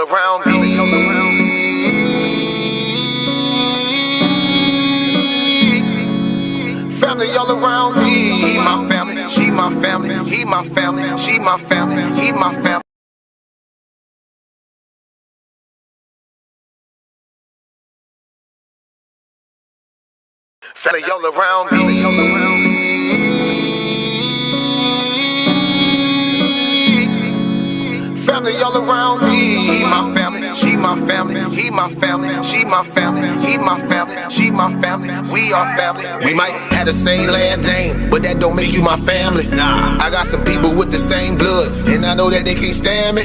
around me. Family all around me. He my family, she my family. He my family, she my family. He my family. Family all around me. Family all around me. He my family, she my family. He my family, she my family. He my family, she my family. We are family. We might have the same last name, but that don't make you my family. Nah. I got some people with the same blood, and I know that they can't stand me.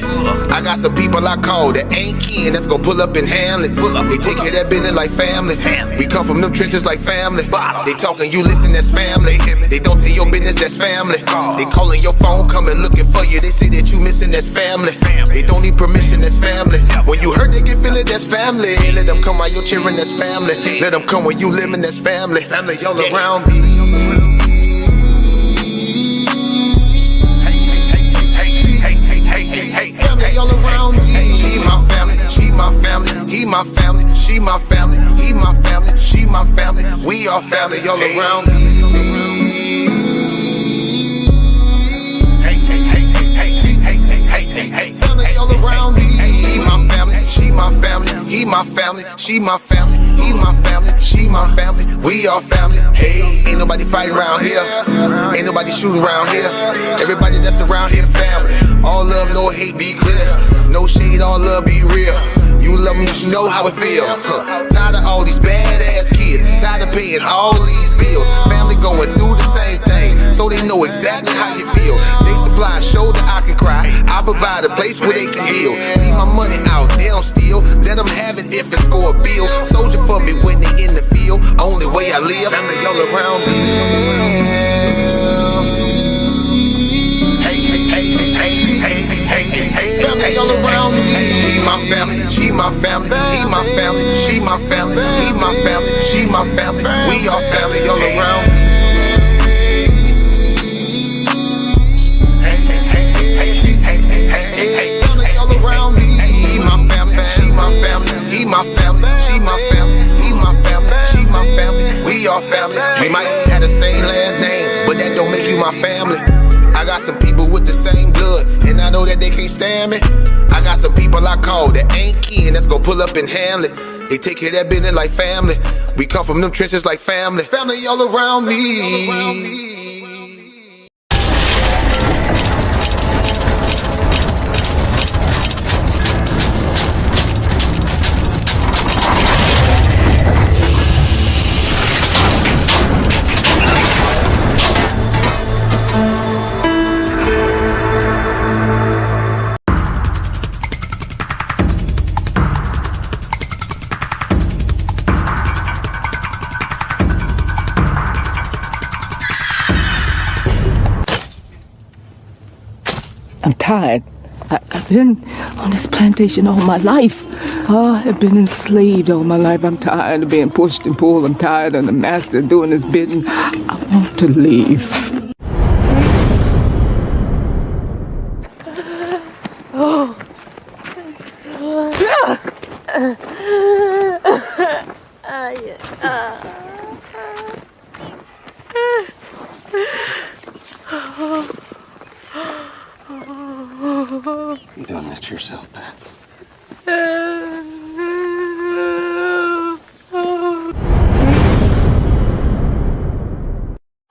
I got some people I call that ain't kin, that's gonna pull up and handle it. They take care of that business like family. We come from them trenches like family. They talking, you listen, that's family. They don't tell your business, that's family. They calling your phone, coming looking for you. They say that you missing, that's family. They don't need permission, that's family. When you hurt, they can feel it, that's family. Let them come while you're cheering, that's family. Let them come when you living, that's family. Family all around me. Family all around me. He my family, she my family. He my family, she my family. He my family, she my family. We are family all around me. Family all around me. He my family, she my family. He my family, she my family. He my family, she my family. We are family. Hey, ain't nobody fighting around here. Ain't nobody shooting around here. Everybody that's around here, family. All love, no hate, be clear. No shade, all love, be real. You love them, you should know how it feel. Tired of all these badass kids. Tired of paying all these bills. Family going through the same thing, so they know exactly how you feel. They supply a shoulder I can cry. I provide a place where they can heal. Leave my money out, they don't steal. Let them have it if it's for a bill. Soldier for me when they in the field. Only way I live. Family all around me. Family all around me. He my family, she my family. He my family, she my family. He my family, she my family. We are family all around me. Family all around me. He my family, she my family. He my family, she my family. He my family, she my family. We are family. We might have the same last name, but that don't make you my family. I got some people with the same blood, and I know that they can't stand me. I got some people I call that ain't kin, that's gonna pull up and handle it. They take care of that business like family. We come from them trenches like family. Family all around me. I'm tired. I've been on this plantation all my life. I've been enslaved all my life. I'm tired of being pushed and pulled. I'm tired of the master doing his bidding. I want to leave. You done this to yourself, Pats. You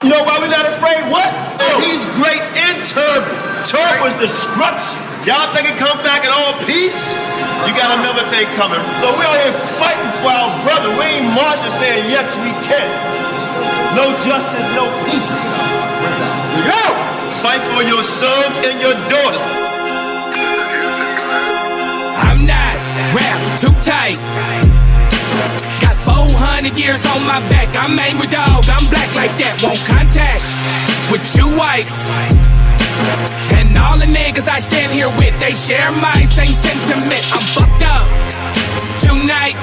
know why we not afraid? What? He's great in Turban. Turban's destruction. Y'all think it come back in all peace? You got another thing coming. So we out here fighting for our brother. We ain't marching saying yes we can. No justice, no peace. Yo! Fight for your sons and your daughters. I'm not rap too tight. Got 400 years on my back. I'm angry dog. I'm black like that. Won't contact with you whites. And all the niggas I stand here with, they share my same sentiment. I'm fucked up tonight.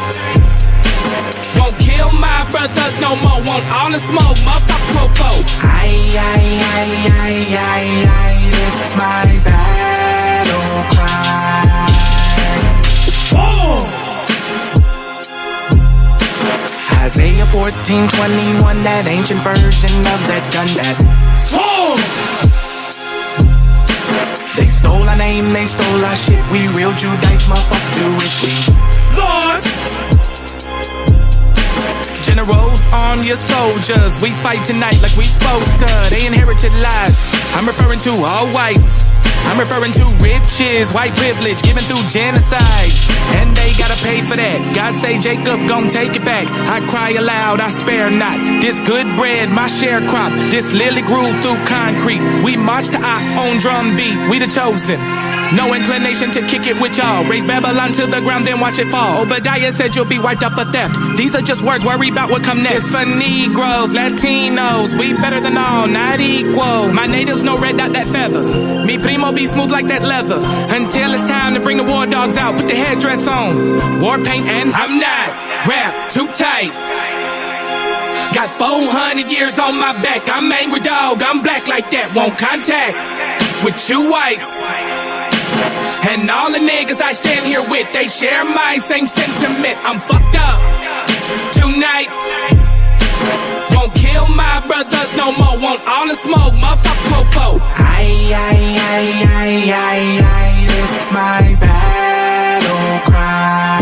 Won't kill my brothers no more. Want all the smoke, motherfucker popo. This is my battle cry. 1921, that ancient version of that gun that swung. They stole our name, they stole our shit. We real Judites, motherfucker Jewish. We lords. Generals, arm your soldiers. We fight tonight like we supposed to. They inherited lies. I'm referring to all whites. I'm referring to riches, white privilege given through genocide. And they gotta pay for that. God say Jacob gon' take it back. I cry aloud, I spare not. This good bread, my share crop. This lily grew through concrete. We march to our own drum beat. We the chosen. No inclination to kick it with y'all. Raise Babylon to the ground, then watch it fall. Obadiah said you'll be wiped up for theft. These are just words, worry about what come next. It's for Negroes, Latinos, we better than all, not equal. My natives no red dot that feather. Me primo be smooth like that leather. Until it's time to bring the war dogs out, put the headdress on. War paint and I'm not wrapped too tight. Got 400 years on my back. I'm angry dog, I'm black like that. Won't contact with you whites. And all the niggas I stand here with, they share my same sentiment. I'm fucked up tonight. Won't kill my brothers no more. Want all the smoke, motherfucker popo. This my battle cry.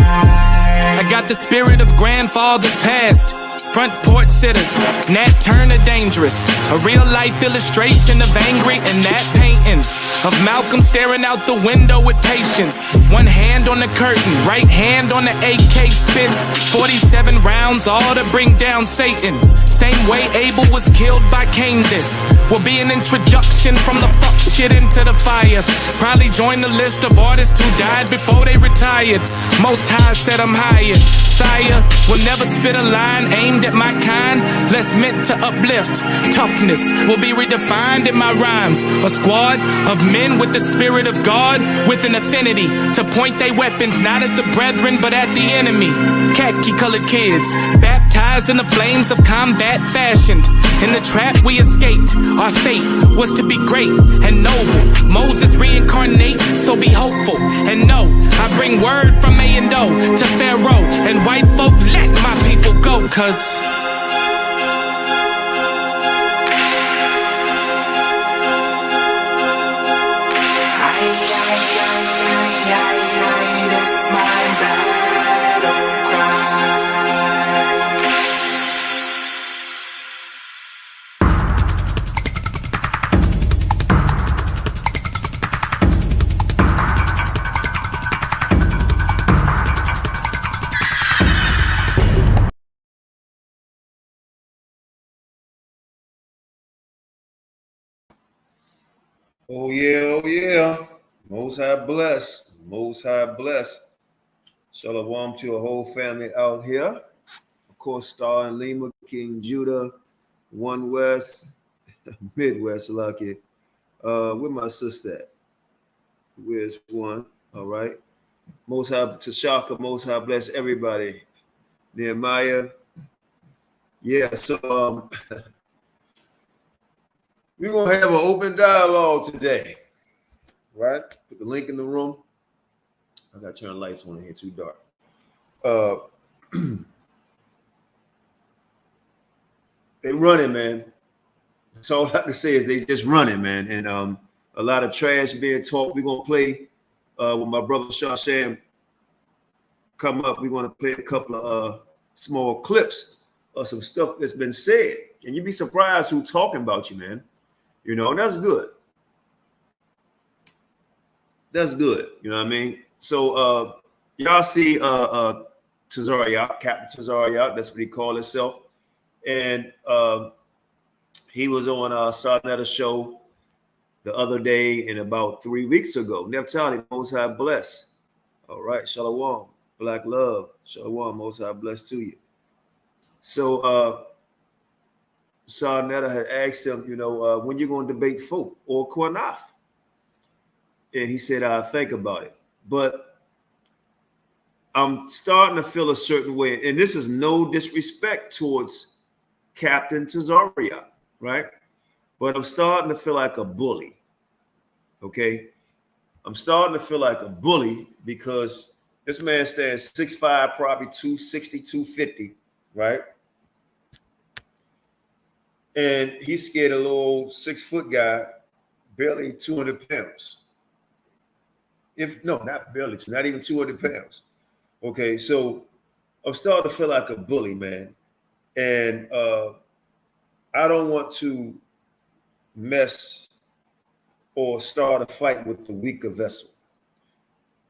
I got the spirit of grandfathers past. Front porch sitters, Nat Turner dangerous. A real life illustration of angry and Nat painting. Of Malcolm staring out the window with patience. One hand on the curtain, right hand on the AK spins. 47 rounds, all to bring down Satan. Same way Abel was killed by Cain. This will be an introduction from the fuck shit into the fire. Probably join the list of artists who died before they retired. Most High said I'm hired. Sire will never spit a line aimed at my kind, less meant to uplift. Toughness will be redefined in my rhymes. A squad of men with the spirit of God, with an affinity to point their weapons not at the brethren but at the enemy. Khaki colored kids, baptized in the flames of combat fashioned. In the trap we escaped, our fate was to be great and noble. Moses reincarnate, so be hopeful and know I bring word from A and O to Pharaoh and white folk, let my people go, cause that's my battle cry. Oh yeah, oh yeah. Most High bless. Most High bless. Shalom to a whole family out here. Of course, Star and Lima, King Judah, One West, Midwest, lucky. Where my sister at? Where's one? All right. Most High Tashaka, Most High bless everybody. Nehemiah. Yeah, so we're going to have an open dialogue today, right? Put the link in the room. I got to turn the lights on in here, too dark. They running, man. That's all I can say is they just running, man. And a lot of trash being talked. We're going to play with my brother Shasham come up. We're going to play a couple of small clips of some stuff that's been said. And you'd be surprised who's talking about you, man. You know, that's good. That's good. You know what I mean? So y'all see Tazariak, Captain Tazariak, that's what he called himself. And he was on Sarnetta show the other day and about 3 weeks ago. Neftali, Most High bless. All right, Shalom, Black love. Shalom, Most High bless to you. So Sarnetta had asked him, you know, when you going to debate F.O.P.E or Qanath? And he said, I'll think about it. But I'm starting to feel a certain way. And this is no disrespect towards Captain Tazariak, right? But I'm starting to feel like a bully, okay? I'm starting to feel like a bully because this man stands 6'5", probably 260, 250, right? And he scared a little 6-foot guy, barely 200 pounds. Not barely, not even 200 pounds. Okay, so I'm starting to feel like a bully, man. And I don't want to mess or start a fight with the weaker vessel.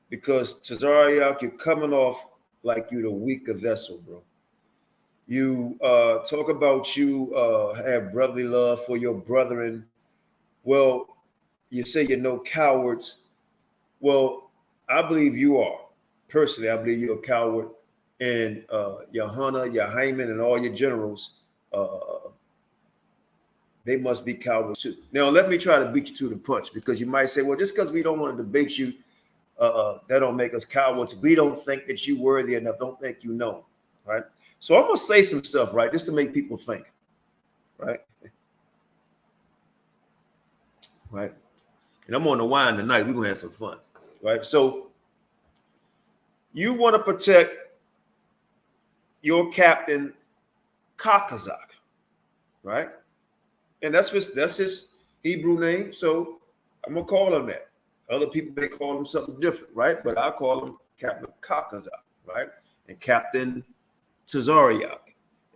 Because Tazariak, you're coming off like you're the weaker vessel, bro. You talk about you have brotherly love for your brethren. Well, you say you're no cowards. Well, I believe you are. Personally, I believe you're a coward. And your Hana, your Hyman, and all your generals, they must be cowards too. Now, let me try to beat you to the punch, because you might say, well, just because we don't want to debate you, that don't make us cowards. We don't think that you're worthy enough. Don't think you know, right? So I'm going to say some stuff, right, just to make people think, right? Right? And I'm on the wine tonight. We're going to have some fun, right? So you want to protect your captain, Kakazak, right? And that's his Hebrew name, so I'm going to call him that. Other people may call him something different, right? But I call him Captain Kakazak, right? And Captain Tazariak,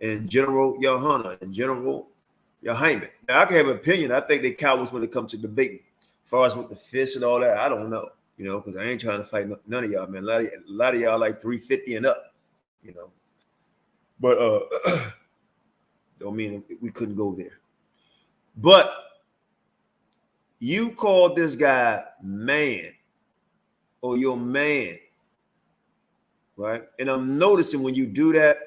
and General Yohana, and General Yahawashi. Now, I can have an opinion. I think they cowards when it comes to debating. As far as with the fists and all that, I don't know, because I ain't trying to fight none of y'all, man. A lot of y'all like 350 and up, But don't mean we couldn't go there. But you called this guy man, or your man, right? And I'm noticing when you do that,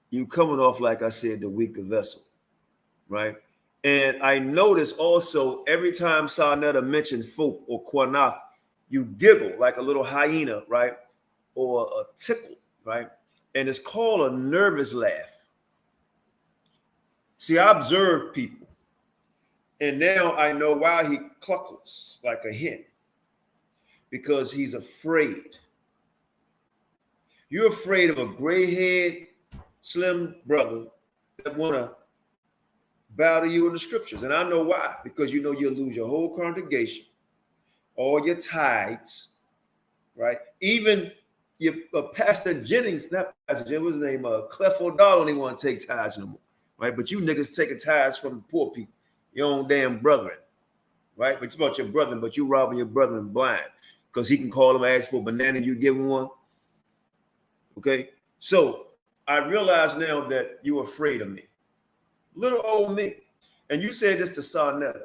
you coming off, like I said, the weaker vessel, right? And I notice also every time Sarnetta mentioned F.O.P.E or Qanath, you giggle like a little hyena, right? Or a tickle, right? And it's called a nervous laugh. See, I observe people, and now I know why he cluckles like a hen, because he's afraid. You're afraid of a gray-haired, slim brother that want to bow to you in the scriptures. And I know why, because you'll lose your whole congregation, all your tithes, right? Even your Pastor Jennings, not Pastor Jennings, what's his name? Clef O'Donnell don't even want to take tithes no more, right? But you niggas taking tithes from the poor people, your own damn brethren, right? But it's about your brethren, but you robbing your brethren blind, because he can call them, ask for a banana, you give him one. Okay? So I realize now that you're afraid of me. Little old me. And you said this to Sarnetta.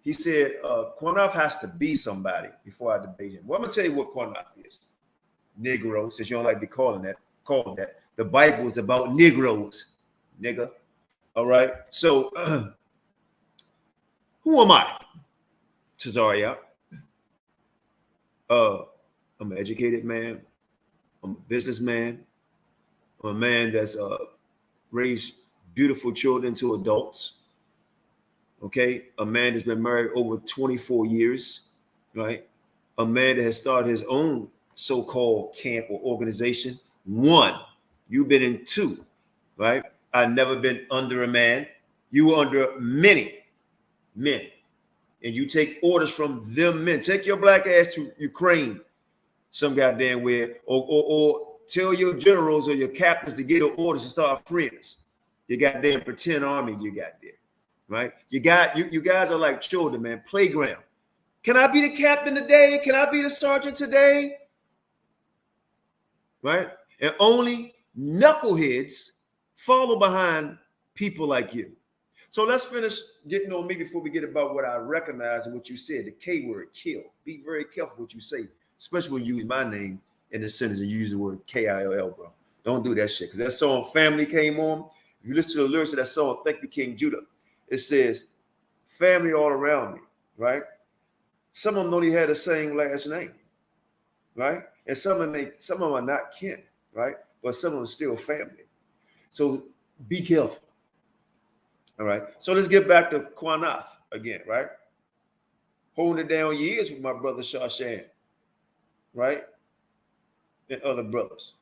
He said, Qanath has to be somebody before I debate him. Well, I'm going to tell you what Qanath is. Negro, since you don't like to be called that. The Bible is about Negroes, nigga. All right? So, who am I? Tazaria. I'm an educated man. I'm a businessman. I'm a man that's raised beautiful children to adults. Okay, a man that's been married over 24 years, right? A man that has started his own so-called camp or organization. 1, you've been in 2, right? I've never been under a man. You were under many men, and you take orders from them men. Take your black ass to Ukraine, some goddamn where, or tell your generals or your captains to get orders to start freeing us. You goddamn pretend army you got there, right? You guys are like children, man. Playground. Can I be the captain today? Can I be the sergeant today? Right? And only knuckleheads follow behind people like you. So let's finish getting on me before we get about what I recognize and what you said, the K word, kill. Be very careful what you say, especially when you use my name in the sentence and you use the word K-I-L-L, bro. Don't do that shit. Because that song Family came on. If you listen to the lyrics of that song, Thank You, King Judah, it says, family all around me, right? Some of them only had the same last name, right? And some of them are not kin, right? But some of them are still family. So be careful. All right. So let's get back to Qanath again, right? Holding it down years with my brother Shashan, right? And other brothers.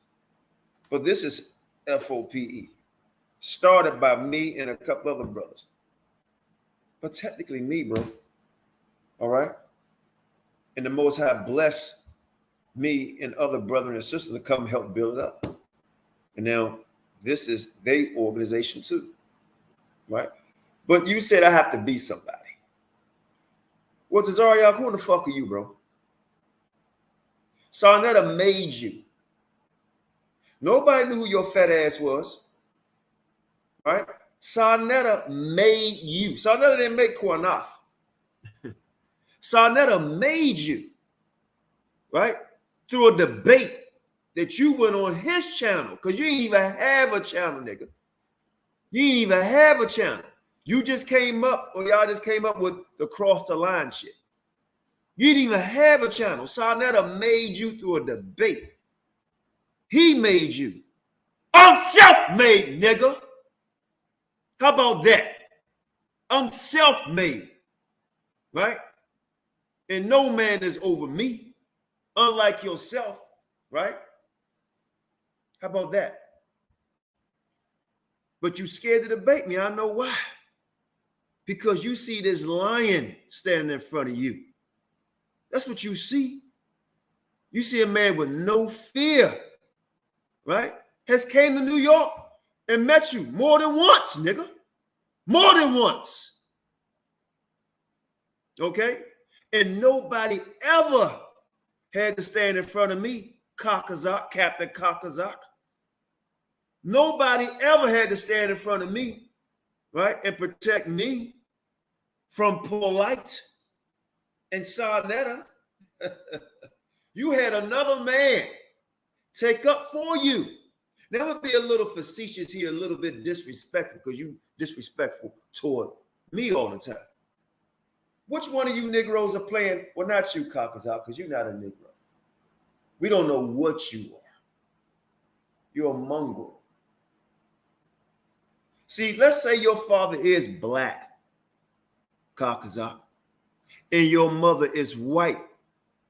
But this is F.O.P.E. started by me and a couple other brothers. But technically me, bro. All right? And the Most High blessed me and other brothers and sisters to come help build it up. And now this is their organization too. Right? But you said I have to be somebody. Well, Tazaria, who the fuck are you, bro? Sarnetta made you. Nobody knew who your fat ass was. Right? Sarnetta made you. Sarnetta didn't make Qanath. Sarnetta made you. Right? Through a debate that you went on his channel. Because you didn't even have a channel, nigga. You didn't even have a channel. You just came up, or y'all just came up with the cross the line shit. You didn't even have a channel. Sarnetta made you through a debate. He made you. I'm self-made, nigga. How about that? I'm self-made, right? And no man is over me, unlike yourself, right? How about that? But you scared to debate me. I know why. Because you see this lion standing in front of you. That's what you see. You see a man with no fear, right? Has came to New York and met you more than once, nigga. More than once. Okay? And nobody ever had to stand in front of me, Kakazak, Captain Kakazak. Nobody ever had to stand in front of me, right, and protect me from Polite and Sarnetta. You had another man take up for you. Now, I'm going to be a little facetious here, a little bit disrespectful, because you disrespectful toward me all the time. Which one of you Negroes are playing? Well, not you, Kakazak, because you're not a Negro. We don't know what you are. You're a mongrel. See, let's say your father is black, Kakazak, and your mother is white,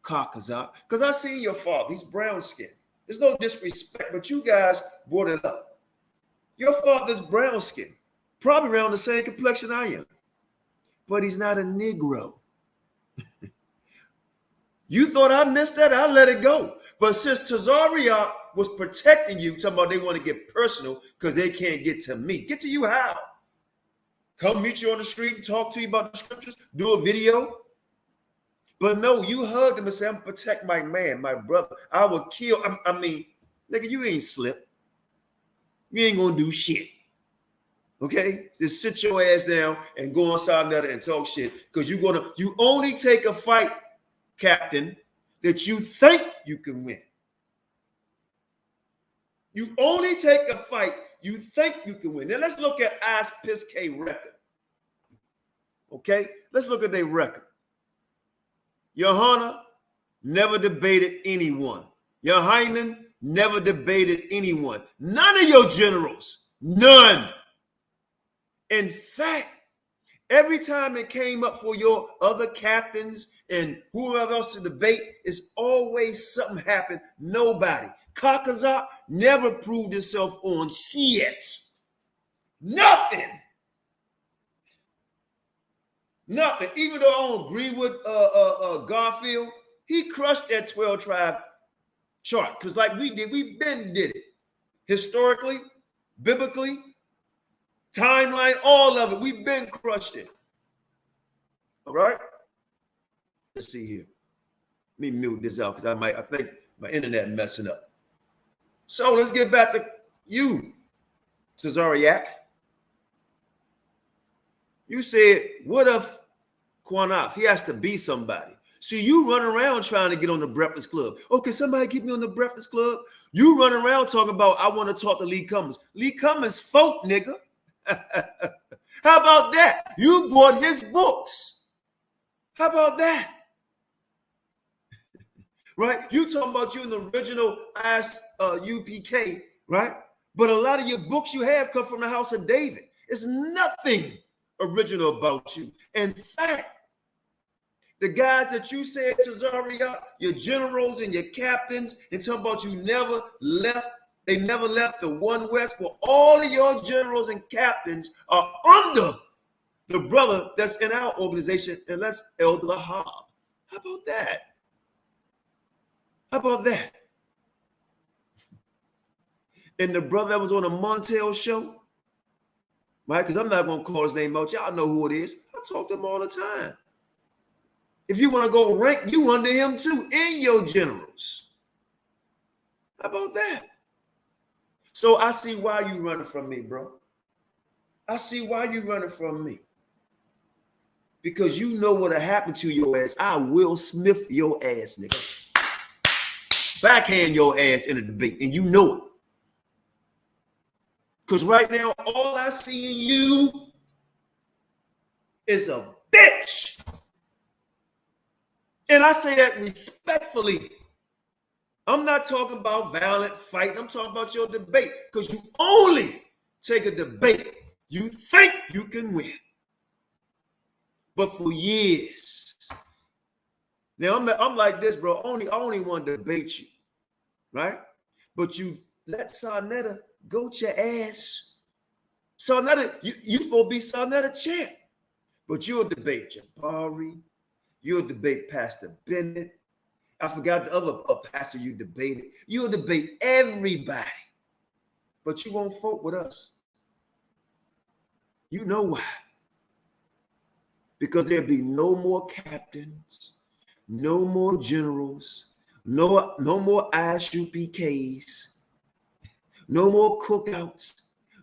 Kakazak, because I seen your father. He's brown skinned. There's no disrespect, but you guys brought it up. Your father's brown skinned, probably around the same complexion I am, but he's not a Negro. You thought I missed that? I let it go. But since Tazaria was protecting you, talking about they want to get personal because they can't get to me. Get to you how? Come meet you on the street and talk to you about the scriptures, do a video. But no, you hugged him and said, I'm going to protect my man, my brother. I will kill. I mean, nigga, you ain't slip. You ain't going to do shit. Okay? Just sit your ass down and go outside there and talk shit. Because you only take a fight, Captain, that you think you can win. You only take a fight you think you can win. Now let's look at IsraelitesColossians record. Okay? Let's look at their record. Johanna never debated anyone. Yohanan never debated anyone. None of your generals. None. In fact, every time it came up for your other captains and whoever else to debate, it's always something happened. Nobody. Kakazak never proved himself on shit. Nothing. Nothing. Even though I don't agree with Garfield, he crushed that 12 tribe chart. Because like we did, we been did it. Historically, biblically, timeline, all of it. We've been crushed it. All right? Let's see here. Let me mute this out because I think my internet messing up. So let's get back to you, Tazaria. You said, what if Qanath? He has to be somebody. See, you run around trying to get on the Breakfast Club. Oh, can somebody get me on the Breakfast Club? You run around talking about, I want to talk to Lee Cummins. Lee Cummins folk, nigga. How about that? You bought his books. How about that? Right? You talking about you in the original UPK, right? But a lot of your books you have come from the house of David. It's nothing original about you. In fact, the guys that you said, Tazaria, your generals and your captains, and talking about you never left They never left the one West, where all of your generals and captains are under the brother that's in our organization, and that's Elder Lahab. How about that? How about that? And the brother that was on the Montel show, right? Because I'm not going to call his name out. Y'all know who it is. I talk to him all the time. If you want to go rank, you under him too, in your generals. How about that? So I see why you running from me, bro. I see why you running from me. Because you know what'll happen to your ass. I will Smith your ass, nigga. Backhand your ass in a debate, and you know it. Because right now, all I see in you is a bitch. And I say that respectfully. I'm not talking about violent fighting. I'm talking about your debate. Because you only take a debate you think you can win. But for years. Now, I'm like this, bro. I only want to debate you. Right? But you let Sarnetta goat your ass. Sarnetta, you supposed to be Sarnetta champ. But you'll debate Jabari. You'll debate Pastor Bennett. I forgot the other pastor you debated. You'll debate everybody. But you won't vote with us. You know why? Because there'll be no more captains, no more generals, no more ISUPKs, no more cookouts,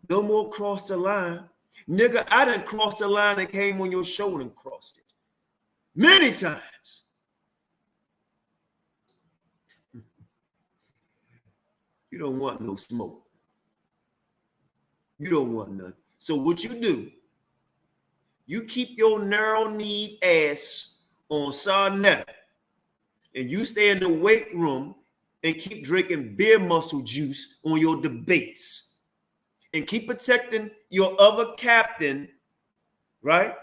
no more cross the line. Nigga, I done crossed the line and came on your shoulder and crossed it. Many times. You don't want no smoke. You don't want none. So what you do, you keep your narrow-kneed ass on Sarnetta, and you stay in the weight room and keep drinking beer muscle juice on your debates, and keep protecting your other captain, right?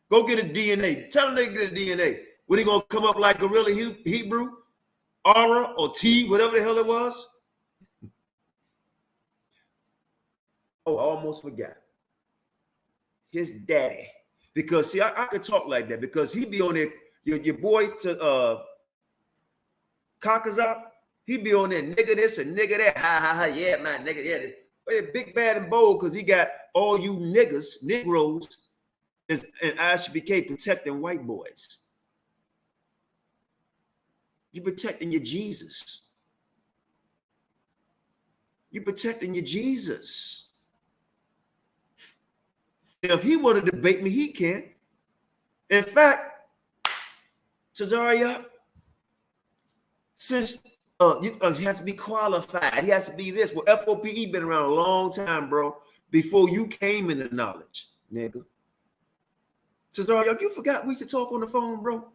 Go get a DNA. Tell him they get a DNA. What, he gonna come up like Gorilla Hebrew, Aura, or T, whatever the hell it was? Oh, I almost forgot. His daddy. Because see, I could talk like that because he be on there, your boy to Kakazak, he be on there, nigga this and nigga that. Ha ha ha, yeah, man, nigga, yeah. Hey, big, bad, and bold, because he got all you niggas, Negroes, and ISBK protecting white boys. You protecting your Jesus. You protecting your Jesus. If he want to debate me, he can. In fact, Cesaria, since he has to be qualified, he has to be this. Well, F.O.P.E. been around a long time, bro, before you came into knowledge, nigga. Cesaria, you forgot we used to talk on the phone, bro?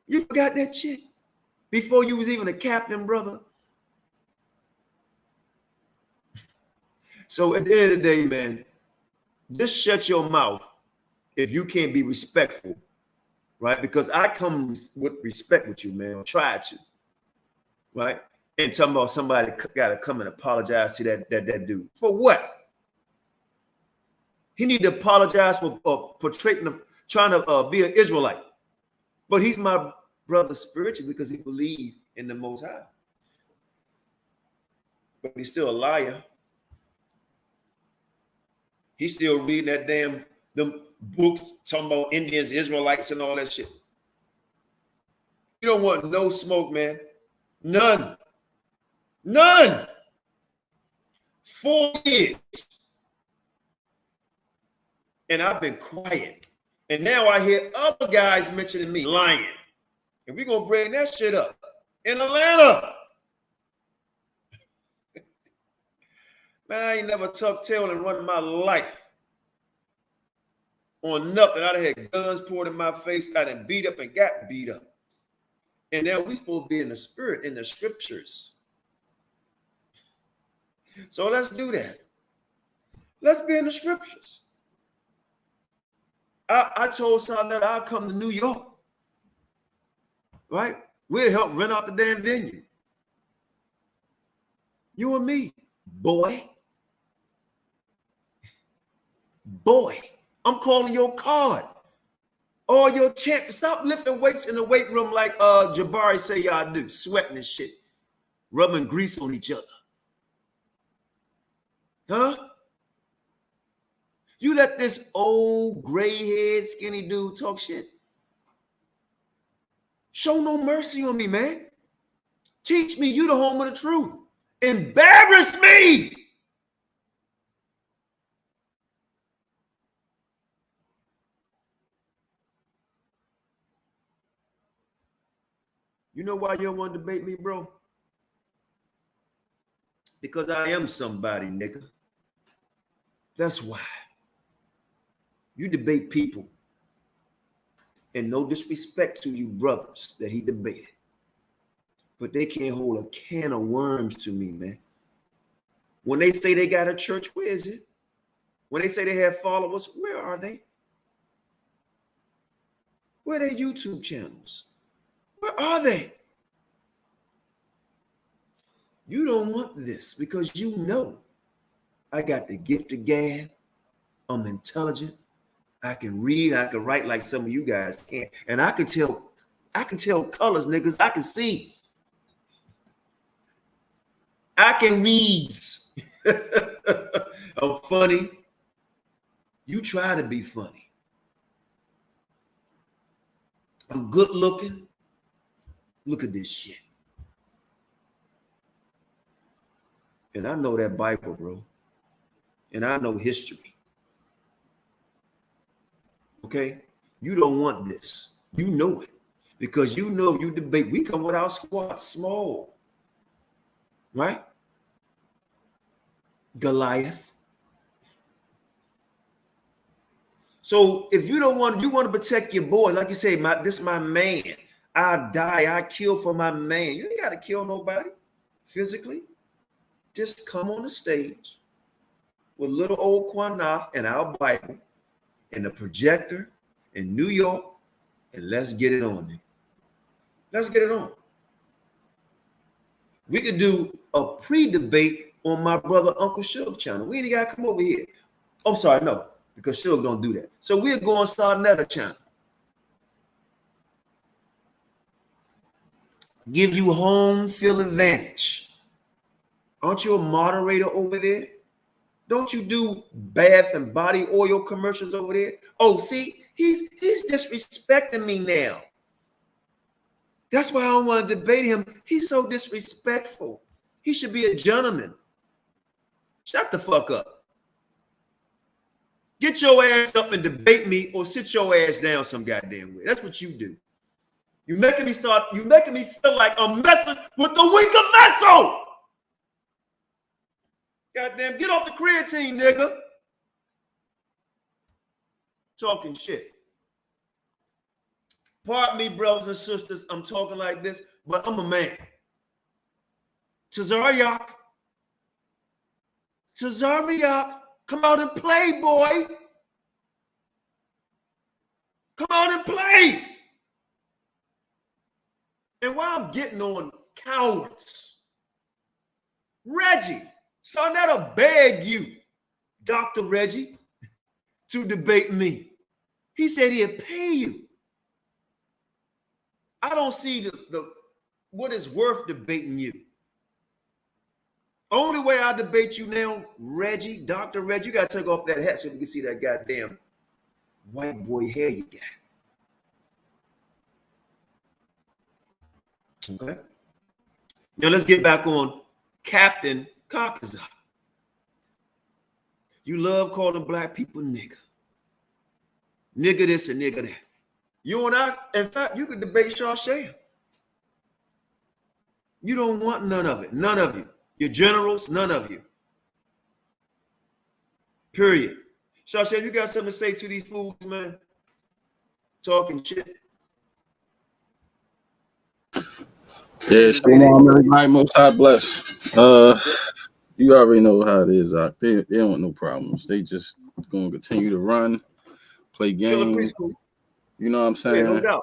You forgot that shit before you was even a captain, brother? So at the end of the day, man, just shut your mouth if you can't be respectful, right? Because I come with respect with you, man. Try to, right? And talking about somebody got to come and apologize to that dude. For what? He need to apologize for trying to be an Israelite. But he's my brother spiritually because he believed in the Most High. But he's still a liar. He's still reading that them books talking about Indians, Israelites, and all that shit. You don't want no smoke, man. None. None. 4 years. And I've been quiet. And now I hear other guys mentioning me lying. And we're going to bring that shit up in Atlanta. Man, I ain't never tucked tail and run my life on nothing. I done had guns poured in my face. I done beat up and got beat up. And now we supposed to be in the spirit, in the scriptures. So let's do that. Let's be in the scriptures. I told son that I'll come to New York. Right? We'll help rent out the damn venue. You and me, boy. Boy, I'm calling your card. All your champ. Stop lifting weights in the weight room like Jabari say y'all do, sweating and shit, rubbing grease on each other. Huh? You let this old gray-haired skinny dude talk shit. Show no mercy on me, man. Teach me you the home of the truth. Embarrass me. You know why you don't want to debate me, bro? Because I am somebody, nigga. That's why. You debate people. And no disrespect to you brothers that he debated. But they can't hold a can of worms to me, man. When they say they got a church, where is it? When they say they have followers, where are they? Where are their YouTube channels? Where are they? You don't want this because you know I got the gift of gab. I'm intelligent. I can read. I can write like some of you guys can. And I can tell colors, niggas. I can see. I can read. I'm funny. You try to be funny. I'm good looking. Look at this shit. And I know that Bible, bro. And I know history. Okay? You don't want this. You know it. Because you know if you debate, we come with our squad small. Right? Goliath. So if you don't want, you want to protect your boy, like you say, this is my man. I die, I kill for my man. You ain't got to kill nobody physically. Just come on the stage with little old Qanath and our Bible and the projector in New York, and let's get it on, nigga. Let's get it on. We could do a pre-debate on my brother Uncle Shug channel. We ain't got to come over here. I'm sorry, no, because Shug don't do that. So we're going to start another channel. Give you home field advantage. Aren't you a moderator over there? Don't you do bath and body oil commercials over there? Oh, see, he's disrespecting me now. That's why I don't want to debate him. He's so disrespectful. He should be a gentleman. Shut the fuck up. Get your ass up and debate me or sit your ass down some goddamn way. That's what you do. You're making me feel like I'm messing with the weaker vessel. Goddamn, get off the creatine, nigga. Talking shit. Pardon me, brothers and sisters, I'm talking like this, but I'm a man. Tazariak, come out and play, boy. Come out and play. And while I'm getting on cowards, Reggie, son, that'll beg you, Dr. Reggie, to debate me. He said he'd pay you. I don't see the what is worth debating you. Only way I debate you now, Reggie, Dr. Reggie, you got to take off that hat so you can see that goddamn white boy hair you got. Okay? Now let's get back on Captain Kakazak. You love calling black people nigga. Nigga this and nigga that. You and I, in fact, you could debate Shawshan. You don't want none of it. None of you. Your generals, none of you. Period. Shawshan, you got something to say to these fools, man? Talking shit. Yeah, shalom, everybody. Most High bless. You already know how it is, Zach. They don't want no problems. They just gonna continue to run, play games. You know what I'm saying? Yeah, no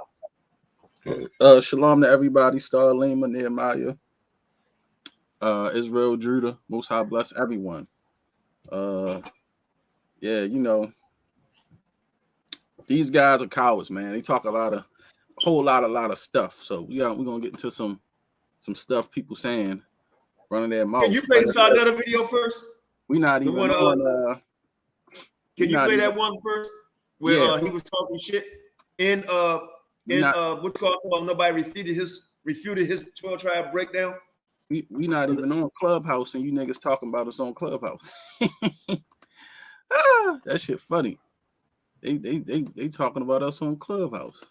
doubt. Shalom to everybody. Star Lima, Nehemiah. Israel, Judah, Most High bless everyone. Yeah, you know, these guys are cowards, man. They talk a whole lot of stuff. So we're gonna get into some stuff people saying, running their mouth. Can you play the Sarnetta video first? We not even on. Can you play that one first? Where he was talking shit in what you call nobody refuted his 12 tribe breakdown. We not even on Clubhouse, and you niggas talking about us on Clubhouse. That shit funny. They talking about us on Clubhouse.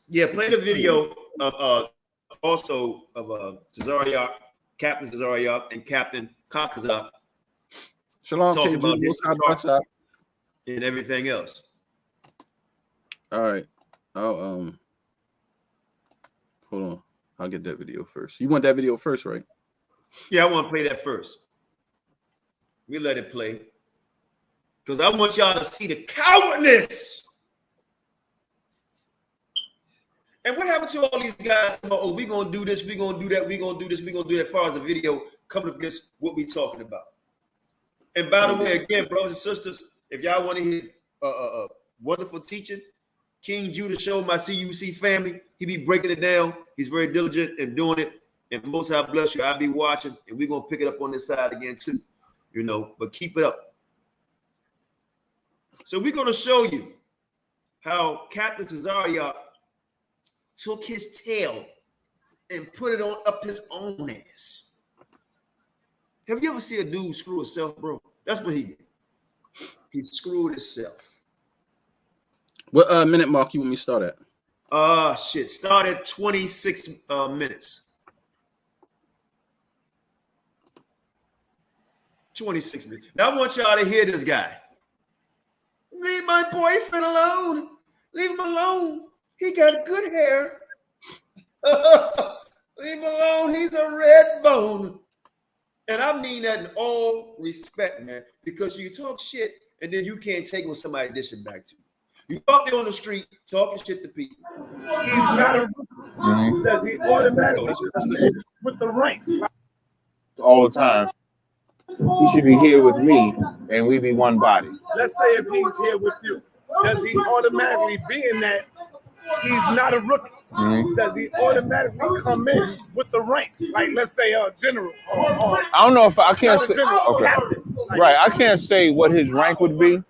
Yeah, play the video of also of Tazariak, Captain Tazariak, and Captain Qanath. Shalom, talking about this KG, and everything else. All right, I'll hold on. I'll get that video first. You want that video first, right? Yeah, I want to play that first. We let it play because I want y'all to see the cowardness. And what happened to all these guys? Oh, we're going to do this, we're going to do that, we're going to do this, we're going to do that, as far as the video coming up against what we're talking about. And by the way, again, brothers and sisters, if y'all want to hear wonderful teaching, King Judah Show, my CUC family, he be breaking it down. He's very diligent in doing it. And most I bless you, I'll be watching, and we're going to pick it up on this side again too, you know, but keep it up. So we're going to show you how Captain Tazariak took his tail and put it on up his own ass. Have you ever seen a dude screw himself, bro? That's what he did. He screwed himself. What minute mark you want me to start at? Shit. Start at 26 minutes. 26 minutes. Now I want y'all to hear this guy. Leave my boyfriend alone. Leave him alone. He got good hair. Leave him alone. He's a red bone. And I mean that in all respect, man, because you talk shit and then you can't take what somebody dishing back to you. You out there on the street talking shit to people. He's not a does he automatically with the rank all the time. He should be here with me and we be one body. Let's say if he's here with you, does he automatically, being that he's not a rookie, does he automatically come in with the rank? Like, let's say a general. I don't know if I can't say. Okay. Right, I can't say what his rank would be,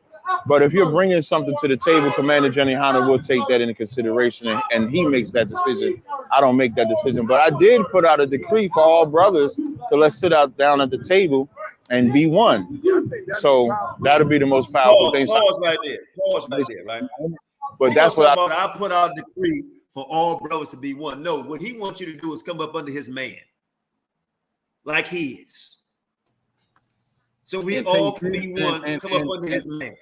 but if you're bringing something to the table, Commander Jenny Hanna will take that into consideration, and he makes that decision. I don't make that decision, but I did put out a decree for all brothers to let's sit down at the table and be one. So that'll be the most powerful thing. Pause right there, right? But that's what I put out a decree for all brothers to be one. No, what he wants you to do is come up under his man, like he is. So we all can be one and come up under his man.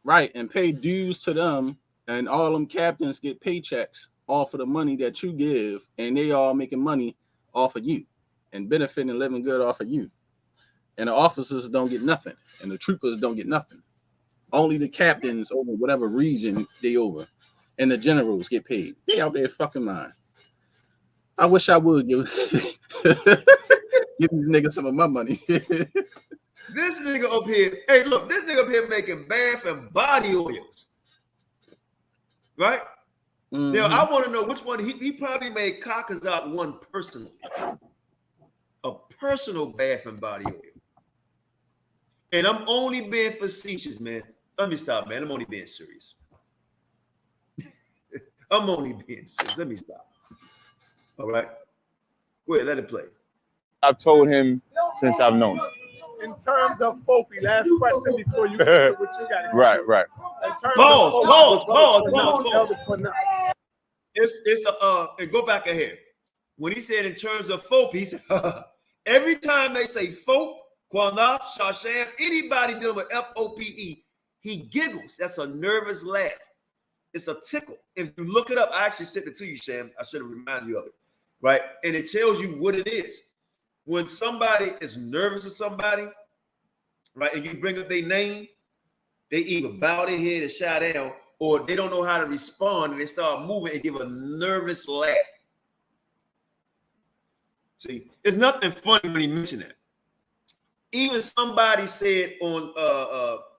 Right, and pay dues to them, and all them captains get paychecks off of the money that you give, and they all making money off of you and benefiting and living good off of you. And the officers don't get nothing, and the troopers don't get nothing. Only the captains over whatever region they over, and the generals get paid. They out there fucking mine. I wish I would give these niggas some of my money. This nigga up here, hey, look, this nigga up here making bath and body oils, right? Mm-hmm. Now, I want to know which one. He probably made Qanath one personally, a personal bath and body oil. And I'm only being facetious, man. Let me stop, man. I'm only being serious. I'm only being serious. Let me stop. All right? Go ahead, let it play. I've told him since I've known him. In terms of F.O.P.E, last question before you get to what you got. Right. In terms Pause. It's and go back ahead. When he said in terms of F.O.P.E, he said, every time they say F.O.P.E, Qanath, Shasham, anybody dealing with F.O.P.E, he giggles. That's a nervous laugh. It's a tickle. If you look it up, I actually sent it to you, Sham. I should have reminded you of it, right? And it tells you what it is. When somebody is nervous of somebody, right, and you bring up their name, they either bow their head and shy down, or they don't know how to respond, and they start moving and give a nervous laugh. See, it's nothing funny when he mentioned that. Even somebody said on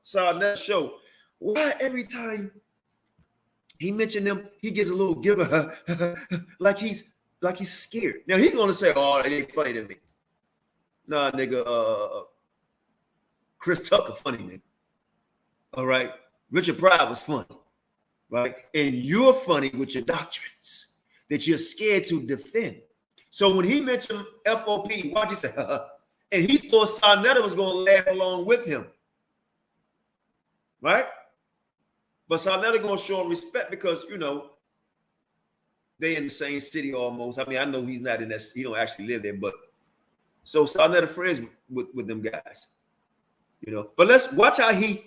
Sarnet's show, why every time he mentioned them, he gets a little giggle, like he's scared. Now he's gonna say, "Oh, it ain't funny to me." Nah, nigga. Chris Tucker, funny nigga. All right, Richard Pryor was funny, right? And you're funny with your doctrines that you're scared to defend. So when he mentioned F.O.P.E, why'd you say, and he thought Sarnetta was gonna laugh along with him, right? But Sarnetta gonna show him respect because they in the same city almost. I mean, I know he's not in that, he don't actually live there, but so Sarnetta friends with them guys, But let's watch how he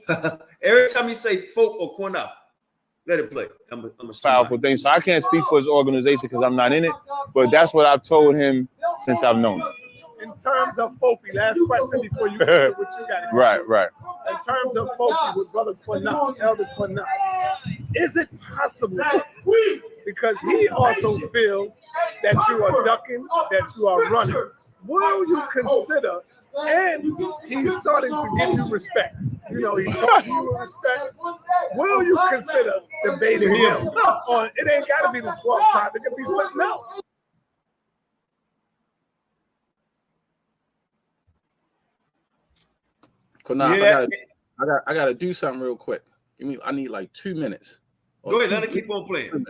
every time he say F.O.P.E or Qanath, let it play. I'm a powerful thing. So I can't speak for his organization because I'm not in it, but that's what I've told him since I've known him. In terms of F.O.P.E, last question before you get to what you got. Right. In terms of F.O.P.E with Brother Qanath, Elder Qanath, is it possible, because he also feels that you are ducking, that you are running, will you consider, and he's starting to give you respect, he taught you with respect, will you consider debating him on, it ain't got to be the swap tribe, it could be something else. Qanath, I gotta do something real quick. I need like 2 minutes. Go ahead, let it keep on playing.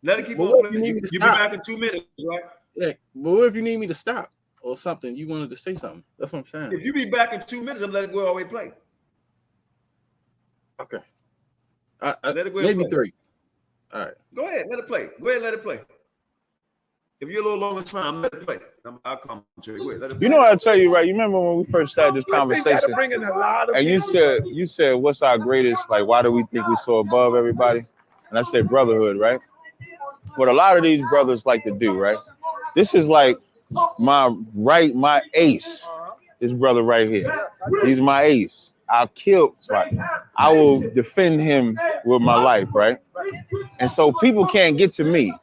Let it keep on playing. You'll be back in 2 minutes, right? Yeah, but what if you need me to stop or something? You wanted to say something. That's what I'm saying. If you be back in 2 minutes, I'm letting it go all the way play. Okay. Let it go maybe play. 3. All right. Go ahead, let it play. Go ahead, let it play. If you're a little longer, it's fine. Let it play. I'll come to you. Let it play. I'll tell you, right? You remember when we first started this conversation, and you said, what's our greatest, like, why do we think we're so above everybody? And I said brotherhood, right? What a lot of these brothers like to do, right? This is like my ace, this brother right here. He's my ace. I'll kill, like, I will defend him with my life, right? And so people can't get to me.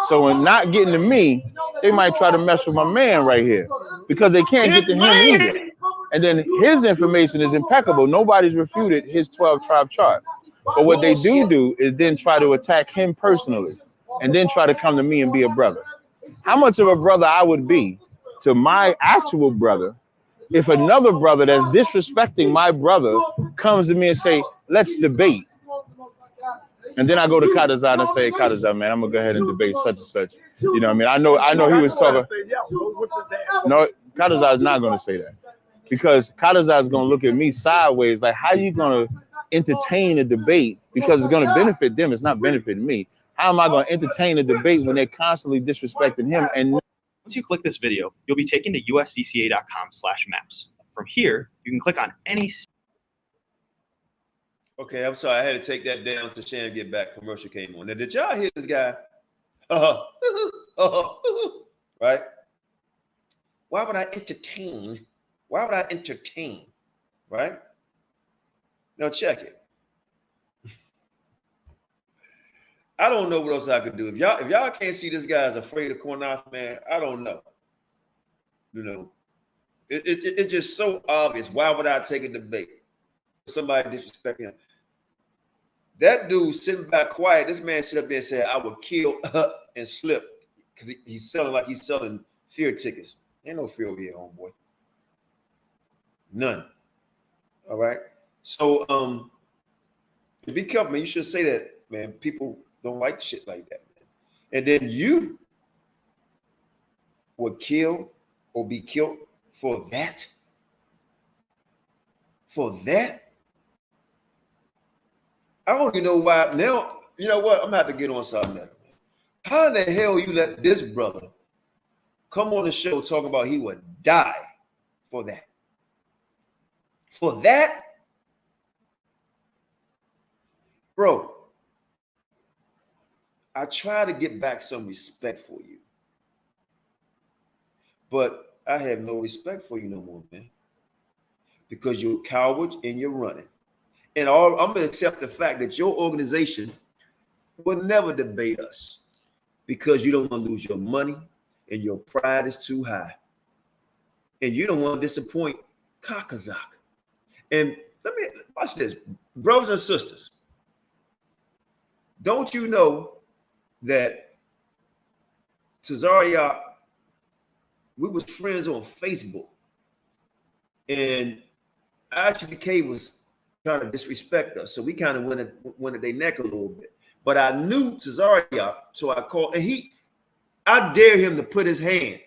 So in not getting to me, they might try to mess with my man right here because they can't get to him either. And then his information is impeccable. Nobody's refuted his 12 tribe chart. But what they do is then try to attack him personally and then try to come to me and be a brother. How much of a brother I would be to my actual brother if another brother that's disrespecting my brother comes to me and say, let's debate. And then I go to Qanath and say, Qanath, man, I'm gonna go ahead and debate such and such. You know what I mean? I know he was talking. No, Qanath is not gonna say that. Because Qanath is gonna look at me sideways, like, how are you gonna entertain a debate? Because it's gonna benefit them, it's not benefiting me. How am I gonna entertain a debate when they're constantly disrespecting him? And once you click this video, you'll be taken to uscca.com/maps. From here, you can click on any. Okay, I'm sorry. I had to take that down to Shan get back. Commercial came on. Now, did y'all hear this guy? Right? Why would I entertain? Why would I entertain? Right? Now, check it. I don't know what else I could do. If y'all can't see this guy is afraid of Qanath, man, I don't know. It's just so obvious. Why would I take a debate? Somebody disrespecting him. That dude sitting back quiet. This man sit up there and said, I would kill and slip because he's selling fear tickets. Ain't no fear over here, homeboy. None. All right. So be careful, man. You should say that, man. People don't like shit like that, man. And then you would kill or be killed for that? For that? I don't even know why. Now, you know what? I'm going to have to get on something else. How in the hell you let this brother come on the show talking about he would die for that? For that? Bro, I try to get back some respect for you. But I have no respect for you no more, man. Because you're a coward and you're running. And I'm going to accept the fact that your organization will never debate us because you don't want to lose your money and your pride is too high. And you don't want to disappoint Kakazak. And let me watch this. Brothers and sisters, don't you know that Tazariak, we was friends on Facebook, and ISBK was trying to disrespect us, so we kind of went at their neck a little bit. But I knew Tazariak, so I called, and I dare him to put his hand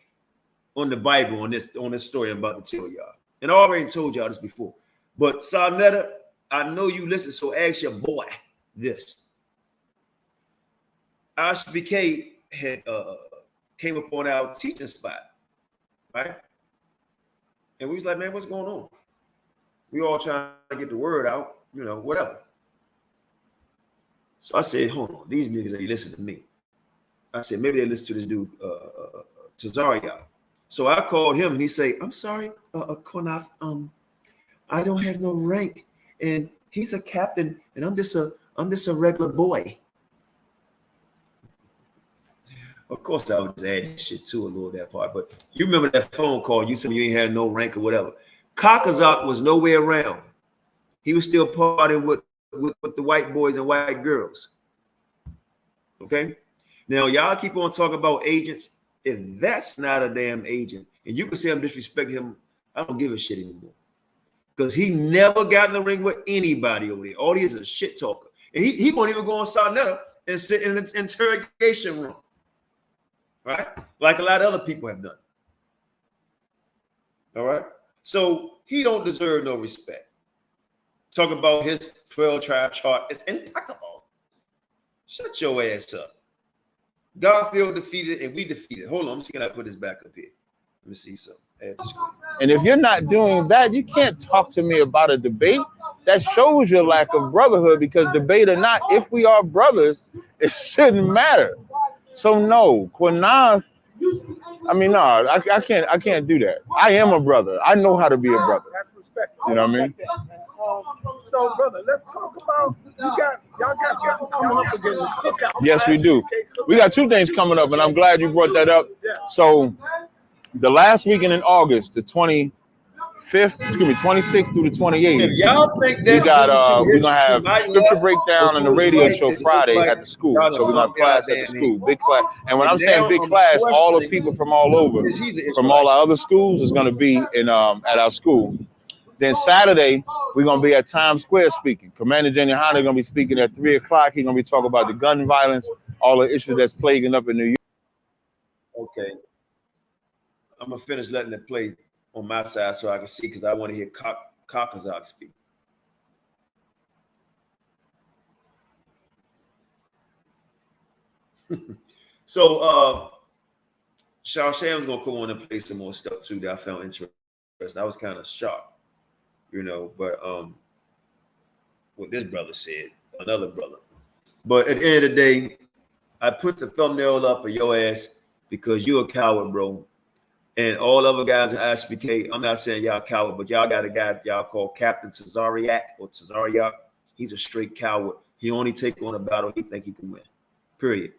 on the Bible on this story I'm about to tell y'all. And I already told y'all this before. But Sarnetta, I know you listen, so ask your boy this. ISBK had came upon our teaching spot, right? And we was like, man, what's going on? We all trying to get the word out, whatever. So I said, hold on, these niggas ain't listen to me. I said, maybe they listen to this dude, Tazariak. So I called him and he said, I'm sorry, Qanath, I don't have no rank, and he's a captain, and I'm just a regular boy. Of course, I was just adding shit to a little that part, but you remember that phone call? You said you ain't had no rank or whatever. Kakazak was nowhere around. He was still partying with the white boys and white girls. Okay, now y'all keep on talking about agents. If that's not a damn agent, and you can say I'm disrespecting him, I don't give a shit anymore. Because he never got in the ring with anybody over there. All he is a shit talker. And he won't even go on Sarnetta and sit in an interrogation room. Right? Like a lot of other people have done. All right? So he don't deserve no respect. Talk about his 12-tribe chart. It's impeccable. Shut your ass up. Garfield defeated and we defeated. Hold on, I'm just gonna put this back up here. Let me see something. And if you're not doing that, you can't talk to me about a debate. That shows your lack of brotherhood, because debate or not, if we are brothers, it shouldn't matter. So no, Qanath, I can't do that. I am a brother. I know how to be a brother. That's respect. You know what I mean? So, brother, let's talk about y'all got something coming up again. The cookout. Yes, we do. We got two things coming up, and I'm glad you brought that up. Yes. So, the last weekend in August, the 26th through the 28th. If y'all think that we're gonna have scripture breakdown and the radio show Friday at the school. So we're gonna have class at the school, big class. And when I'm saying big class, all the people from all over, from all our other schools, is gonna be in at our school. Then Saturday, we're gonna be at Times Square speaking. Commander General Hunter gonna be speaking at 3 o'clock. He's gonna be talking about the gun violence, all the issues that's plaguing up in New York. Okay. I'm gonna finish letting it play on my side so I can see, because I want to hear Kakazak speak. So Shah Sham's gonna come on and play some more stuff too that I found interesting. I was kind of shocked, but what this brother said, another brother. But at the end of the day, I put the thumbnail up of your ass because you're a coward, bro. And all other guys in ISBK, I'm not saying y'all coward, but y'all got a guy y'all call Captain Tazariak or Tazariak. He's a straight coward. He only take on a battle he think he can win. Period.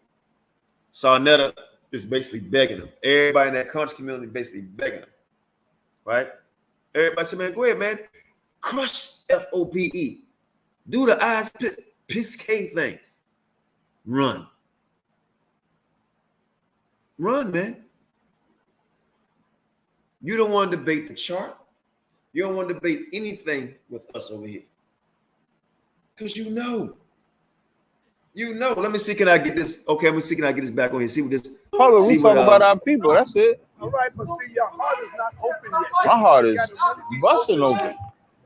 Sarnetta is basically begging him. Everybody in that country community basically begging him. Right? Everybody said, man, go ahead, man. Crush F.O.P.E. Do the ISBK thing. Run. Run, man. You don't want to debate the chart. You don't want to debate anything with us over here. Because you know. Let me see, can I get this? Okay, let me see, can I get this back on here? See what this. Hold on, we talking about our people. That's it. All right, but see, your heart is not open yet. My heart is busting open.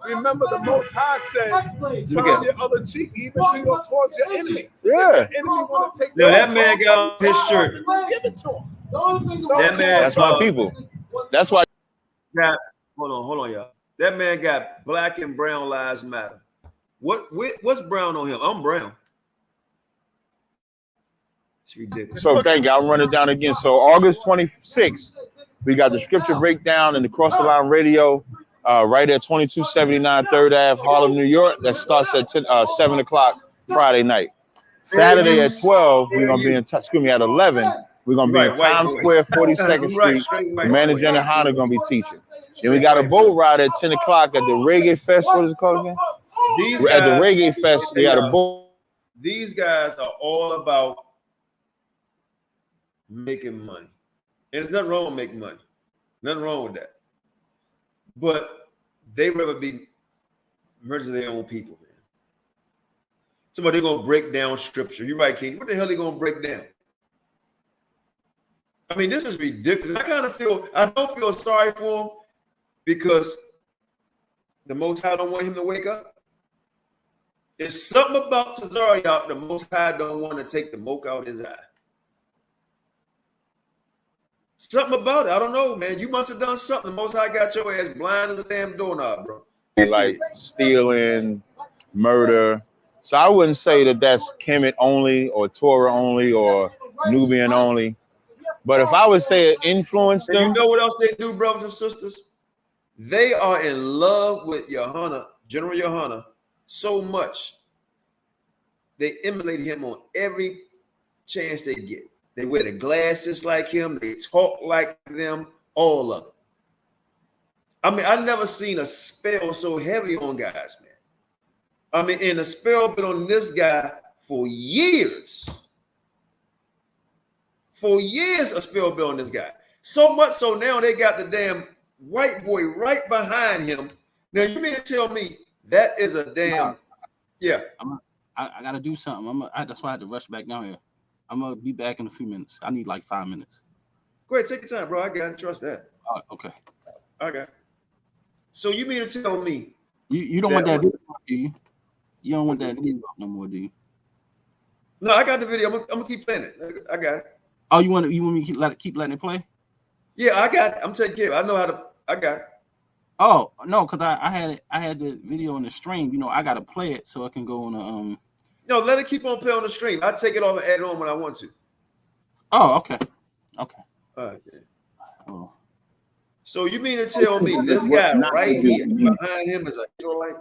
Remember, the Most High said, turn your other cheek even towards your enemy. Yeah. If the enemy want to take that man got his shirt. Give it to him. That man, that's my people. That's why. Hold on, y'all. That man got Black and Brown Lives Matter. What's brown on him? I'm brown. It's ridiculous. So thank you. I'll run it down again. So August 26th, we got the scripture breakdown and the Cross the Line radio right at 2279 3rd Ave, Harlem, New York. That starts at 7 o'clock Friday night. Saturday at 12, we're gonna be in touch. Excuse me, at 11. We're gonna be in Times Square, 42nd Street. Commander General Hunter gonna be teaching. Then we got a boat ride at 10 o'clock at the Reggae Fest. What is it called again? At the Reggae Fest, we got a boat. These guys are all about making money. And there's nothing wrong with making money. Nothing wrong with that. But they rather be merging their own people, man. Somebody gonna break down scripture. You're right, King. What the hell are they gonna break down? I mean, this is ridiculous. I don't feel sorry for him because the Most High don't want him to wake up. There's something about Tazariak the Most High don't want to take the moke out of his eye. Something about it. I don't know, man. You must have done something. The Most High got your ass blind as a damn doorknob, bro. Like stealing, murder. So I wouldn't say that that's Kemet only or Torah only or Nubian only. But if I would say it influenced them. You know what else they do, brothers and sisters? They are in love with Yohana, General Yohana, so much. They emulate him on every chance they get. They wear the glasses like him. They talk like them, all of them. I mean, I've never seen a spell so heavy on guys, man. I mean, and a spell been on this guy for years. For years, a spell been on this guy. So much so now they got the damn white boy right behind him. Now, you mean to tell me that is a damn... Yeah. I got to do something. That's why I had to rush back down here. I'm going to be back in a few minutes. I need like 5 minutes. Go ahead, take your time, bro. I got to trust that. Okay. Okay. So you mean to tell me you don't want that video, do you? You don't want that video no more, do you? No, I got the video. I'm gonna keep playing it. I got it. Oh, you want me to keep letting it play? Yeah, I got it. I'm taking care of it. I know how to. I got it. Oh no, because I had the video on the stream. You know, I gotta play it so it can go on the No, let it keep on playing on the stream. I take it off and add it on when I want to. Oh, okay. Okay. All right. Man. Oh. So you mean to tell me this guy right here behind him is a Israelite?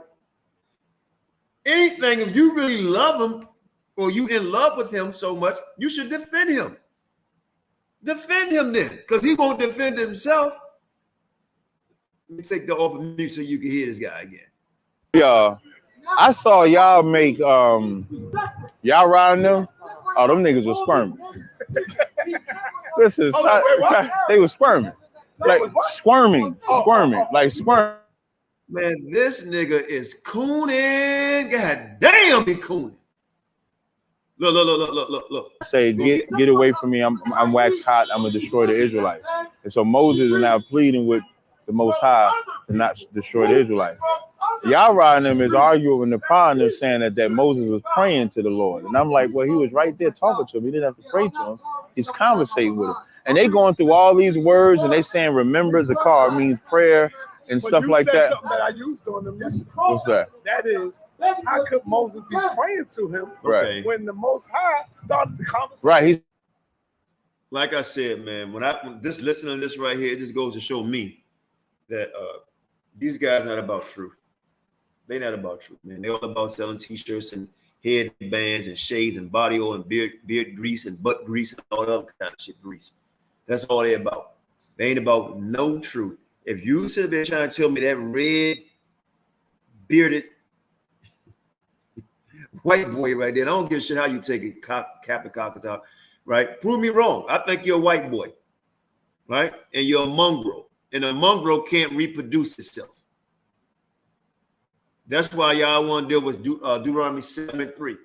Anything, if you really love him or you in love with him so much, you should defend him. Defend him then, because he won't defend himself. Let me take the off of me so you can hear this guy again. Yeah, I saw y'all make y'all riding them. Oh, them niggas was squirming. Listen, they was squirming. Like squirming, like squirming. Man, this nigga is cooning. God damn, he cooning. Look. Say, get away from me. I'm wax hot. I'm gonna destroy the Israelites. And so Moses is now pleading with the Most High to not destroy the Israelites. Y'all riding them is arguing the problem of saying that Moses was praying to the Lord. And I'm like, well, he was right there talking to him. He didn't have to pray to him. He's conversating with him. And they going through all these words and they saying remember Zakar means prayer and stuff like that. Something that I used on them yesterday. What's that? That is, how could Moses be praying to him when the Most High started the conversation? Right. Like I said, man, when just listening to this right here, it just goes to show me that these guys are not about truth. They're not about truth, man. They're all about selling t-shirts and headbands and shades and body oil and beard grease and butt grease and all that other kind of shit grease. That's all they're about. They ain't about no truth. If you sit there trying to tell me that red bearded white boy right there, I don't give a shit how you take it, cap and cockatoo, right? Prove me wrong. I think you're a white boy, right? And you're a mongrel. And a mongrel can't reproduce itself. That's why y'all want to deal with Deuteronomy 7:3.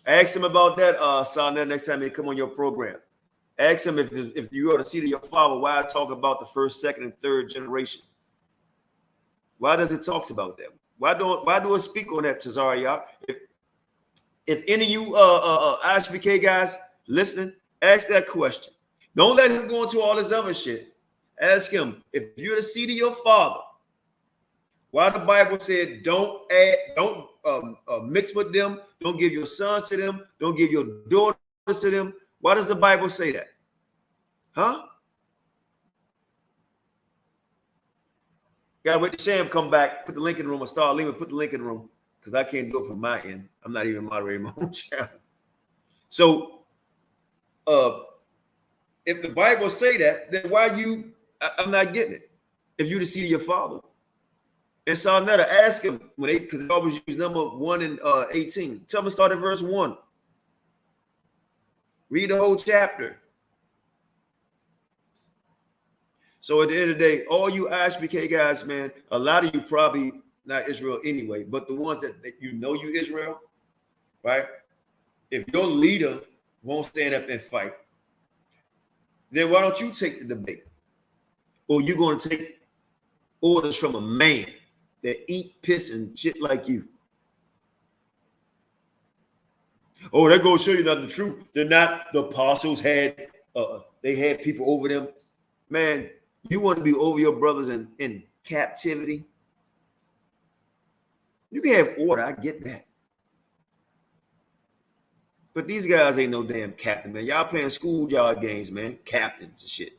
Ask him about that, son, next time they come on your program. Ask him if you are the seed of your father, why I talk about the first, second, and third generation. Why does it talk about that? Why do it speak on that, Tazariak? If any of you ISBK guys listening, ask that question. Don't let him go into all this other shit. Ask him, if you're the seed of your father, why the Bible said don't mix with them, don't give your sons to them, don't give your daughters to them. Why does the Bible say that? Huh? Gotta wait till Sham come back, put the link in the room, or Star Lima, put the link in the room, because I can't do it from my end. I'm not even moderating my own channel. So if the Bible say that, then why you? I'm not getting it. If you the seed of your father, and so I never ask him when they, because they always use number 1 and 18. Tell them to start at verse 1. Read the whole chapter. So at the end of the day, all you ISBK guys, man, a lot of you probably not Israel anyway, but the ones that you know you Israel, right? If your leader won't stand up and fight, then why don't you take the debate? Or you're going to take orders from a man that eat, piss, and shit like you. Oh, that goes to show you not the truth. They're not. The apostles had, they had people over them. Man, you want to be over your brothers in captivity? You can have order. I get that. But these guys ain't no damn captain, man. Y'all playing schoolyard games, man. Captains and shit.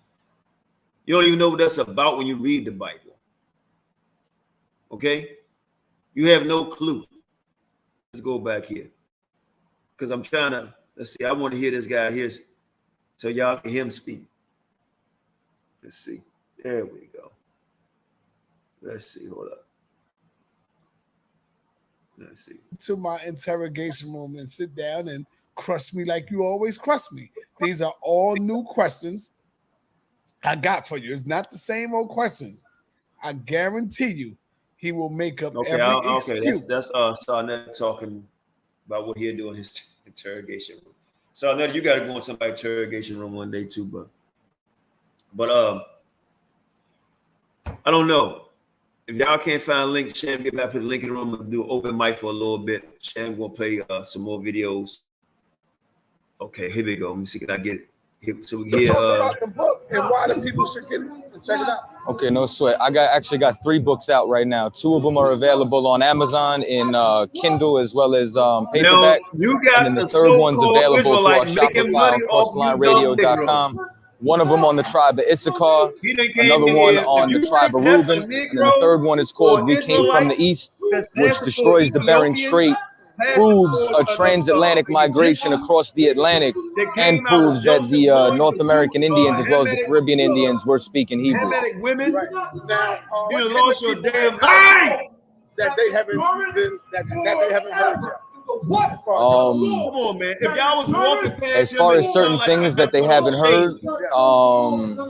You don't even know what that's about when you read the Bible. Okay? You have no clue. Let's go back here. Because I'm trying to, let's see, I want to hear this guy here so y'all can hear him speak. Let's see. There we go. Let's see. Hold up. Let's see. To my interrogation room and sit down and crush me like you always crush me. These are all new questions I got for you. It's not the same old questions. I guarantee you he will make up every excuse. That's Sarnett talking about what he'll do in his interrogation room. Sarnett, you got to go in somebody's interrogation room one day too, but I don't know. If y'all can't find a link, Shan, get back to the link in the room and do an open mic for a little bit. Shan gonna play some more videos. Okay, here we go. Let me see, can I get it? Here, so we talk about the book and why the people should get it and check it out. Okay, no sweat. I actually got 3 books out right now. 2 of them are available on Amazon in Kindle as well as paperback. Now, you got and then the third one's available through our Shopify on CrosslineRadio.com. One of them on the tribe of Issachar, another one on the tribe of Reuben, and then the third one is called We Came from the East, which destroys the Bering Strait, proves a transatlantic migration across the Atlantic, and proves that the North American Indians as well as the Caribbean Indians were speaking Hebrew. Women, right. Now, you lost your damn mind. That they haven't been that they haven't heard yet. Come on, man. If y'all was walking past as far as certain things that they haven't heard,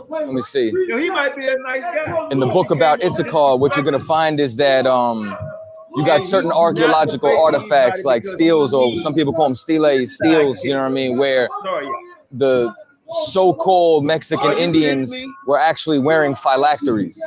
let me see. Yo, he might be a nice guy. In the book about Issachar, what you're gonna find is that you got certain archaeological artifacts like steels, or some people call them steles, you know what I mean, where the so-called Mexican Indians were actually wearing phylacteries.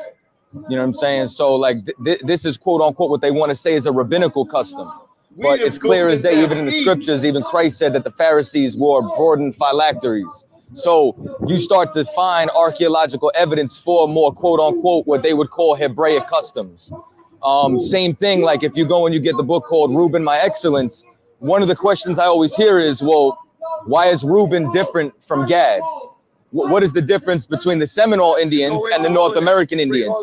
You know what I'm saying? So like this is quote unquote what they want to say is a rabbinical custom. But it's clear as day, even in the scriptures, even Christ said that the Pharisees wore broadened phylacteries. So you start to find archaeological evidence for more quote unquote what they would call Hebraic customs. Same thing, like if you go and you get the book called Reuben, My Excellence, one of the questions I always hear is, well, why is Reuben different from Gad? What is the difference between the Seminole Indians and the North American Indians?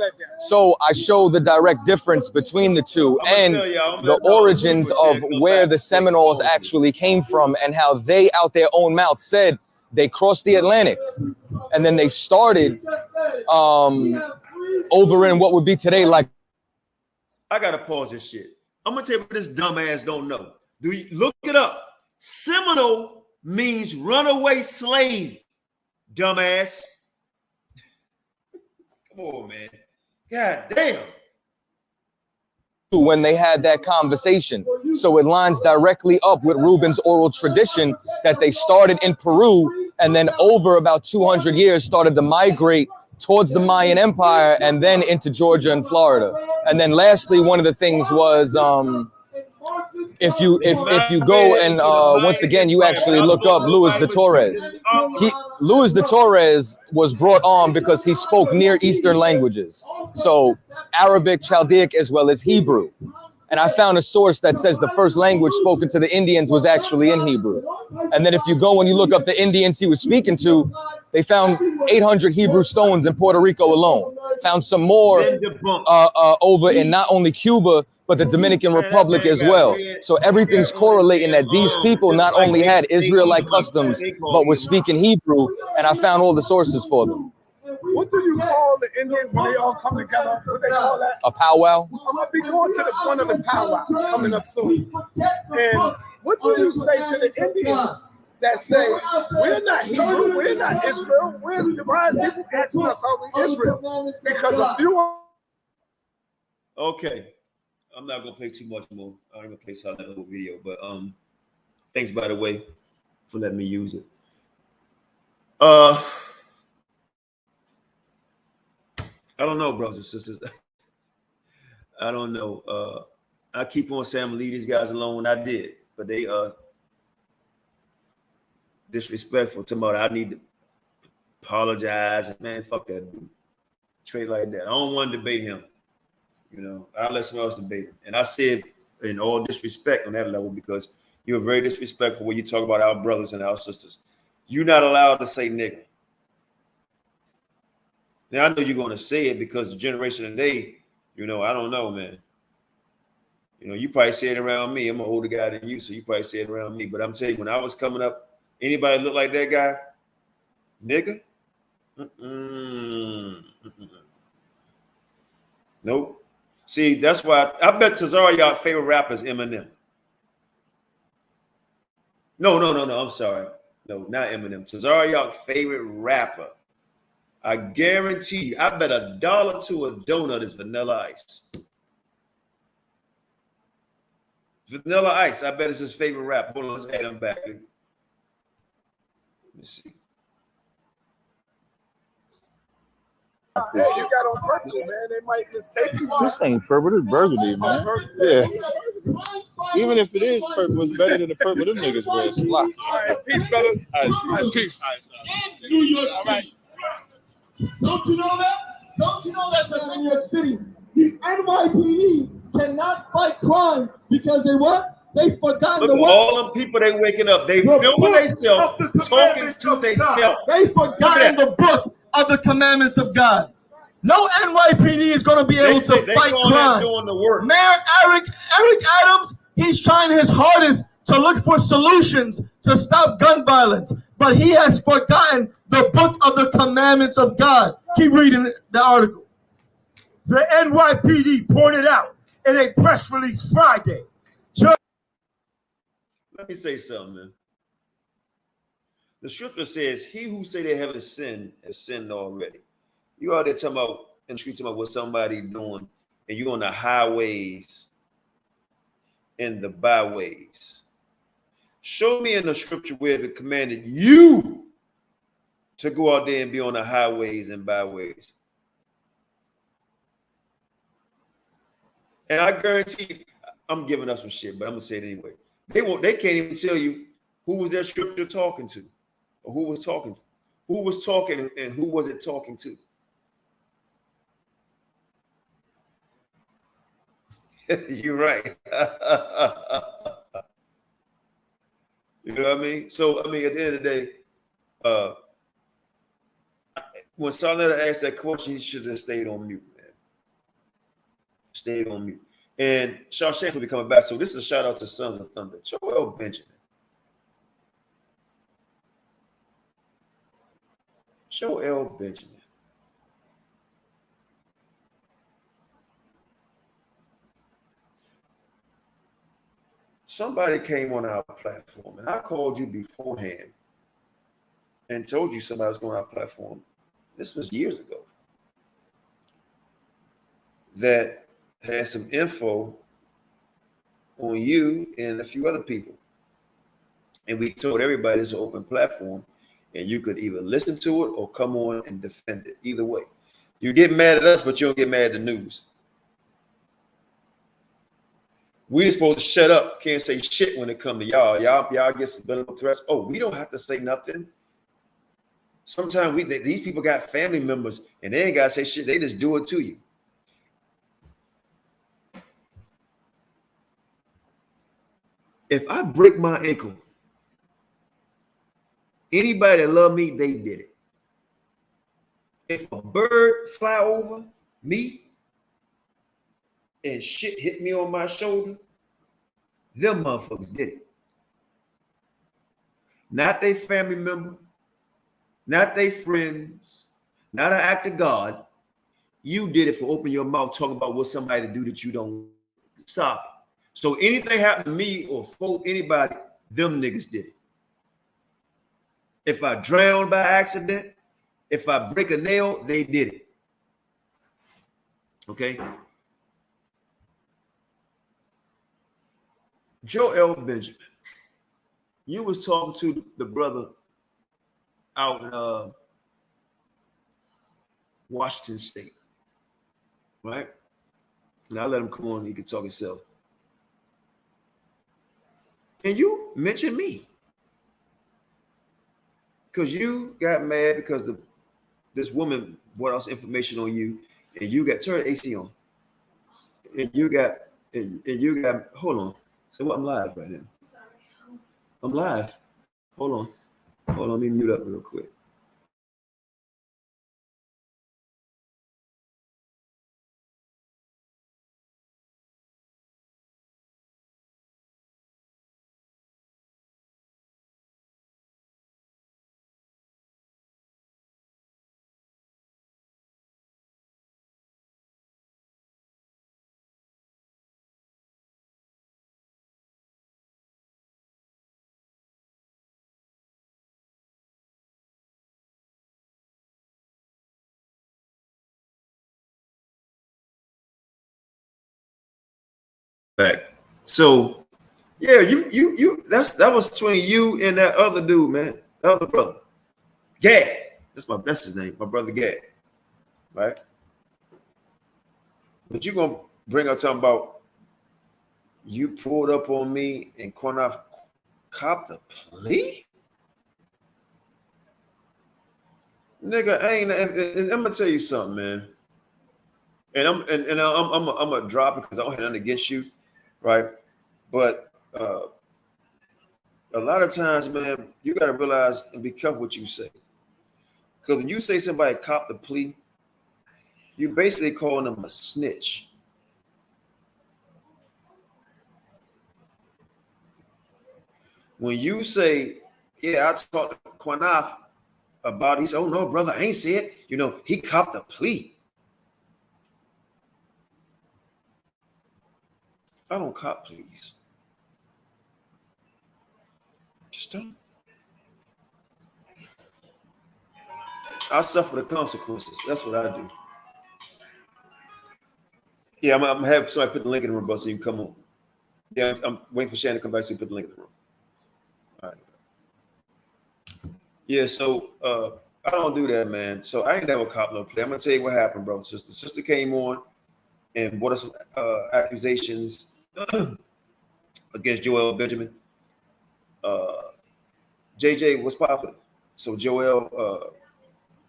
So I show the direct difference between the two and the origins of where the Seminoles actually came from and how they out their own mouth said they crossed the Atlantic and then they started over in what would be today like. I gotta pause this shit. I'm gonna tell you what this dumbass don't know. Do you look it up? Seminole means runaway slave. Dumbass. Come on, man. God damn. When they had that conversation. So it lines directly up with Reuben's oral tradition that they started in Peru and then over about 200 years started to migrate towards the Mayan Empire and then into Georgia and Florida. And then lastly, one of the things was if you go and once again you actually look up Luis de Torres. Luis de Torres was brought on because he spoke Near Eastern languages, so Arabic, Chaldaic, as well as Hebrew. And I found a source that says the first language spoken to the Indians was actually in Hebrew. And then if you go and you look up the Indians he was speaking to, they found 800 Hebrew stones in Puerto Rico alone. Found some more over in not only Cuba, but the Dominican Republic as well. So everything's correlating that these people not only had Israelite customs, but were speaking Hebrew, and I found all the sources for them. What do you call the Indians when they all come together? What they call that? A powwow? I'm gonna be going to one of the powwows coming up soon. And what do you say to the Indians that say, we're not Hebrew, we're not Israel, why is people asking us how we Israel? Because a few. Okay, I'm not gonna play too much more. I'm gonna play some of that little video, but thanks by the way for letting me use it. I don't know, brothers and sisters. I don't know. I keep on saying I'm gonna leave these guys alone. I did, but they disrespectful to me. I need to apologize. Man, fuck that dude. Straight like that. I don't want to debate him. You know, I'll let someone else debate him. And I said in all disrespect on that level because you're very disrespectful when you talk about our brothers and our sisters. You're not allowed to say nigga. Now, I know you're going to say it because the generation today, you know, I don't know, man. You know, you probably say it around me. I'm an older guy than you, so you probably say it around me. But I'm telling you, when I was coming up, anybody look like that guy? Nigga? Nope. See, that's why I bet Tazariak's favorite rapper is Eminem. No. I'm sorry. No, not Eminem. Tazariak's favorite rapper. I guarantee you, I bet $1 to a donut is Vanilla Ice. Vanilla Ice, I bet it's his favorite rapper. Hold on, let's add him back. Let me see. You got on purpose, man. They might mistake you. This ain't purple, this burgundy, man. Yeah. Even if it is purple, it's better than the purple them niggas wear. Slop. All right, peace, brother. All right, peace. In New York City. Don't you know that? Don't you know that in New York City, the NYPD cannot fight crime because they what? They forgot the what? All them people they waking up, they filming themselves, talking to themselves. They forgotten the book of the commandments of God. No NYPD is going to be able to fight crime. Doing the work. Mayor Eric Adams, he's trying his hardest to look for solutions to stop gun violence, but he has forgotten the book of the commandments of God. Keep reading the article. The NYPD pointed out in a press release Friday. Let me say something, man. The scripture says, he who say they haven't sinned has sinned already. You out there talking about in the street, talking about what somebody doing, and you on the highways and the byways. Show me in the scripture where it commanded you to go out there and be on the highways and byways. And I guarantee you, I'm giving up some shit, but I'm gonna say it anyway. They can't even tell you who was that scripture talking to, or who was talking, and who was it talking to. You're right. You know what I mean? So, I mean, at the end of the day, when Sarnetta asked that question, he should have stayed on mute, man. Stayed on mute. And Shawshanks will be coming back. So this is a shout out to Sons of Thunder. Joel Benjamin. Joel Benjamin. Somebody came on our platform, and I called you beforehand and told you somebody was going on our platform. This was years ago. That had some info on you and a few other people. And we told everybody it's an open platform, and you could either listen to it or come on and defend it. Either way. You get mad at us, but you don't get mad at the news. We're supposed to shut up, can't say shit when it comes to y'all. Y'all get some political threats. Oh, we don't have to say nothing. Sometimes these people got family members and they ain't got to say shit. They just do it to you. If I break my ankle, anybody that love me, they did it. If a bird fly over me, and shit hit me on my shoulder, them motherfuckers did it. Not their family member, not their friends, not an act of God. You did it for opening your mouth talking about what somebody do that you don't. Stop it. So anything happened to me or for anybody, them niggas did it. If I drown by accident, if I break a nail, they did it. Okay? Joel Benjamin, you was talking to the brother out in Washington State, right? Now let him come on and he can talk himself. And you mentioned me. Because you got mad because this woman brought us information on you, and you got turn AC on. And you got hold on. So what, I'm live right now. I'm live. Hold on. Let me mute up real quick. Back. So yeah, you that was between you and that other dude, man. The other brother. Gad. That's his name, my brother Gad. Right? But you gonna bring up talking about you pulled up on me and Qanath copped the plea? Nigga, and I'm gonna tell you something, man. And I'm gonna drop it because I don't have nothing against you, right? But a lot of times, man, you gotta realize and be careful what you say. Because when you say somebody copped the plea, you basically calling them a snitch. When you say, yeah, I talked to Qanath about it, he said, oh no, brother, I ain't say it. You know, he copped the plea. I don't cop pleas. Just don't. I suffer the consequences. That's what I do. Yeah, I'm gonna have somebody put the link in the room, so you can come on. Yeah, I'm waiting for Shannon to come back so you put the link in the room. All right. Yeah, so I don't do that, man. So I ain't never cop no plea. I'm gonna tell you what happened, bro. Sister came on and brought us some accusations against Joel Benjamin. JJ was popping. So Joel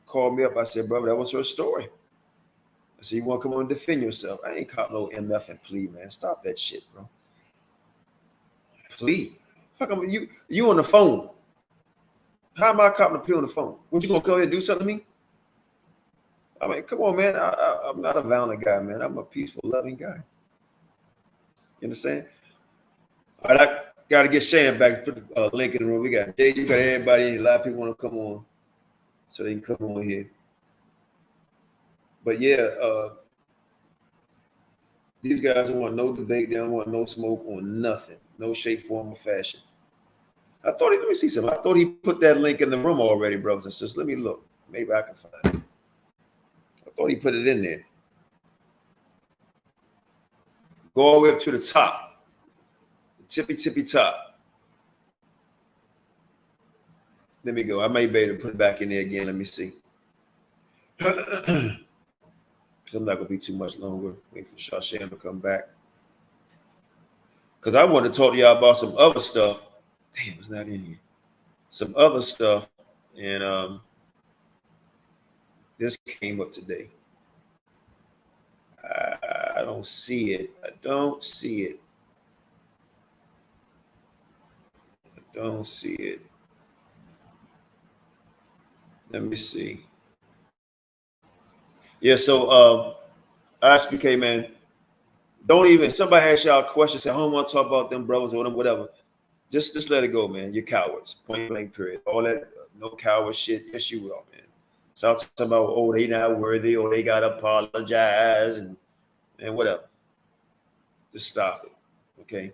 called me up. I said, brother, that was her story. I said, you want to come on and defend yourself? I ain't caught no MF and plea, man. Stop that shit, bro. Plea. Fuck, you on the phone. How am I copping a plea on the phone? Would you gonna come here and do something to me? I mean, come on, man. I'm not a violent guy, man. I'm a peaceful, loving guy. You understand? All right, I got to get Shan back. Put the link in the room. We got JJ, got everybody. A lot of people want to come on, so they can come on here. But yeah, these guys don't want no debate. They don't want no smoke on nothing. No shape, form, or fashion. Let me see something. I thought he put that link in the room already, brothers and sisters. Let me look. Maybe I can find it. I thought he put it in there. Go all the way up to the top. The tippy top. Let me go. I may be able to put it back in there again. Let me see. I'm not gonna be too much longer. Wait for Shashan to come back. Because I want to talk to y'all about some other stuff. Damn, it's not in here. Some other stuff. And this came up today. I don't see it. I don't see it. Let me see. Yeah, so SPK, man, Don't even, somebody ask y'all a question, say, I don't want to talk about them brothers or them, whatever. Just let it go, man. You're cowards. Point blank, period. All that no coward shit. Yes, you will, man. So I'm talking about, oh, they not worthy, or they gotta apologize and whatever. Just stop it. Okay?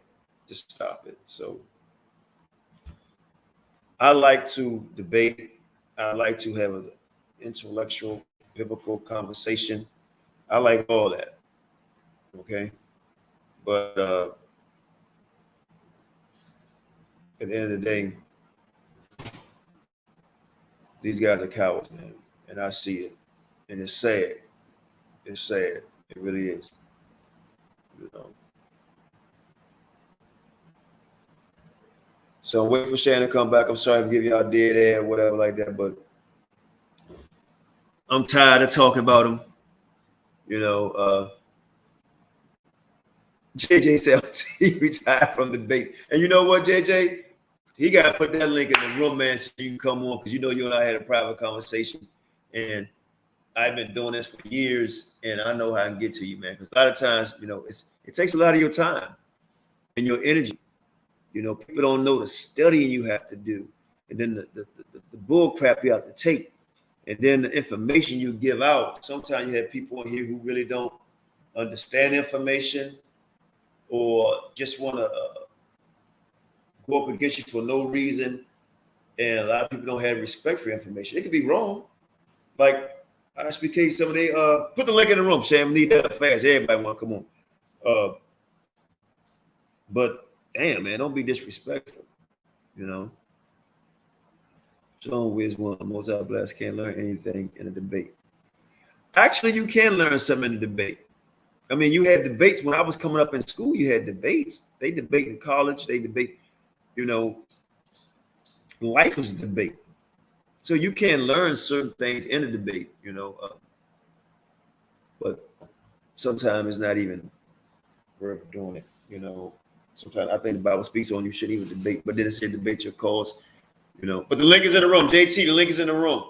Just stop it. So I like to debate. I like to have an intellectual, biblical conversation. I like all that. Okay? But at the end of the day, these guys are cowards, man. And I see it. And it's sad. It's sad. It really is. You know. So I'm waiting for Shannon to come back. I'm sorry to give y'all dead air or whatever like that, but I'm tired of talking about him. You know, JJ said he retired from the debate. And you know what, JJ? He got to put that link in the room, man, so you can come on, because you know you and I had a private conversation. And I've been doing this for years, and I know how I can get to you, man. Because a lot of times, you know, it takes a lot of your time and your energy. You know, people don't know the studying you have to do, and then the bull crap you have to take, and then the information you give out. Sometimes you have people in here who really don't understand information, or just want to go up against you for no reason. And a lot of people don't have respect for information. It could be wrong. Like ISBK, some of they put the link in the room. Sam, need that fast. Everybody want to come on. But damn, man, don't be disrespectful. You know. John Wiz one, most out blessed can't learn anything in a debate. Actually, you can learn something in a debate. I mean, you had debates when I was coming up in school. You had debates. They debate in college. They debate. You know, life is a debate. So you can learn certain things in a debate, you know, but sometimes it's not even worth doing it, you know. Sometimes I think the Bible speaks on you shouldn't even debate, but then it said debate your cause, you know. But the link is in the room. JT, the link is in the room.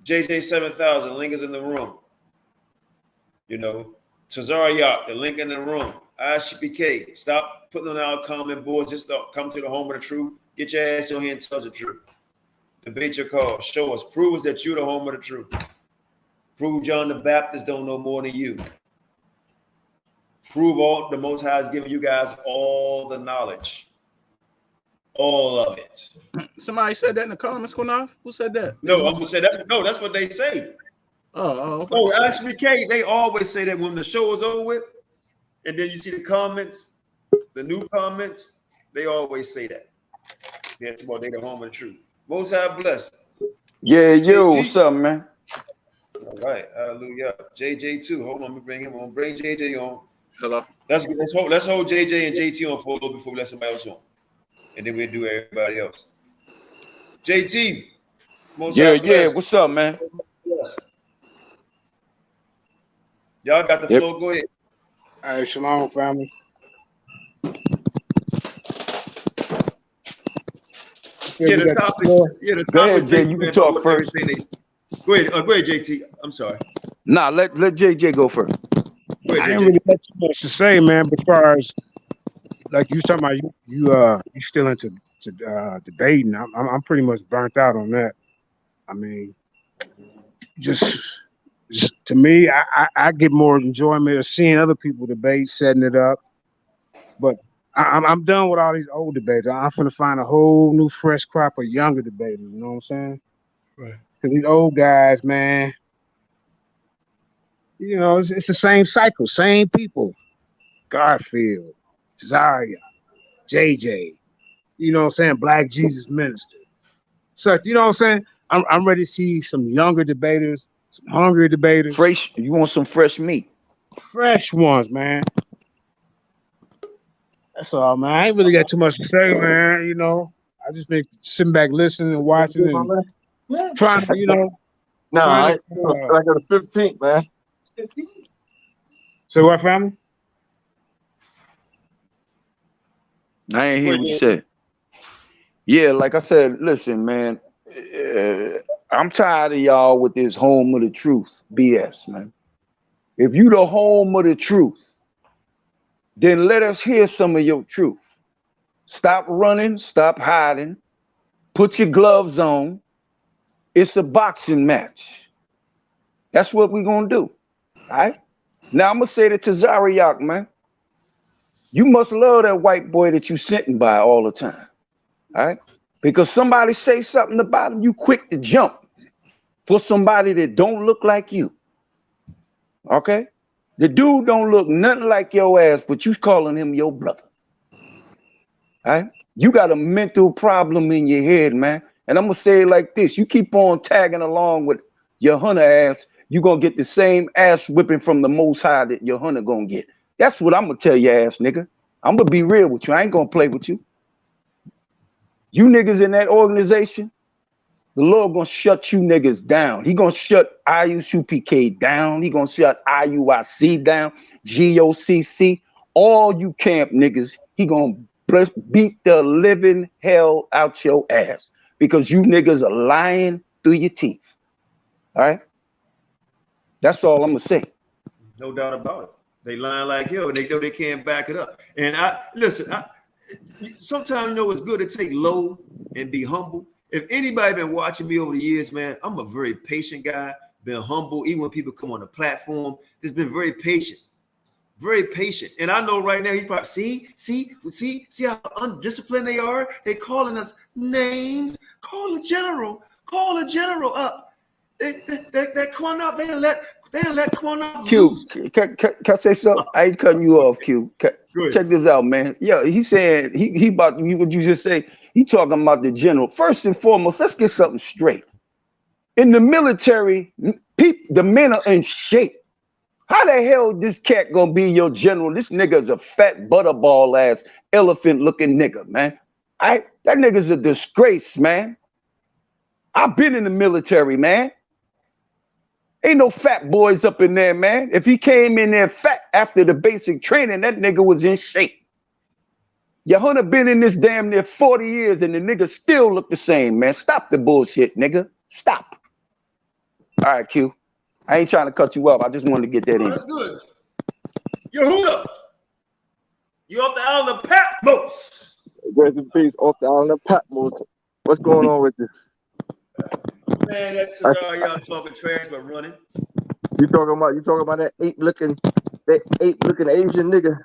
JJ 7000, the link is in the room. You know, Tazariak, the link in the room. ISBK, stop putting on our comment boards. Just come to the home of the truth. Get your ass on here and tell the truth. Debate your cause. Show us. Prove us that you're the home of the truth. Prove John the Baptist don't know more than you. Prove all the Most High is giving you guys all the knowledge. All of it. Somebody said that in the comments, Qanath? Who said that? No, I'm gonna say that's what they say. Oh, ISBK, they always say that when the show is over with, and then you see the comments, the new comments, they always say that. That's about they the home of the truth. Most High blessed. Yeah, yo, what's up, man? All right, hallelujah. JJ too. Hold on, let me bring him on. Bring JJ on. Hello. Let's hold JJ and JT on for a little before we let somebody else on, and then we'll do everybody else. JT. Yeah. What's up, man? Yes. Y'all got the floor. Go ahead. All right, shalom, family. The topic. Go ahead, Jay. You can talk first. Go ahead, JT. I'm sorry. Nah, let JJ go first. Go ahead, I ain't really got too much to say, man. But as far as like you talking about, you still into debating. I'm pretty much burnt out on that. I mean, just to me, I get more enjoyment of seeing other people debate, setting it up. But I'm done with all these old debaters. I'm finna find a whole new fresh crop of younger debaters. You know what I'm saying? Right. Because these old guys, man, you know, it's the same cycle, same people. Garfield, Zaria, JJ, you know what I'm saying? Black Jesus Minister. So, you know what I'm saying? I'm ready to see some younger debaters, some hungry debaters. Fresh, you want some fresh meat? Fresh ones, man. That's all, man. I ain't really got too much to say, man. You know, I just been sitting back listening and watching and trying to, you know. No, I got a 15th, man. 15. So what, family? I ain't hear what you said. Yeah, like I said, listen, man. I'm tired of y'all with this home of the truth BS, man. If you the home of the truth, then let us hear some of your truth. Stop running, stop hiding, put your gloves on. It's a boxing match. That's what we're gonna do. All right. Now I'm gonna say to Tazariak, man, you must love that white boy that you sitting by all the time. All right. Because somebody say something about him, you quick to jump for somebody that don't look like you. Okay? The dude don't look nothing like your ass, but you calling him your brother. All right? You got a mental problem in your head, man. And I'm gonna say it like this: you keep on tagging along with your hunter ass, you gonna get the same ass whipping from the Most High that your hunter gonna get. That's what I'm gonna tell your ass, nigga. I'm gonna be real with you. I ain't gonna play with you. You niggas in that organization, the Lord gonna shut you niggas down. He gonna shut IUCPK down. He gonna shut IUIC down, GOCC, all you camp niggas. He gonna beat the living hell out your ass because you niggas are lying through your teeth. All right? That's all I'm gonna say. No doubt about it. They lying like hell, and they know they can't back it up. And sometimes, you know, it's good to take low and be humble. If anybody been watching me over the years, man, I'm a very patient guy, been humble. Even when people come on the platform, it's been very patient. Very patient. And I know right now he probably see how undisciplined they are. They calling us names. Call the general up. That Qanath, they didn't let Qanath loose. Can I say something? I ain't cutting you off, Q. Check this out, man. Yeah, he said he about what you just say. He talking about the general. First and foremost, let's get something straight. In the military, the men are in shape. How the hell this cat gonna be your general? This nigga's a fat butterball ass elephant looking nigga, man. That nigga's a disgrace, man. I've been in the military, man. Ain't no fat boys up in there, man. If he came in there fat after the basic training, that nigga was in shape. Your hunter been in this damn near 40 years and the nigga still look the same, man. Stop the bullshit, nigga. Stop. All right, Q. I ain't trying to cut you up. I just wanted to get that in. That's good. Yehuda, you off the island of Patmos. Rest in peace, off the island of Patmos. What's going on with this? Man, that's y'all talking trash but running. You talking about that ape looking Asian nigga.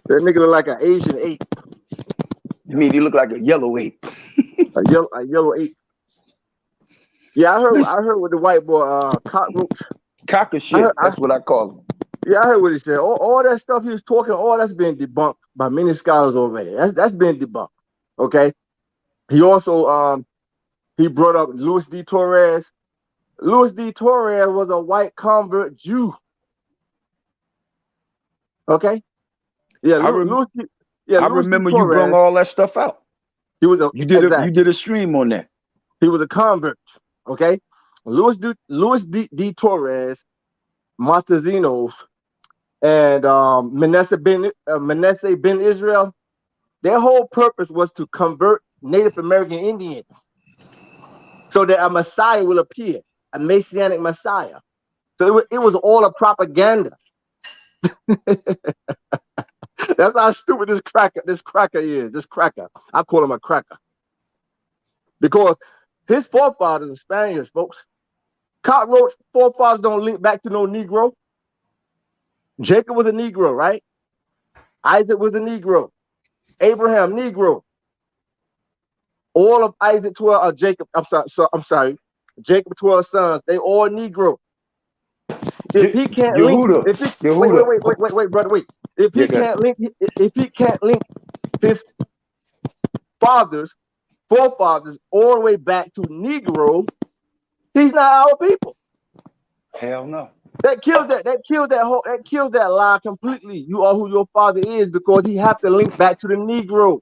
That nigga look like an Asian ape. You mean he look like a yellow ape? a yellow ape. Yeah, I heard with the white boy cockroach. Cock of shit. That's what I call him. Yeah, I heard what he said. All that stuff he was talking, all that's been debunked by many scholars already. That's been debunked. Okay. He also he brought up Louis D. Torres. Louis D. Torres was a white convert Jew. Okay. Yeah, I remember you brought all that stuff out. He was you did a stream on that. He was a convert. Okay. Louis D. Torres, Montezinos, and Manasseh ben Israel, their whole purpose was to convert Native American Indians so that a Messiah will appear, a Messianic Messiah. So it was all a propaganda. That's how stupid this cracker is. This cracker. I call him a cracker. Because his forefathers are Spaniards, folks. Cockroach forefathers don't link back to no Negro. Jacob was a Negro, right? Isaac was a Negro. Abraham, Negro. All of Isaac 12, Jacob, I'm sorry. Jacob 12 sons, they all Negro. If he can't link, wait, brother, wait. If he can't link his forefathers all the way back to Negro, he's not our people. Hell no. That kills that lie completely. You are who your father is because he have to link back to the Negro.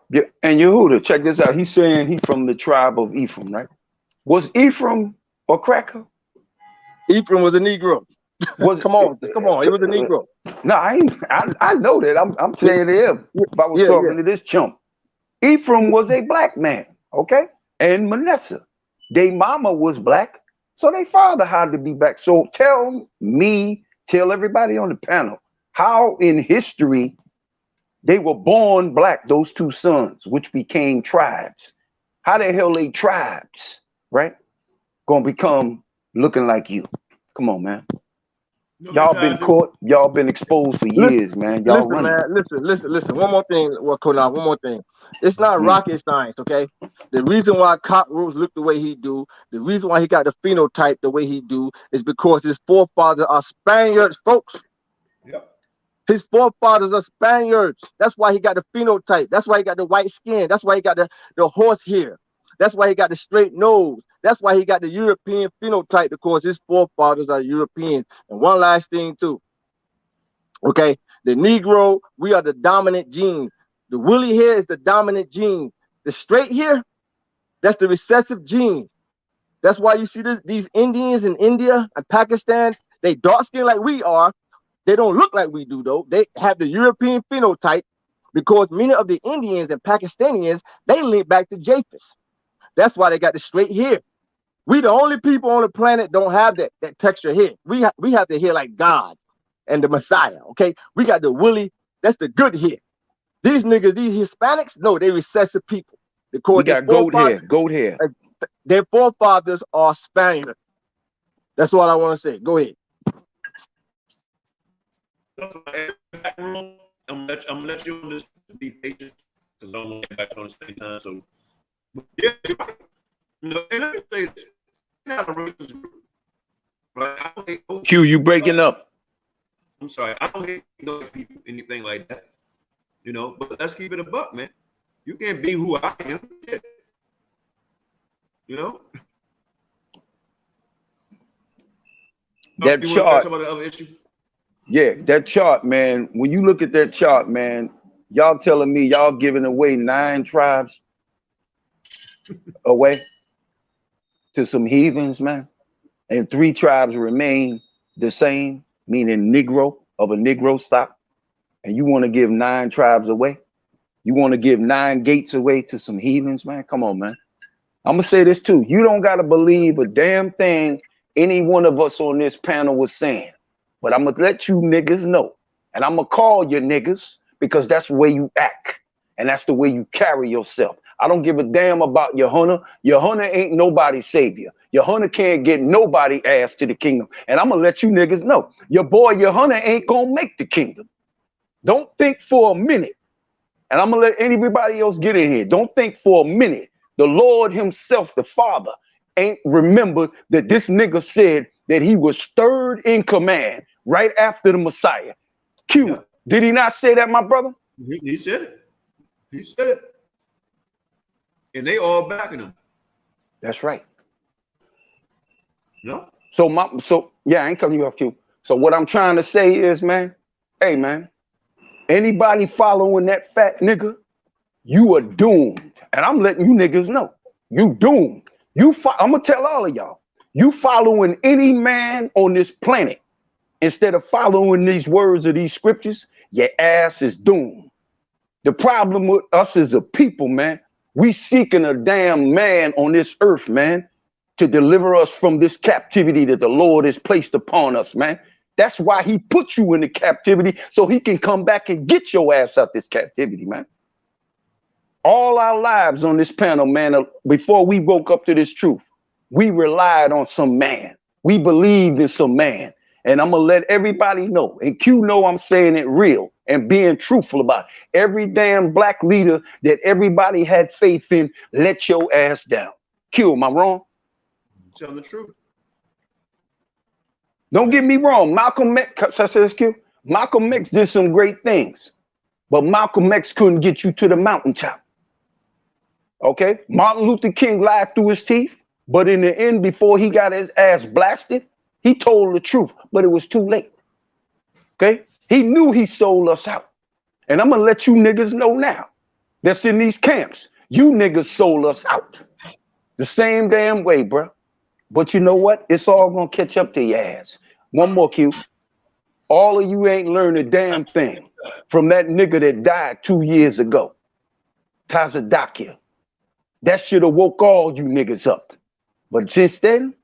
Yeah, and Yehuda, check this out. He's saying he's from the tribe of Ephraim, right? Was Ephraim a cracker? Ephraim was a Negro. Come on, he was a Negro. No, I know that. I'm saying to him. If I was talking to this chump, Ephraim was a black man, okay? And Manasseh, their mama was black, So they father had to be back. So tell everybody on the panel how in history they were born black, those two sons, which became tribes. How the hell they tribes, right? Gonna become looking like you. Come on, man. Y'all been caught, y'all been exposed for years, man. Y'all Listen, running. man. Listen. One more thing, Qanath, one more thing. It's not rocket science, okay? The reason why cockroach look the way he do, the reason why he got the phenotype the way he do, is because his forefathers are Spaniards, folks. Yep. His forefathers are Spaniards. That's why he got the phenotype. That's why he got the white skin. That's why he got the horse hair. That's why he got the straight nose. That's why he got the European phenotype, because his forefathers are Europeans. And one last thing too. Okay, the Negro, we are the dominant gene. The woolly hair is the dominant gene. The straight hair, that's the recessive gene. That's why you see these Indians in India and Pakistan, they dark skin like we are. They don't look like we do though. They have the European phenotype because many of the Indians and Pakistanians, they link back to Japheth. That's why they got the straight hair. We the only people on the planet don't have that texture hair. We have the hair like God and the Messiah, okay? We got the woolly, that's the good hair. These niggas, these Hispanics, no, they recessive people. Because we got goat hair. Their forefathers are Spaniards. That's all I want to say. Go ahead. I'm gonna let you on this, be patient, because I don't want to get back on the same time. So, yeah, you're right. You know, and let me say this: not a racist group, right? Q, you breaking up? I'm sorry, I don't hate people, anything like that. You know, but let's keep it a buck, man. You can't be who I am. You know. That chart. About the other issue? Yeah, that chart, man. When you look at that chart, man, y'all telling me y'all giving away 9 tribes away to some heathens, man, and 3 tribes remain the same, meaning Negro of a Negro stock, and you want to give 9 tribes away? You want to give 9 gates away to some heathens, man? Come on, man. I'm gonna say this too. You don't gotta believe a damn thing any one of us on this panel was saying. But I'm gonna let you niggas know, and I'm gonna call you niggas because that's the way you act and that's the way you carry yourself. I don't give a damn about your hunter. Your hunter ain't nobody's savior. Your hunter can't get nobody ass to the kingdom. And I'm gonna let you niggas know, your boy, your hunter ain't gonna make the kingdom. Don't think for a minute, and I'm gonna let anybody else get in here. Don't think for a minute the Lord himself, the Father, ain't remembered that this nigga said that he was third in command right after the Messiah. Q, yeah. Did he not say that, my brother? He said it. He said it. And they all backing him. That's right. No. So yeah, I ain't cutting you off, Q. So what I'm trying to say is, man, hey, man, anybody following that fat nigga, you are doomed. And I'm letting you niggas know, you doomed. I'm gonna tell all of y'all, you following any man on this planet instead of following these words of these scriptures, your ass is doomed. The problem with us as a people, man, we seeking a damn man on this earth, man, to deliver us from this captivity that the Lord has placed upon us, man. That's why he put you in the captivity, so he can come back and get your ass out this captivity, man. All our lives on this panel, man, before we woke up to this truth, we relied on some man. We believed in some man. And I'm going to let everybody know, and Q know I'm saying it real and being truthful about it. Every damn black leader that everybody had faith in, let your ass down. Q, am I wrong? Telling the truth. Don't get me wrong. Malcolm X, I said Q. Malcolm X did some great things, but Malcolm X couldn't get you to the mountaintop. Okay, Martin Luther King lied through his teeth, but in the end, before he got his ass blasted, he told the truth, but it was too late. Okay, he knew he sold us out. And I'm gonna let you niggas know now that's in these camps, you niggas sold us out the same damn way, bro. But you know what? It's all gonna catch up to your ass. One more, Q. All of you ain't learned a damn thing from that nigga that died 2 years ago, Tazadakia. That should have woke all you niggas up. But since then,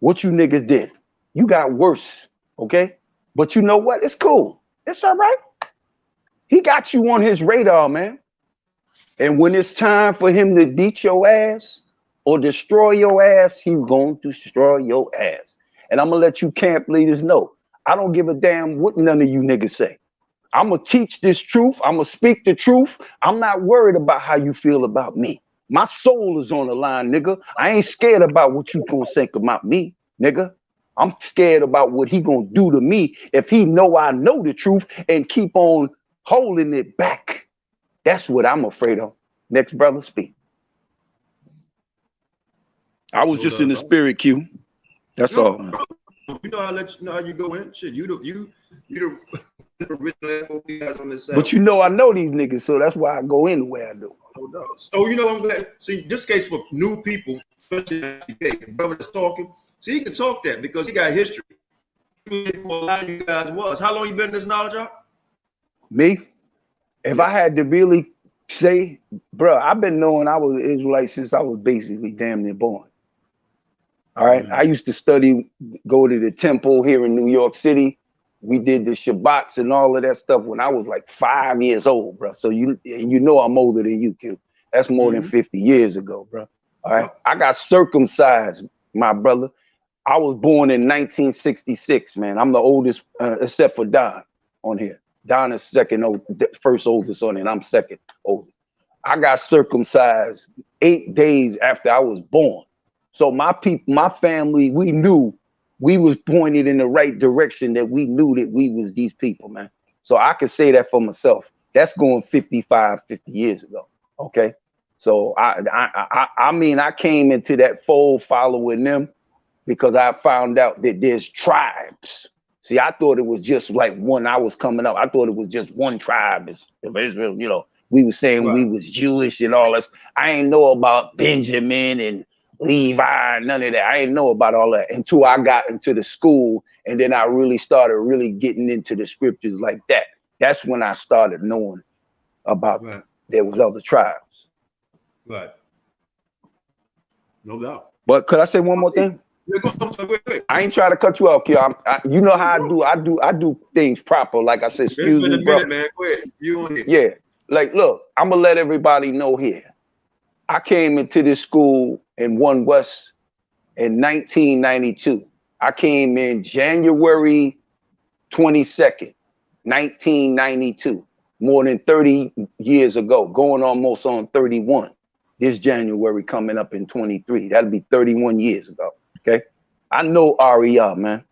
what you niggas did. You got worse, okay? But you know what? It's cool. It's all right. He got you on his radar, man. And when it's time for him to beat your ass or destroy your ass, he's going to destroy your ass. And I'm going to let you camp leaders know, I don't give a damn what none of you niggas say. I'm going to teach this truth. I'm going to speak the truth. I'm not worried about how you feel about me. My soul is on the line, nigga. I ain't scared about what you gonna think about me, nigga. I'm scared about what he gonna do to me if he know I know the truth and keep on holding it back. That's what I'm afraid of. Next brother, speak. I was just in the spirit, Q. That's all, man. You know, I let you know how you go in. Shit, you the original F.O.P.E guys on this side. But you know I know these niggas, so that's why I go in the way I do. So you know I'm glad. See, this case for new people, especially the brother that's talking. See, he can talk that because he got history. For a lot of you guys was. How long you been in this knowledge out? Me? If I had to really say, bro, I've been knowing I was an Israelite since I was basically damn near born. All right. I used to study, go to the temple here in New York City. We did the Shabbats and all of that stuff when I was like 5 years old, bro. So you know I'm older than you, Q. That's more than 50 years ago, bro. All right. I got circumcised, my brother. I was born in 1966, man. I'm the oldest, except for Don on here. Don is first oldest on it, and I'm second oldest. I got circumcised 8 days after I was born. So my people, my family, we knew we was pointed in the right direction, that we knew that we was these people, man. So I could say that for myself. That's going 50 years ago. Okay. So I mean, I came into that fold following them because I found out that there's tribes. See, I thought it was just like when I was coming up, I thought it was just one tribe of Israel. You know, we were saying we was Jewish and all this. I ain't know about Benjamin and Levi, none of that. I didn't know about all that until I got into the school, and then I really started getting into the scriptures like that. That's when I started knowing about there was other tribes. Right. No doubt. But could I say one more thing? Wait. I ain't trying to cut you off, Q. You know how I do things proper. Like I said, excuse me, bro. Man. Go ahead. You on here. Yeah. Like, look, I'm gonna let everybody know here. I came into this school in One West in 1992. I came in January 22nd, 1992, more than 30 years ago, going almost on 31. This January coming up in 23. That'll be 31 years ago. Okay. I know AREA, man.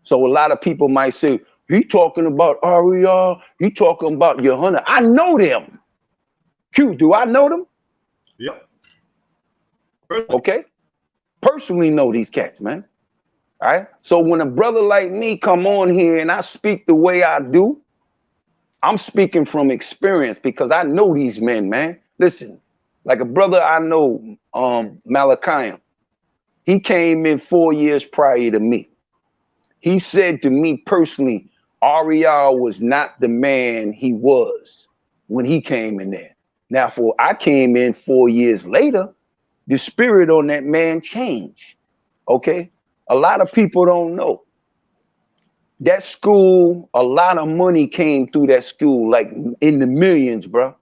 So a lot of people might say, he talking about AREA, he talking about Yohana. I know them. Q, do I know them? Yep. Okay. Personally know these cats, man. All right. So when a brother like me come on here and I speak the way I do, I'm speaking from experience because I know these men, man. Listen, like a brother I know, Malachi, he came in 4 years prior to me. He said to me personally, AREA was not the man he was when he came in there. Now, I came in 4 years later, the spirit on that man changed. Okay. A lot of people don't know. That school, a lot of money came through that school, like in the millions, bro.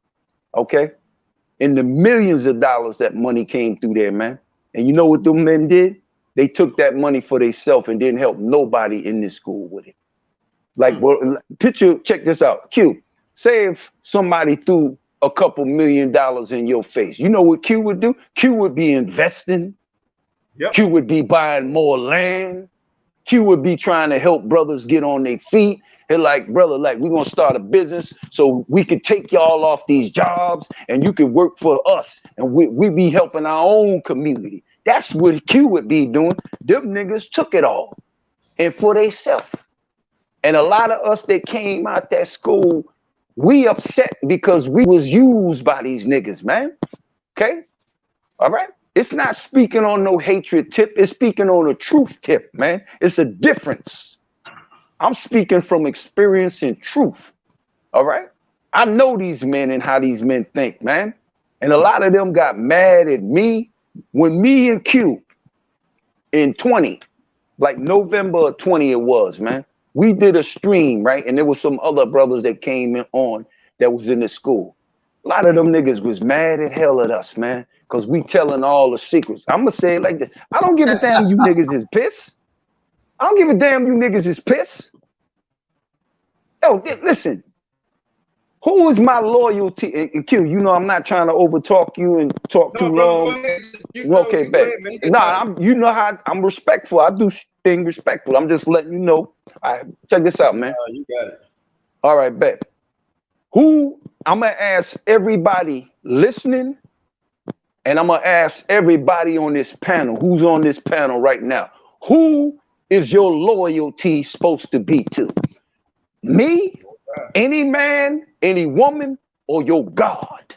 Okay. In the millions of dollars, that money came through there, man. And you know what them men did? They took that money for themselves and didn't help nobody in this school with it. Like, check this out. Q, say if somebody threw a couple $1 million in your face, you know what Q would do? Q would be investing. Yep. Q would be buying more land. Q would be trying to help brothers get on their feet. And like, brother, like, we're going to start a business so we could take y'all off these jobs and you can work for us. And we be helping our own community. That's what Q would be doing. Them niggas took it all and for themselves. And a lot of us that came out that school, we upset because we was used by these niggas, man. Okay? All right? It's not speaking on no hatred tip. It's speaking on a truth tip, man. It's a difference. I'm speaking from experience and truth. All right? I know these men and how these men think, man. And a lot of them got mad at me when me and Q in like November 20 it was, man. We did a stream, right? And there was some other brothers that came in on that was in the school. A lot of them niggas was mad at hell at us, man, because we telling all the secrets. I'm gonna say it like this. I don't give a damn you niggas is pissed. I don't give a damn you niggas is pissed. Yo, listen. Who is my loyalty? And Q, you know I'm not trying to overtalk you and talk too long. Okay, bet. Nah, you know how I'm respectful. I do things respectful. I'm just letting you know. All right, check this out, man. You got it. All right, bet. Who I'm gonna ask everybody listening, and I'm gonna ask everybody on this panel, who's on this panel right now, who is your loyalty supposed to be to? Me, any man, any woman, or your God?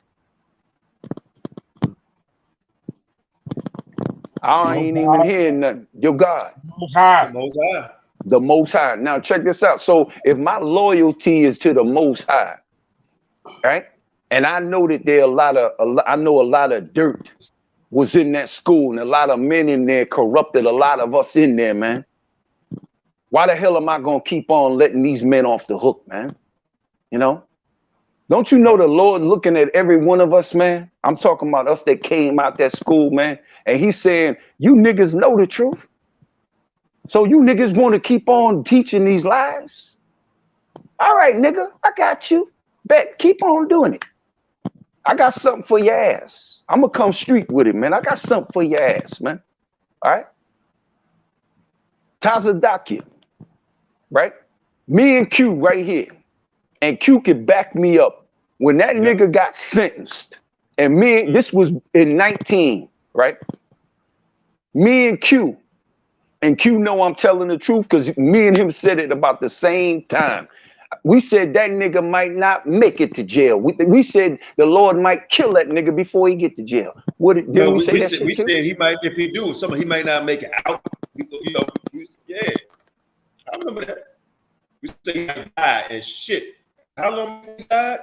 I ain't even hearing nothing. Your God. Most High. Most High. The Most High. Now check this out. So if my loyalty is to the Most High, right? And I know that there are I know a lot of dirt was in that school, and a lot of men in there corrupted a lot of us in there, man. Why the hell am I gonna keep on letting these men off the hook, man? You know? Don't you know the Lord looking at every one of us, man? I'm talking about us that came out that school, man. And he's saying, you niggas know the truth. So you niggas want to keep on teaching these lies? All right, nigga, I got you. Bet, keep on doing it. I got something for your ass. I'm gonna come street with it, man. I got something for your ass, man. All right? Tazadakia, right? Me and Q right here. And Q can back me up. When that nigga got sentenced, and this was in 19, right? Me and Q know I'm telling the truth because me and him said it about the same time. We said that nigga might not make it to jail. We said the Lord might kill that nigga before he get to jail. We said he might, if he do, he might not make it out. You know, yeah. I remember that. We said he might die and shit. How long before he died?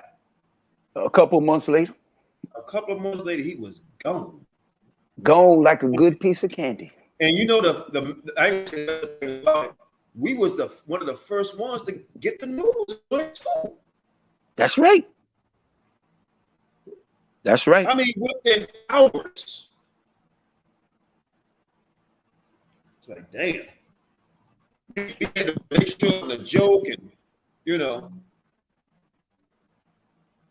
A couple months later. A couple of months later, he was gone. Gone like a good piece of candy. And you know we was one of the first ones to get the news. That's right. That's right. I mean, within hours. It's like, damn. We had to make sure the joke and, you know.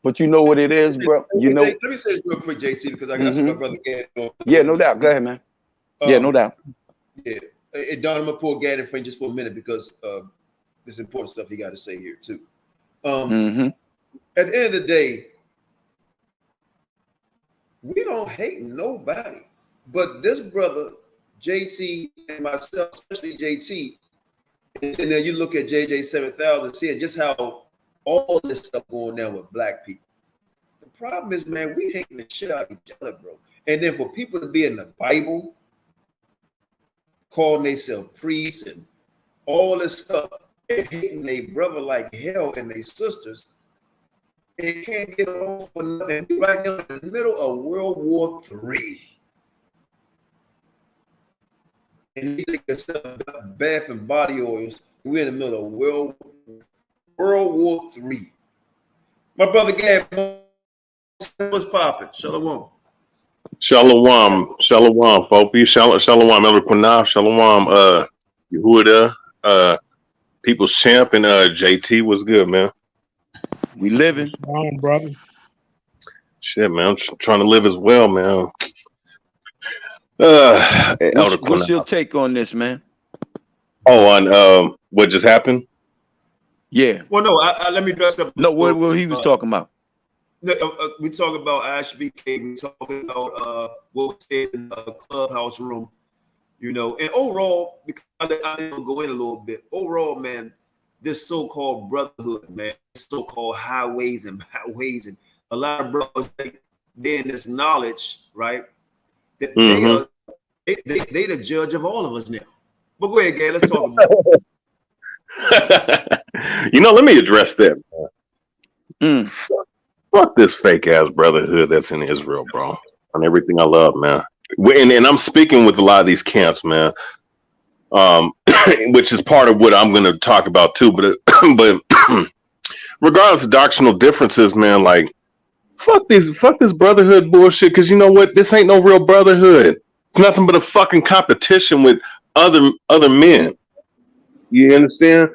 But you know what it is, bro. You know. Let me say this real quick, JT, because I got my brother Gad. Yeah, no doubt. Go ahead, man. Yeah, no doubt. Yeah. Don, I'm gonna pull Gad in frame just for a minute because there's important stuff he got to say here too. At the end of the day, we don't hate nobody, but this brother JT and myself, especially JT, and then you look at JJ 7000, seeing just how all this stuff going down with black people. The problem is, man, we hating the shit out of each other, bro. And then for people to be in the Bible, calling themselves priests and all this stuff, they're hating their brother like hell and their sisters. They can't get along for nothing. Right now in the middle of World War III. And you think it's bath and body oils. We're in the middle of World War III. My brother Gab, what's popping? Shalom. Shalom, F.O.P.E, Shalom, Elder Qanath, Shalom, Yehuda, People's Champ, and JT. Was good, man? We living. Shalom, brother. Shit, man, I'm trying to live as well, man. What's your take on this, man? Oh, on what just happened? Yeah. Well, no, let me dress up. No, what he was talking about. We talk about Ashby K. We talk about what we said in the clubhouse room, you know. And overall, because I didn't go in a little bit. Overall, man, this so-called brotherhood, man, so-called highways and byways, and a lot of brothers they're in this knowledge, right? That they the judge of all of us now. But go ahead, Gay. Let's talk about it. You know, let me address that. Fuck this fake ass brotherhood that's in Israel, bro. On everything I love, man. And I'm speaking with a lot of these camps, man. which is part of what I'm going to talk about too. But regardless of doctrinal differences, man, like fuck this brotherhood bullshit. Because you know what, this ain't no real brotherhood. It's nothing but a fucking competition with other men. You understand?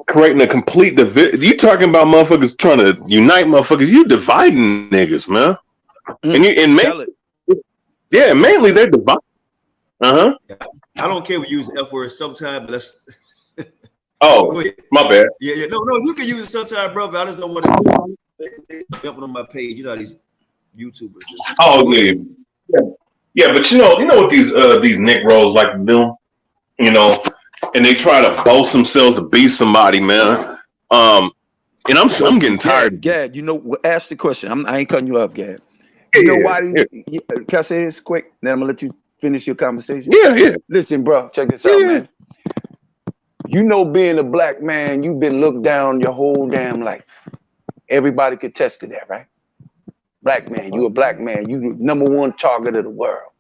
Creating a complete division. You talking about motherfuckers trying to unite motherfuckers? You dividing niggas, man. Mainly they're dividing. I don't care if we use F word sometime, but let's. Oh, my bad. Yeah. No, you can use it sometime, bro. But I just don't want to. They jumping on my page. You know how these YouTubers. Oh yeah. But you know what these Negroes like to do, you know, and they try to boast themselves to be somebody, man. And I'm getting tired. Gad, you know, ask the question. I ain't cutting you up, Gad. You know why? Can I say this quick? Then I'm gonna let you finish your conversation. Yeah. Listen, bro, check this out, man. You know, being a black man, you've been looked down your whole damn life. Everybody could attest to that, right? Black man, you a black man. You the #1 target of the world.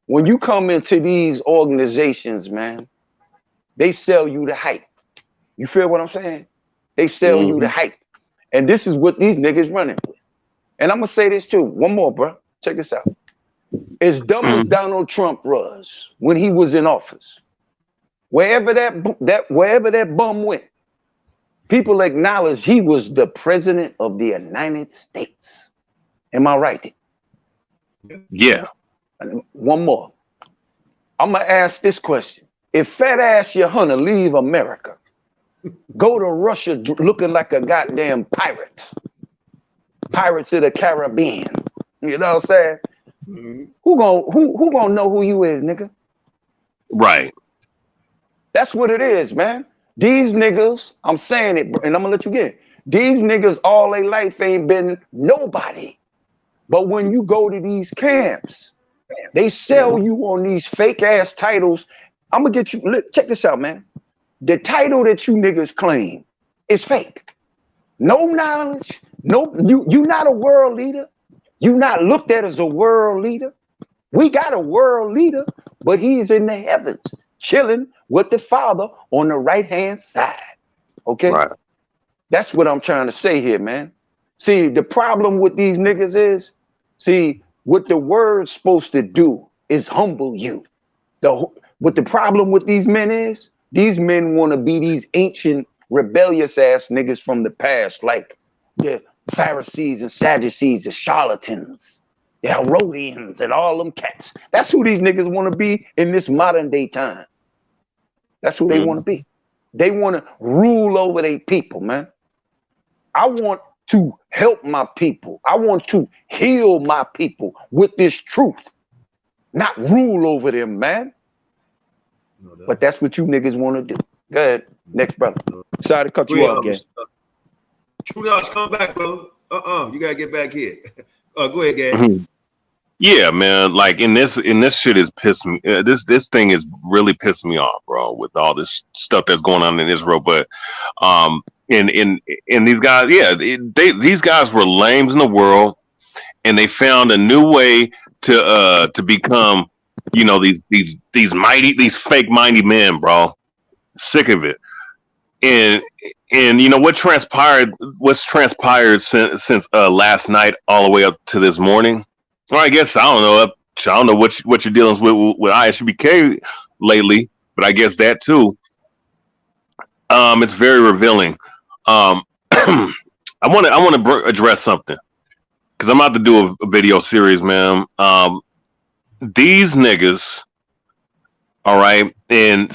When you come into these organizations, man, they sell you the hype. You feel what I'm saying? They sell you the hype. And this is what these niggas running with. And I'm gonna say this too. One more, bro. Check this out. As dumb as Donald Trump was when he was in office, wherever that bum went, people acknowledge he was the president of the United States. Am I right? Yeah. One more. I'm gonna ask this question. If fat ass your hunter leave America, go to Russia looking like a goddamn pirate, Pirates of the Caribbean, you know what I'm saying? Who gonna know who you is, nigga? Right. That's what it is, man. These niggas, I'm saying it, and I'm gonna let you get it. These niggas all their life ain't been nobody. But when you go to these camps, they sell you on these fake ass titles. I'm gonna get you, check this out, man. The title that you niggas claim is fake. No knowledge, you not a world leader. You not looked at as a world leader. We got a world leader, but he's in the heavens, chilling with the Father on the right-hand side. Okay? Right. That's what I'm trying to say here, man. See, the problem with these niggas is, what the word's supposed to do is humble you. What the problem with these men is, these men want to be these ancient rebellious ass niggas from the past, like the Pharisees and Sadducees, the charlatans, the Herodians, and all them cats. That's who these niggas want to be in this modern day time. That's who they want to be. They want to rule over their people, man. I want to help my people. I want to heal my people with this truth, not rule over them, man. But that's what you niggas want to do. Go ahead, next brother. Sorry to cut you off again. True knowledge, come back, bro. You gotta get back here. Go ahead, Gad. Yeah, man. Like in this shit is pissing me. This thing is really pissing me off, bro. With all this stuff that's going on in Israel, but in these guys, these guys were lames in the world, and they found a new way to become, you know, these fake mighty men, bro. Sick of it. And you know what's transpired since last night all the way up to this morning. Well, I guess I don't know what you're dealing with ISBK lately, but I guess that too. It's very revealing. I want to address something because I'm about to do a video series, man. These niggas, all right, and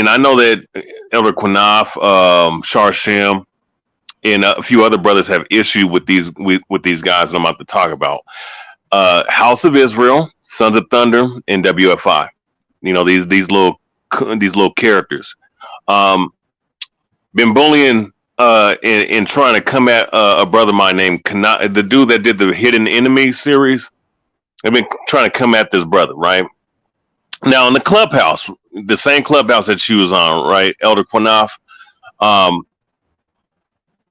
I know that Elder Qanath, Sharsham, and a few other brothers have issue with these guys that I'm about to talk about. House of Israel, Sons of Thunder, and WFI. You know, these little characters. Been bullying and trying to come at a brother of mine named Qanath, the dude that did the Hidden Enemy series. They've been trying to come at this brother, right? Now in the clubhouse, the same clubhouse that she was on, right, Elder Qanath,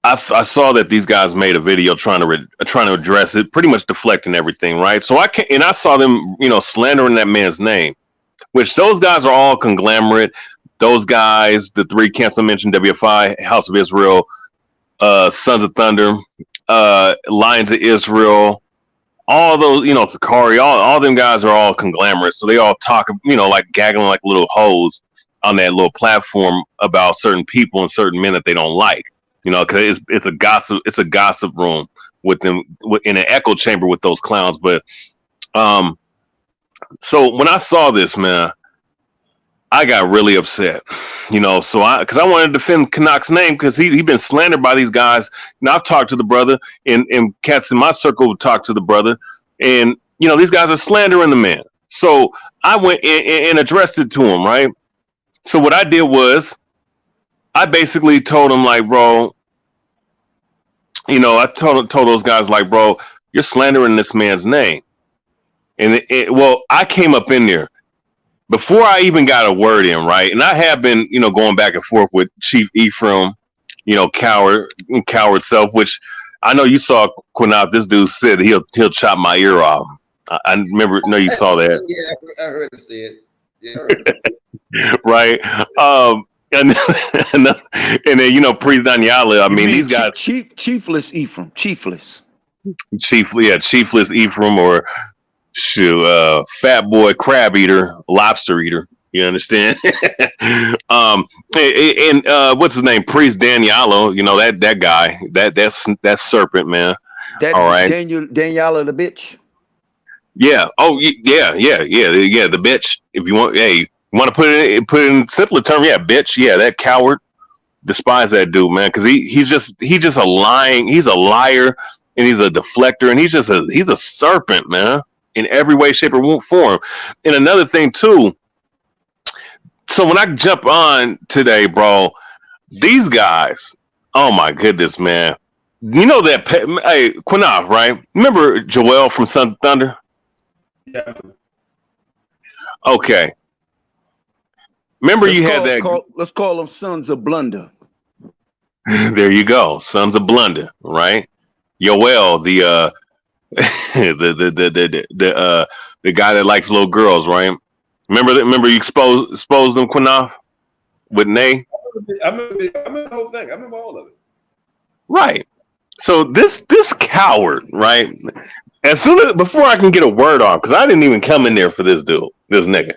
I saw that these guys made a video trying to address it, pretty much deflecting everything, right? So I saw them, you know, slandering that man's name. which those guys are all conglomerate. Those guys, the three camps I mentioned, WFI, House of Israel, Sons of Thunder, Lions of Israel, all those, Takari, all them guys are all conglomerates. So they all talk, like gaggling like little hoes on that little platform about certain people and certain men that they don't like, because it's a gossip room with them in an echo chamber with those clowns. But so when I saw this, man, I got really upset, because I wanted to defend Qanath's name because he been slandered by these guys. Now I've talked to the brother, and cats in my circle would talk to the brother, and these guys are slandering the man. So I went and addressed it to him, right? So what I did was I basically told him, like, bro, I told those guys, like, bro, you're slandering this man's name. And well, I came up in there before I even got a word in, right? And I have been, going back and forth with Chief Ephraim, coward self, which I know you saw, Qanath. This dude said he'll chop my ear off. I know you saw that. Yeah, I heard him say it. Yeah, I heard it. Right. And then Priest Daniela. I mean, these guys, Chiefless Ephraim, Chiefless Ephraim, or fat boy crab eater, lobster eater. You understand? And what's his name? Priest Daniela. That guy, that serpent, man. All right, Daniela the bitch. Yeah. Oh, yeah. The bitch. If you want, you want to put it in simpler term, yeah, bitch. Yeah, that coward. Despise that dude, man, because he's just a lying. He's a liar, and he's a deflector, and he's a serpent, man, in every way, shape, or form. And another thing too. So when I jump on today, bro, these guys, oh my goodness, man. That hey, Qanath, right? Remember Joel from Sons of Thunder? Yeah. Okay. Remember let's call them Sons of Blunder. There you go, Sons of Blunder, right? Yoel, the guy that likes little girls, right? Remember you exposed them, Qanath, with Nay? I remember the whole thing. I remember all of it. Right. So this coward, right? Before I can get a word off, because I didn't even come in there for this nigga.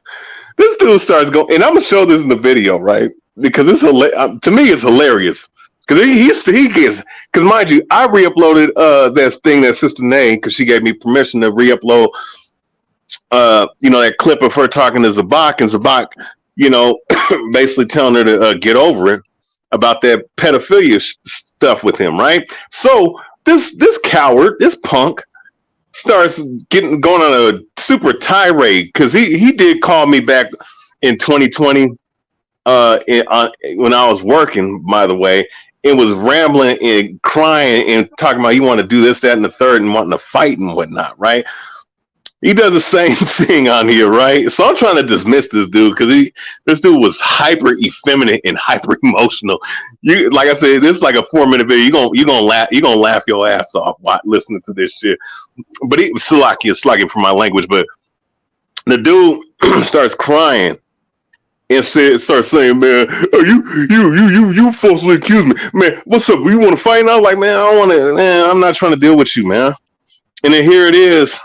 This dude starts going, and I'm gonna show this in the video, right? Because it's to me, it's hilarious. Because he gets, because mind you, I re-uploaded that thing that Sister Nay, because she gave me permission to re-upload, that clip of her talking to Zabak, and Zabak, basically telling her to get over it about that pedophilia stuff with him, right? So this coward, this punk, starts going on a super tirade, because he did call me back in 2020 when I was working, by the way. It was rambling and crying and talking about he want to do this, that, and the third, and wanting to fight and whatnot, right? He does the same thing on here, right? So I'm trying to dismiss this dude, because this dude was hyper effeminate and hyper emotional. Like I said, this is like a 4-minute video. You're gonna laugh your ass off while listening to this shit. But he was slacking for my language. But the dude starts crying and starts saying, man, oh, you falsely accused me, man. What's up? You want to fight? And I was like, man, I don't want to. Man, I'm not trying to deal with you, man. And then here it is,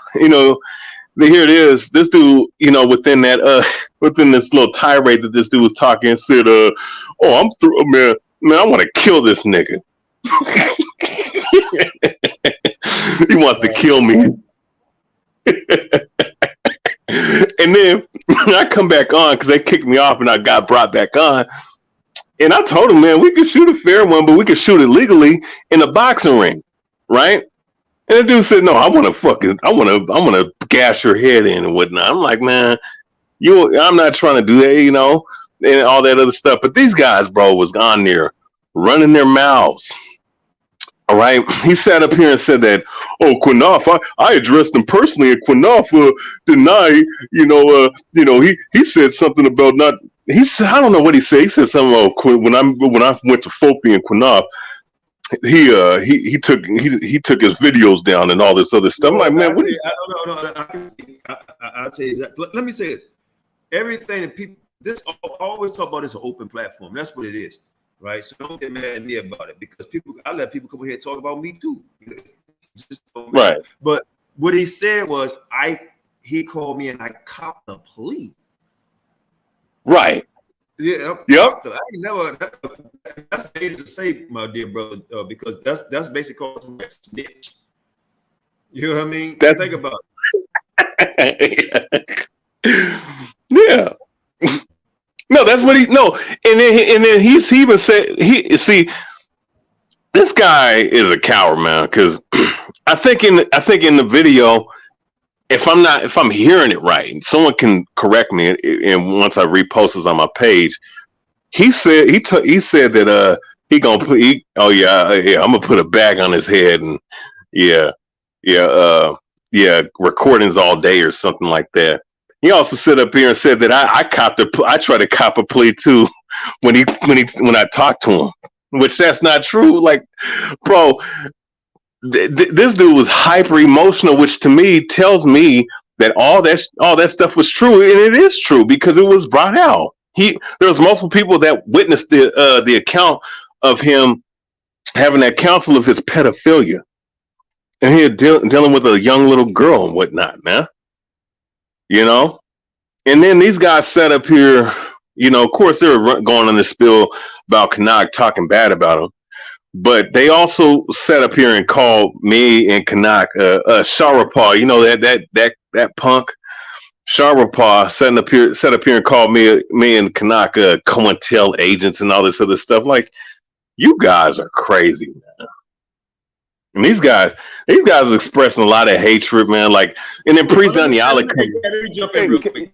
this dude, within this little tirade that this dude was talking, said, oh, I'm through, man, I want to kill this nigga. He wants to kill me. And then I come back on, because they kicked me off and I got brought back on. And I told him, man, we could shoot a fair one, but we could shoot it legally in a boxing ring, right? And the dude said, no, I want to gash your head in and whatnot. I'm like, man, I'm not trying to do that, and all that other stuff. But these guys, bro, was on there running their mouths. All right. He sat up here and said that, oh, Qanath, I addressed him personally, and Qanath denied, he said something about not, he said, I don't know what he said. He said something about when I went to F.O.P.E and Qanath, he took his videos down and all this other stuff. I'm like, man, I'll tell you that. Let me say this. everything that people I always talk about this an open platform. That's what it is, right? So don't get mad at me about it because I let people come here and talk about me too. Right. But what he said was he called me and I copped the plea. Right. Yeah. Yep. I ain't never. That's dangerous to say, my dear brother, because that's basically called a snitch. You know what I mean? Think about it. Yeah. No, that's what and then he even said this guy is a coward, man, because I think in the video, if I'm hearing it right, someone can correct me, and once I repost this on my page, he said that he gonna put I'm gonna put a bag on his head and recordings all day or something like that. He also stood up here and said that I try to cop a plea too when I talk to him, which that's not true. Like, bro, this dude was hyper emotional, which to me tells me that all that stuff was true, and it is true because it was brought out. There was multiple people that witnessed the account of him having that counsel of his pedophilia, and he dealing with a young little girl and whatnot, man. You know, and then these guys sat up here. You know, of course, they were going on this spiel about Qanath talking bad about him. But they also sat up here and called me and Qanath Sharapah. You know that punk Sharapah sat up here and called me and Qanath COINTEL agents and all this other stuff. Like, you guys are crazy, man. And these guys are expressing a lot of hatred, man. Like, and then Priest Daniela. Let me jump in real quick.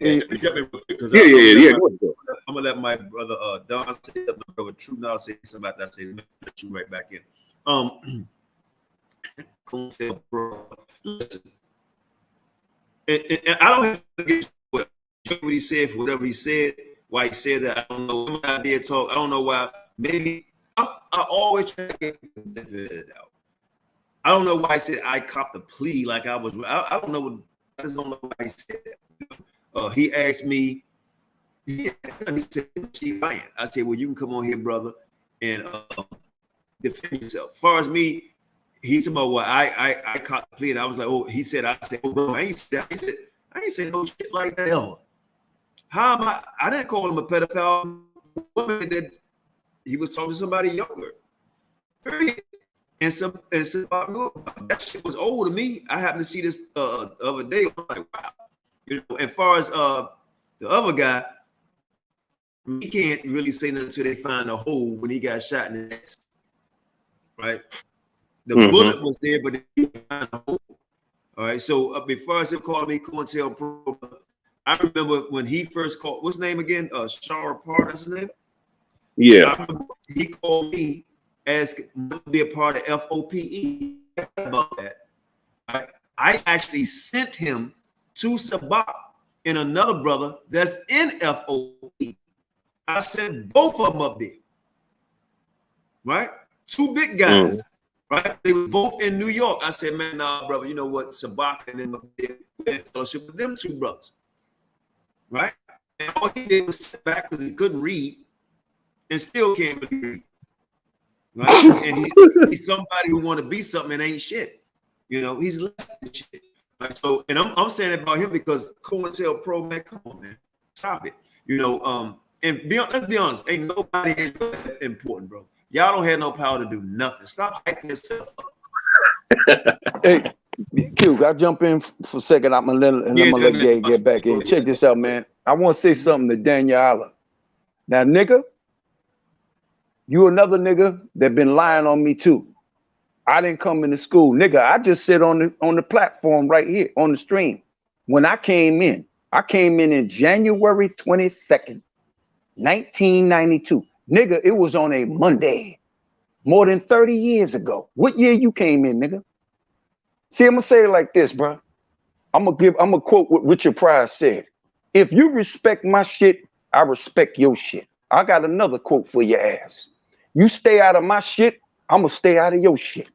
I'm gonna let my brother Don say, my brother True now say something about that. Say, let you right back in. Listen, and I don't have to get what he said for whatever he said. Why he said that, I don't know. I did talk. I don't know why. Maybe I always try to get the benefit of the doubt. I don't know why I said I copped the plea like I was. I don't know. I just don't know why he said that. He asked me. He said, I said, well, you can come on here, brother, and defend yourself. As far as me, he said, well, I copped the plea, and I was like, oh, he said, oh, bro, I ain't said that. He said, I ain't saying no shit like that ever. How am I? I didn't call him a pedophile. Woman that he was talking to somebody younger. Period. And some that shit was old to me. I happened to see this the other day. I'm like, wow. You know, as far as the other guy, he can't really say nothing until they find a hole when he got shot in the neck. Right? The bullet was there, but they didn't find a hole. All right. So before I said call me COINTELPRO, I remember when he first called, what's his name again? Sharapah, that's his name? Yeah. I remember he called me, asked to be a part of F.O.P.E. about that. Right? I actually sent him to Sabak and another brother that's in F.O.P.E. I sent both of them up there. Right? Two big guys. Right? They were both in New York. I said, man, nah, brother, you know what? Sabak and them in fellowship with them two brothers. Right? And all he did was sit back because he couldn't read and still can't really read. Right? And he's somebody who want to be something and ain't shit. You know, he's less than shit. Right? So, and I'm saying it about him because COINTELPRO, man, come on, man. Stop it. You know, and let's be honest, ain't nobody is that important, bro. Y'all don't have no power to do nothing. Stop hyping yourself up. Hey, Q, I'll jump in for a second. I'm gonna let Gay get back in. Check this out, man. I want to say something to Daniela. Now, nigga, you another nigga that been lying on me too. I didn't come into school, nigga. I just sit on the platform right here on the stream. When I came in January 22nd, 1992. Nigga, it was on a Monday, more than 30 years ago. What year you came in, nigga? See, I'm gonna say it like this, bro. I'm gonna quote what Richard Pryor said. If you respect my shit, I respect your shit. I got another quote for your ass. You stay out of my shit, I'm gonna stay out of your shit.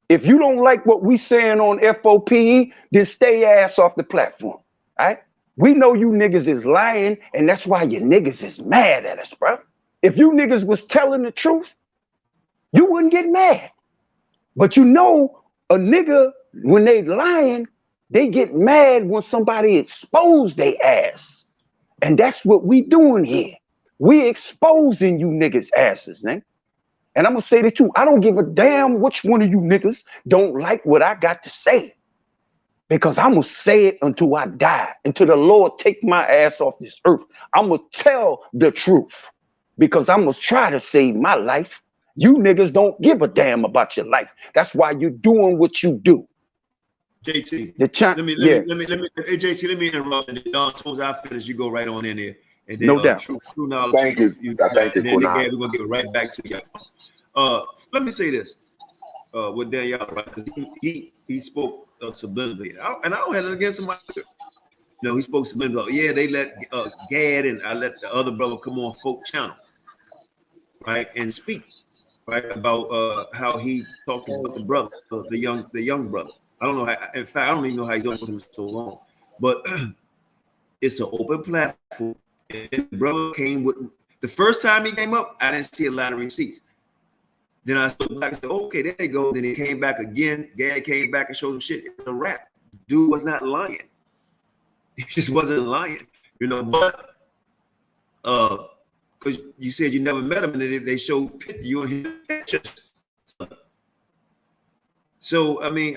If you don't like what we saying on F.O.P.E, then stay your ass off the platform. All right? We know you niggas is lying, and that's why you niggas is mad at us, bro. If you niggas was telling the truth, you wouldn't get mad. But you know, a nigga, when they lying, they get mad when somebody expose their ass. And that's what we doing here. We exposing you niggas asses, man. And I'm gonna say this too. I don't give a damn which one of you niggas don't like what I got to say. Because I'm gonna say it until I die, until the Lord take my ass off this earth. I'm gonna tell the truth because I'm gonna try to save my life. You niggas don't give a damn about your life. That's why you're doing what you do. JT, let me, hey, JT, let me interrupt. And Don, suppose I finish, you go right on in there. And then, no doubt. True knowledge. Thank you. Thank you, and then Qanath. again, we're gonna give it right back to you. Let me say this with Daniel, right? Because he spoke subliminally, and I don't have it against him. No, he spoke subliminally. Yeah, they let Gad and I let the other brother come on Folk Channel, right, and speak, right, about how he talked about the brother, the young brother. I don't know how. In fact, I don't even know how he's doing with him so long, but it's an open platform. And the brother came with the first time he came up. I didn't see a lot of receipts. Then I stood back and said, "Okay, there you go." Then he came back again. Gad came back and showed him shit. It's a rap. Dude was not lying. He just wasn't lying, you know. But because you said you never met him, and then they showed you and him pictures. So I mean,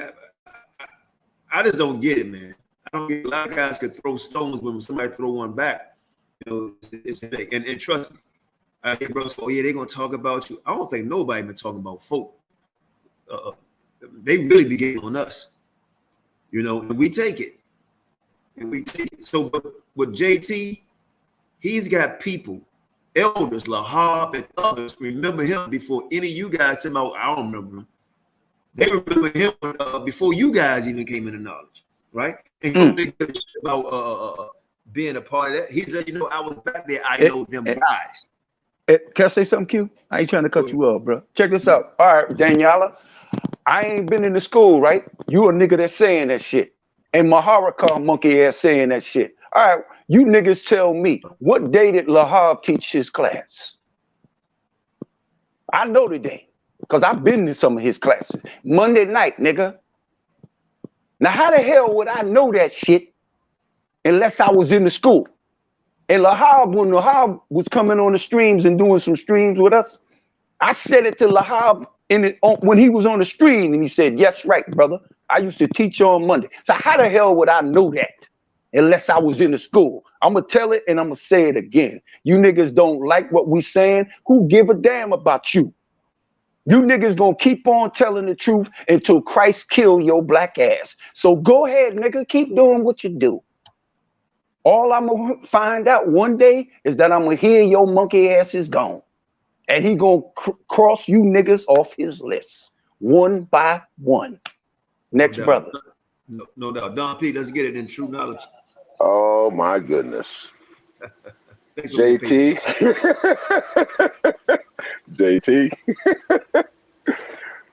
I just don't get it, man. I don't get it. A lot of guys could throw stones when somebody throw one back. You know, it's and trust me. I hear brothers, oh yeah, they're gonna talk about you. I don't think nobody been talking about folk. They really be getting on us, you know, and we take it. And we take it. So with JT, he's got people, elders, Lahab and others remember him before any of you guys said, "Oh, I don't remember him." They remember him before you guys even came into knowledge, right? And about being a part of that, he's letting you know I was back there. I know them guys. Can I say something, Q? I ain't trying to cut you off, bro. Check this out. All right, Daniela, I ain't been in the school, right? You a nigga that's saying that shit. And Maharakar monkey ass saying that shit. All right, you niggas tell me, what day did Lahab teach his class? I know the day, because I've been to some of his classes. Monday night, nigga. Now, how the hell would I know that shit unless I was in the school? And Lahab, when Lahab was coming on the streams and doing some streams with us, I said it to Lahab when he was on the stream, and he said, "Yes, right, brother. I used to teach on Monday." So how the hell would I know that unless I was in the school? I'm going to tell it and I'm going to say it again. You niggas don't like what we saying. Who give a damn about you? You niggas going to keep on telling the truth until Christ kill your black ass. So go ahead, nigga. Keep doing what you do. All I'm going to find out one day is that I'm going to hear your monkey ass is gone. And he going to cross you niggas off his list. One by one. Next brother. No doubt. Don P, let's get it in true knowledge. Oh my goodness. JT. JT.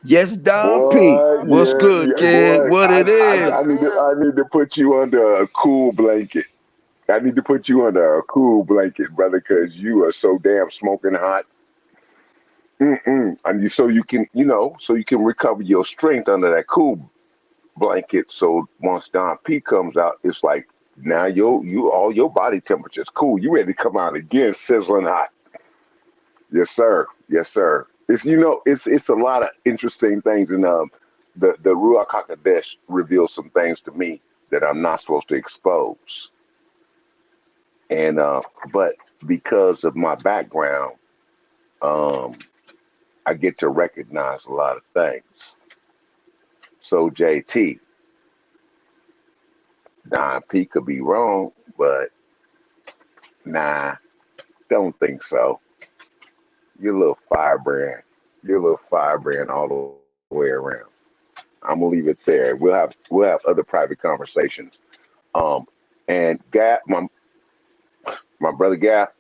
Yes, Don P. What's good, kid? What it is? I need to put you under a cool blanket. I need to put you under a cool blanket, brother, because you are so damn smoking hot. And so you can, so you can recover your strength under that cool blanket. So once Don P comes out, it's like now all your body temperature is cool. You ready to come out again, sizzling hot. Yes, sir. Yes, sir. It's it's a lot of interesting things, and the Ruach HaKodesh reveals some things to me that I'm not supposed to expose. And but because of my background, I get to recognize a lot of things. So JT, Don P could be wrong, but nah, don't think so. You're a little firebrand. You're a little firebrand all the way around. I'm gonna leave it there. We'll have other private conversations. And Gap, my brother Gap,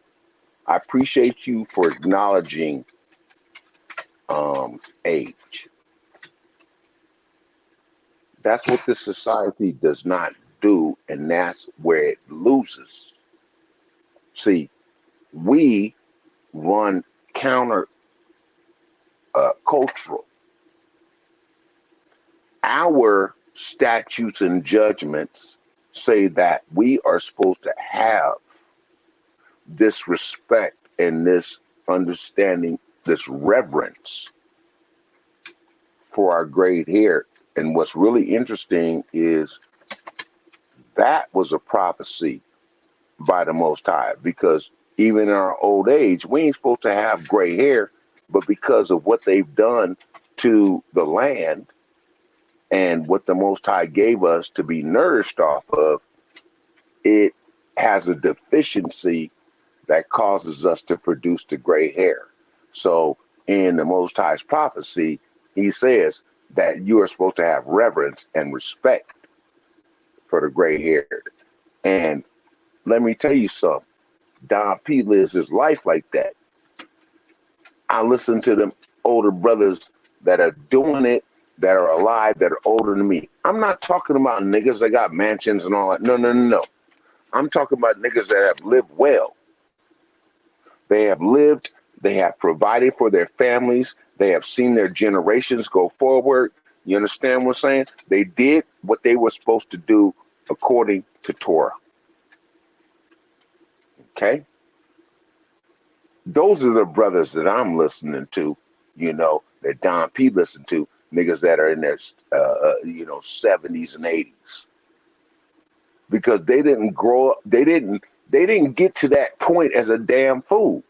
I appreciate you for acknowledging age. That's what this society does not do, and that's where it loses. See, we run counter cultural. Our statutes and judgments say that we are supposed to have this respect and this understanding, this reverence for our great hair. And what's really interesting is that was a prophecy by the Most High, because even in our old age, we ain't supposed to have gray hair, but because of what they've done to the land and what the Most High gave us to be nourished off of, it has a deficiency that causes us to produce the gray hair. So in the Most High's prophecy, he says that you are supposed to have reverence and respect for the gray haired. And let me tell you something, Don P lives his life like that. I listen to them older brothers that are doing it, that are alive, that are older than me. I'm not talking about niggas that got mansions and all that. No. I'm talking about niggas that have lived well. They have lived, they have provided for their families, they have seen their generations go forward. You understand what I'm saying? They did what they were supposed to do according to Torah. Okay? Those are the brothers that I'm listening to, you know, that Don P listened to, niggas that are in their, 70s and 80s. Because they didn't grow up, they didn't get to that point as a damn fool.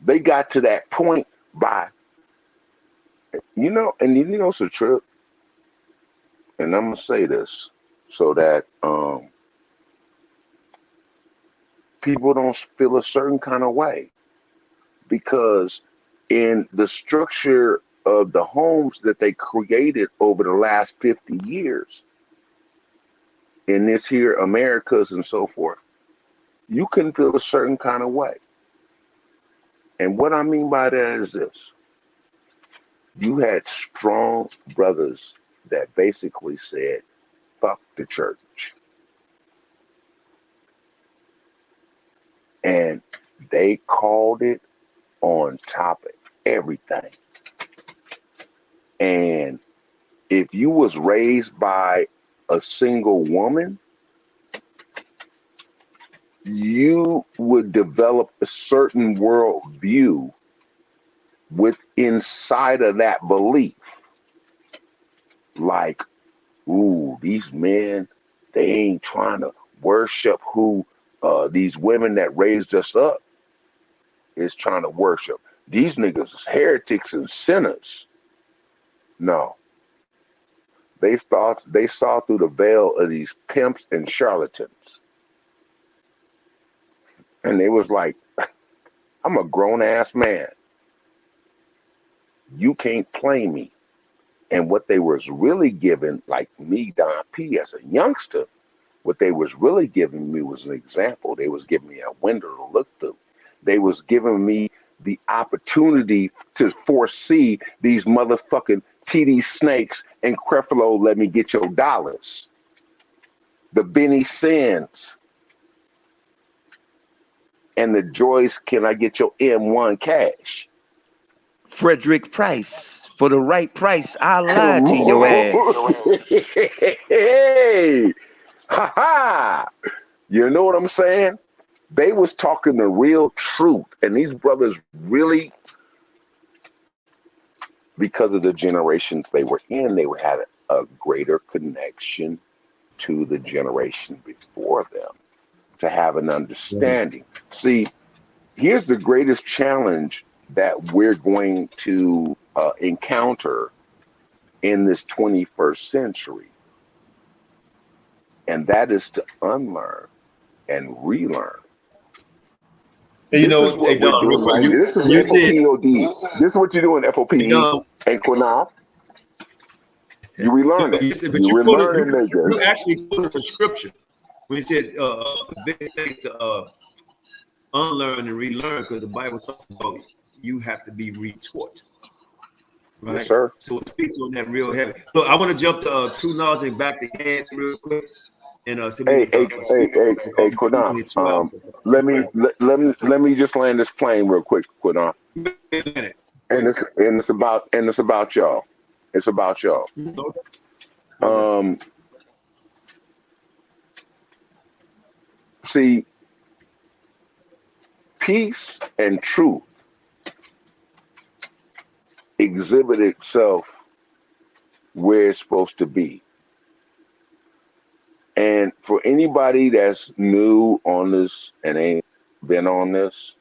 They got to that point by, it's a trip. And I'm going to say this so that people don't feel a certain kind of way. Because in the structure of the homes that they created over the last 50 years, in this here Americas and so forth, you can feel a certain kind of way. And what I mean by that is this. You had strong brothers that basically said, fuck the church. And they called it on top of everything. And if you was raised by a single woman, you would develop a certain worldview with inside of that belief. Like, ooh, these men, they ain't trying to worship who these women that raised us up is trying to worship. These niggas is heretics and sinners. No. They saw through the veil of these pimps and charlatans. And they was like, I'm a grown-ass man. You can't play me. And what they was really giving, like me, Don P, as a youngster, what they was really giving me was an example. They was giving me a window to look through. They was giving me the opportunity to foresee these motherfucking TD Snakes and Creflo, let me get your dollars. The Benny Sins. And the Joyce, can I get your M1 cash? Frederick Price. For the right price, I'll lie to your ass. Hey, ha ha! You know what I'm saying? They was talking the real truth, and these brothers really, because of the generations they were in, they had a greater connection to the generation before them to have an understanding. See, here's the greatest challenge that we're going to encounter in this 21st century. And that is to unlearn and relearn. And This is what we're doing right here. This is F.O.P.E. This is what you're doing, F.O.P.E. and Qanath. You relearn it. You actually quoted the scripture when he said the big thing to unlearn and relearn, because the Bible talks about you have to be retaught. Right? Yes, sir. So it speaks on that real heavy. So I want to jump to true knowledge and back to hand real quick. And Hey, Qanath, let me just land this plane real quick, Qanath. And it's about y'all. It's about y'all. See, peace and truth exhibit itself where it's supposed to be. And for anybody that's new on this and ain't been on this,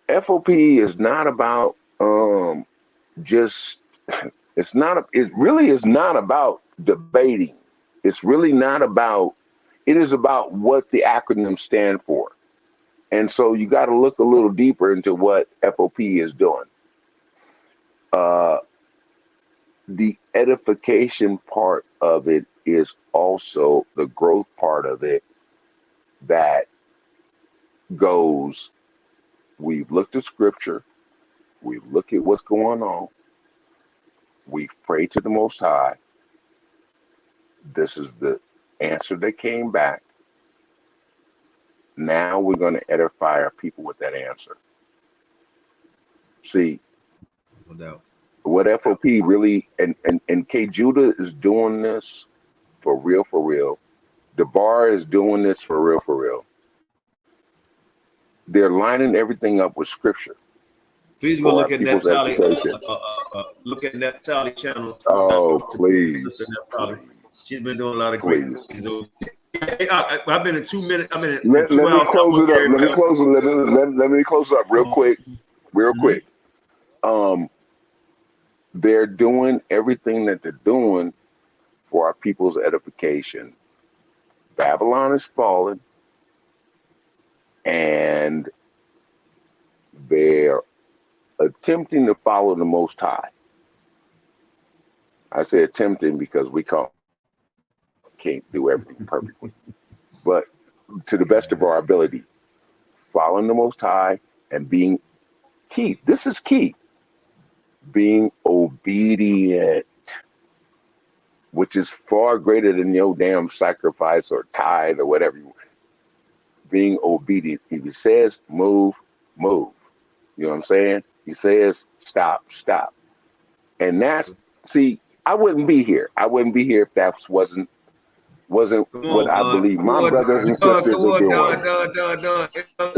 F.O.P.E is not about just, it really is not about debating. It's really not about, it is about what the acronyms stand for. And so you got to look a little deeper into what F.O.P.E is doing. The edification part of it is also the growth part of it that goes, we've looked at scripture, we've looked at what's going on, we've prayed to the Most High. This is the answer that came back. Now we're going to edify our people with that answer. See, no doubt. What F.O.P.E really, and K. Judah is doing this for real. The bar is doing this for real. They're lining everything up with scripture. Please go look at Naphtali. Look at Naphtali channel. Oh, please. She's been doing a lot of great things. Hey, I've been in 2 minutes. I'm in. Let me close it up. Let me close it up real quick. They're doing everything that they're doing for our people's edification. Babylon is fallen, and they're attempting to follow the Most High. I say attempting because we can't do everything perfectly, but to the best of our ability, following the Most High and being key. This is key. Being obedient, which is far greater than your damn sacrifice or tithe or whatever. Being obedient. If he says move, move. You know what I'm saying? He says stop. And that's, see, I wouldn't be here. If that wasn't what I believe my brothers and sisters are doing.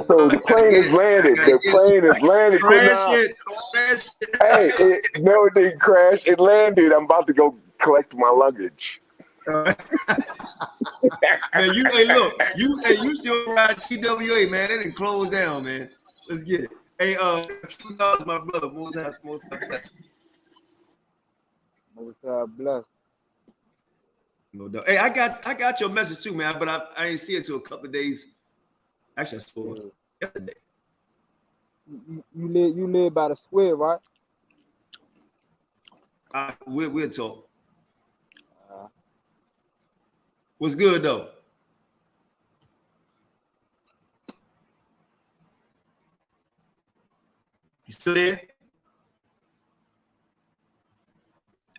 So the plane is landed. Crash it. Hey, no, it didn't crash. It landed. I'm about to go collect my luggage. Man, you still ride TWA, man. They didn't close down, man. Let's get it. Hey, $2, my brother. Most blessed. Bless. No doubt. Hey, I got your message too, man. But I ain't see it till a couple of days. Actually, I saw it yesterday. You live by the square, right? We'll talk. What's good though? You still there?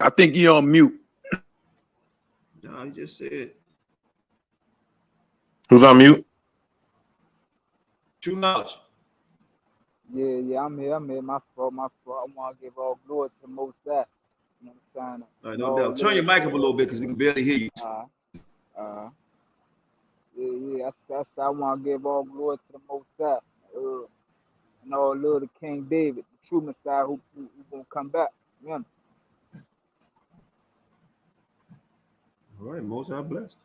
I think you're on mute. No, he just said. Who's on mute? True knowledge. Yeah, I'm here. My fault. I want to give all glory to the Most High. You know what I'm saying? All right, no doubt. Turn your mic up a little bit because we can barely hear you. I want to give all glory to the Most High. And all love to King David, the true Messiah who gonna come back. You know? All right, Most High bless.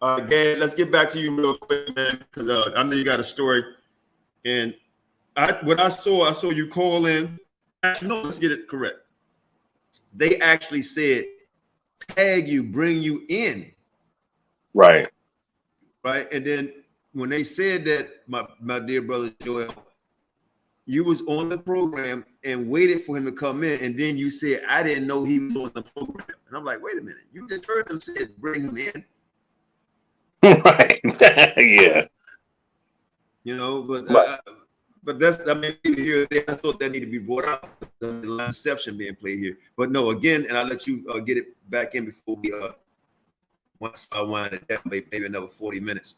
All right, Gad, let's get back to you real quick, man, because I know you got a story. And I saw you call in. Actually, no, let's get it correct. They actually said tag you, bring you in. Right. And then when they said that, my dear brother Joel, you was on the program and waited for him to come in, and then you said, I didn't know he was on the program. And I'm like, wait a minute, you just heard them say bring him in. Right. Yeah. You know, but that's, I mean, here I thought that needed to be brought out. The inception being played here. But no, again, and I'll let you get it back in before we once I wind it down, maybe another 40 minutes.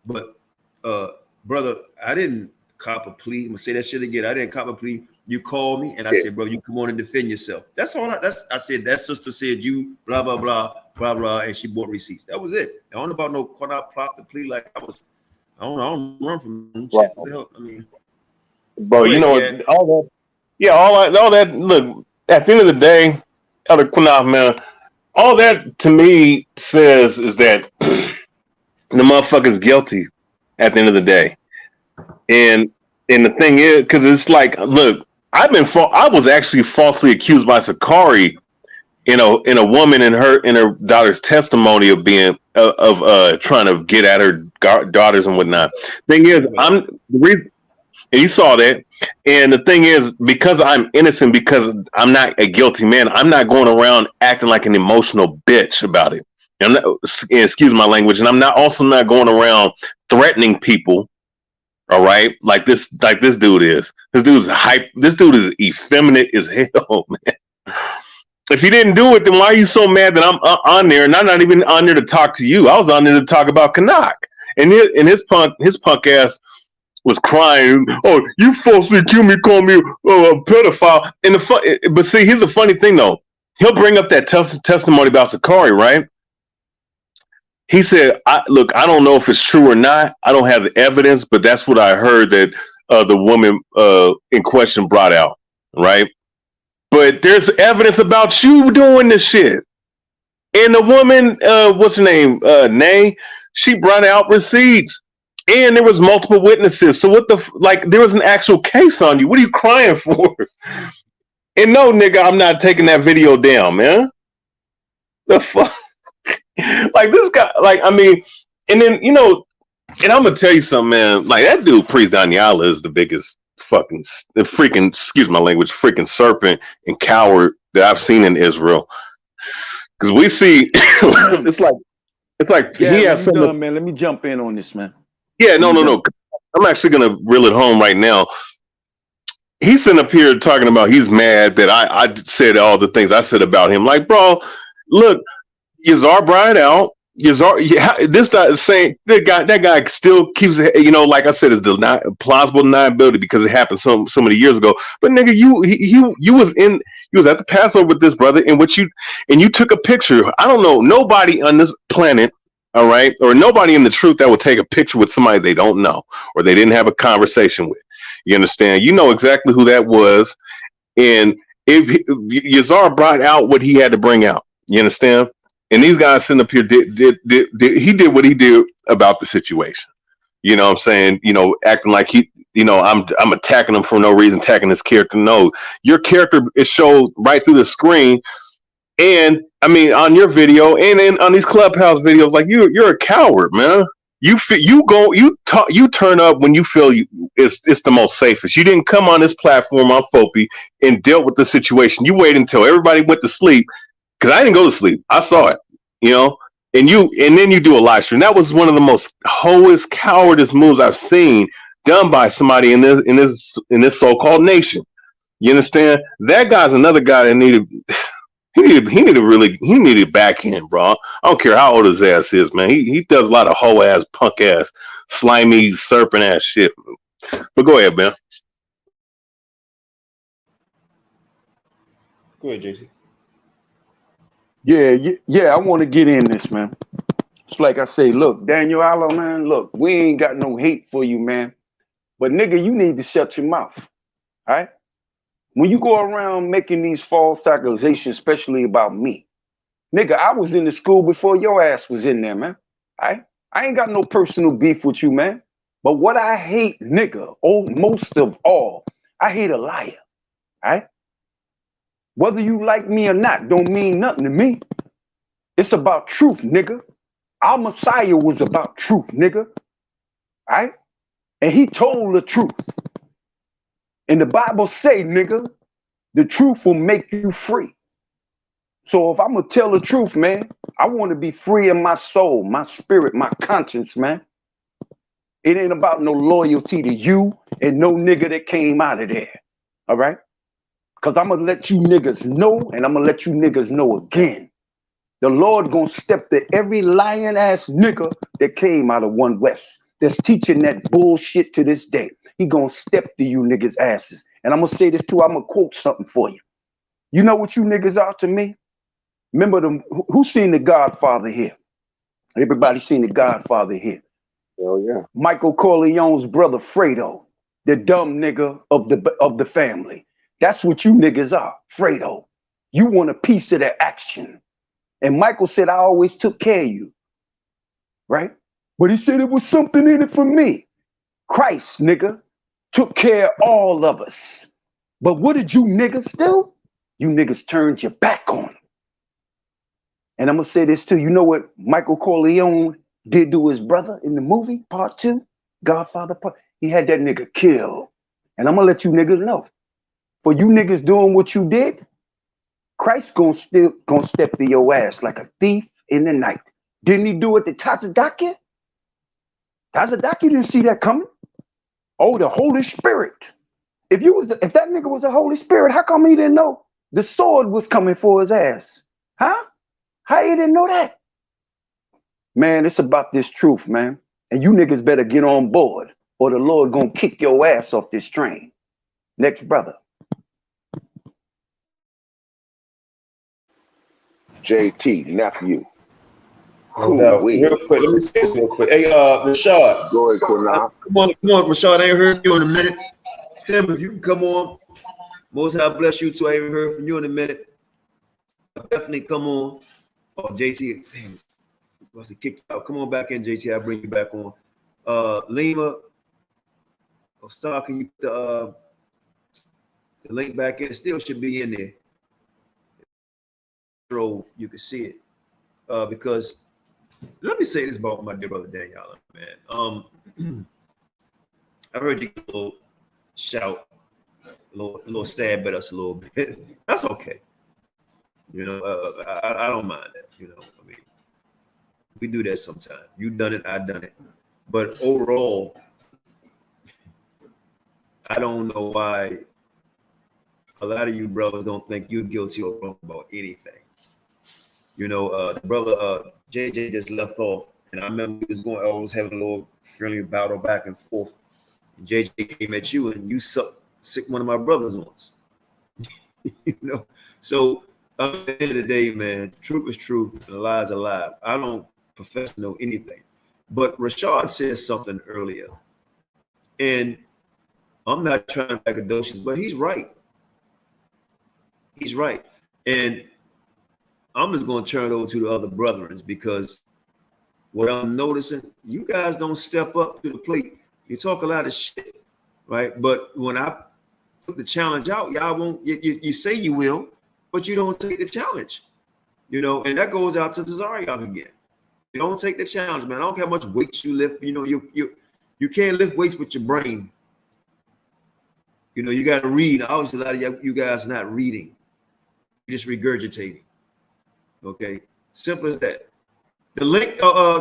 But brother, I didn't cop a plea. I'm gonna say that shit again. I didn't cop a plea. You called me and I said, bro, you come on and defend yourself. That's all. I said that sister said you blah blah blah blah blah, and she bought receipts. That was it. I don't know about no Qanath plot the plea like I don't run from shit. Right. I mean, bro, you know what? All that. Look, at the end of the day, Elder Qanath, man, all that to me says is that the motherfucker's guilty at the end of the day. And the thing is, because it's like, look, I was actually falsely accused by Sakari in a woman in her daughter's testimony of being trying to get at her daughters and whatnot. Thing is, and you saw that, and the thing is, because I'm innocent, because I'm not a guilty man, I'm not going around acting like an emotional bitch about it. Excuse my language, and I'm also not going around threatening people. All right, like this dude is. This dude's hype. This dude is effeminate as hell, man. If you didn't do it, then why are you so mad that I'm on there? And I'm not even on there to talk to you. I was on there to talk about Qanath, and his punk ass was crying. Oh, you falsely accused me, call me a pedophile. And but see, here's the funny thing though. He'll bring up that testimony about Sakari, right? He said, I don't know if it's true or not. I don't have the evidence, but that's what I heard that the woman in question brought out, right? But there's evidence about you doing this shit. And the woman, what's her name? Nay, she brought out receipts. And there was multiple witnesses. So there was an actual case on you. What are you crying for? And no, nigga, I'm not taking that video down, man. The fuck? Like this guy, like, I mean, and then, you know, and I'm gonna tell you something, man. Like that dude, Priest Daniela, is the biggest freaking, excuse my language, freaking serpent and coward that I've seen in Israel. Because we see, it's like yeah, he has some. Done, man. Let me jump in on this, man. Yeah, no. I'm actually gonna reel it home right now. He's sitting up here talking about he's mad that I said all the things I said about him. Like, bro, look. Yazar brought it out. Yazar, this guy is saying that guy still keeps, you know, like I said, is plausible deniability because it happened so many years ago. But nigga, you was at the Passover with this brother, you took a picture. I don't know nobody on this planet, all right, or nobody in the truth that would take a picture with somebody they don't know or they didn't have a conversation with. You understand? You know exactly who that was, and if Yazar brought out what he had to bring out, you understand? And these guys sitting up here he did what he did about the situation. You know what I'm saying? You know, acting like I'm attacking him for no reason, attacking his character. No, your character is showed right through the screen. And I mean, on your video and then on these Clubhouse videos, like you're a coward, man. You turn up when you feel it's the most safest. You didn't come on this platform on F.O.P.E and dealt with the situation. You waited until everybody went to sleep. Because I didn't go to sleep. I saw it, you know, and then you do a live stream. That was one of the most hoest, cowardice moves I've seen done by somebody in this so-called nation. You understand? That guy's another guy that needed backhand, bro. I don't care how old his ass is, man. He does a lot of hoe ass, punk ass, slimy, serpent ass shit. But go ahead, man. Go ahead, JC. Yeah, I want to get in this, man. It's like I say, look, Daniel Allah, man, look, we ain't got no hate for you, man. But nigga, you need to shut your mouth. All right? When you go around making these false accusations, especially about me, nigga, I was in the school before your ass was in there, man. All right? I ain't got no personal beef with you, man. But what I hate, nigga, most of all, I hate a liar. All right? Whether you like me or not don't mean nothing to me. It's about truth, nigga. Our Messiah was about truth, nigga. All right? And he told the truth. And the Bible say, nigga, the truth will make you free. So if I'm going to tell the truth, man, I want to be free in my soul, my spirit, my conscience, man. It ain't about no loyalty to you and no nigga that came out of there. All right? Because I'm going to let you niggas know, and I'm going to let you niggas know again. The Lord gonna step to every lying ass nigga that came out of One West that's teaching that bullshit to this day. He gonna step to you niggas' asses. And I'm gonna say this too. I'm gonna quote something for you. You know what you niggas are to me? Remember them? Who seen The Godfather here? Everybody seen The Godfather here. Oh yeah. Michael Corleone's brother Fredo, the dumb nigga of the family. That's what you niggas are, Fredo. You want a piece of their action. And Michael said, I always took care of you, right? But he said it was something in it for me. Christ, nigga, took care of all of us. But what did you niggas do? You niggas turned your back on him. And I'm gonna say this too. You know what Michael Corleone did to his brother in the movie, part 2, Godfather part? He had that nigga killed. And I'm gonna let you niggas know. For you niggas doing what you did, Christ gonna step to your ass like a thief in the night. Didn't he do it to Tazadaki? Tazadaki didn't see that coming. Oh, the Holy Spirit. If that nigga was the Holy Spirit, how come he didn't know the sword was coming for his ass? Huh? How he didn't know that? Man, it's about this truth, man. And you niggas better get on board or the Lord gonna kick your ass off this train. Next brother. JT, nephew. Real quick, let me say this real quick. Hey, Rashad. Go ahead, Qanath. Come on, Rashad. I ain't heard you in a minute. Tim, if you can come on. Most High bless you too. I ain't heard from you in a minute. Definitely come on. Oh, JT, damn, must have kicked out. Come on back in, JT. I'll bring you back on. Lima, Star, can you put the link back in? It still should be in there. You can see it. Because let me say this about my dear brother Daniel, man. I heard you a little shout, a little stab at us a little bit. That's okay. You know, I don't mind that. You know, I mean, we do that sometimes. You done it, I done it. But overall, I don't know why a lot of you brothers don't think you're guilty or wrong about anything. You know, the brother JJ just left off, and I remember he was going always having a little friendly battle back and forth. And JJ came at you, and you sick one of my brothers once. You know, so at the end of the day, man, truth is truth, and lies are lies. I don't profess to know anything, but Rashad said something earlier, and I'm not trying to be braggadocious, but he's right. He's right, and I'm just going to turn it over to the other brethren because what I'm noticing, you guys don't step up to the plate. You talk a lot of shit, right? But when I put the challenge out, y'all won't. You say you will, but you don't take the challenge, you know. And that goes out to Tazariak again. You don't take the challenge, man. I don't care how much weight you lift. You know, you can't lift weights with your brain. You know, you got to read. Obviously, a lot of you guys are not reading. You're just regurgitating. Okay, simple as that. The link,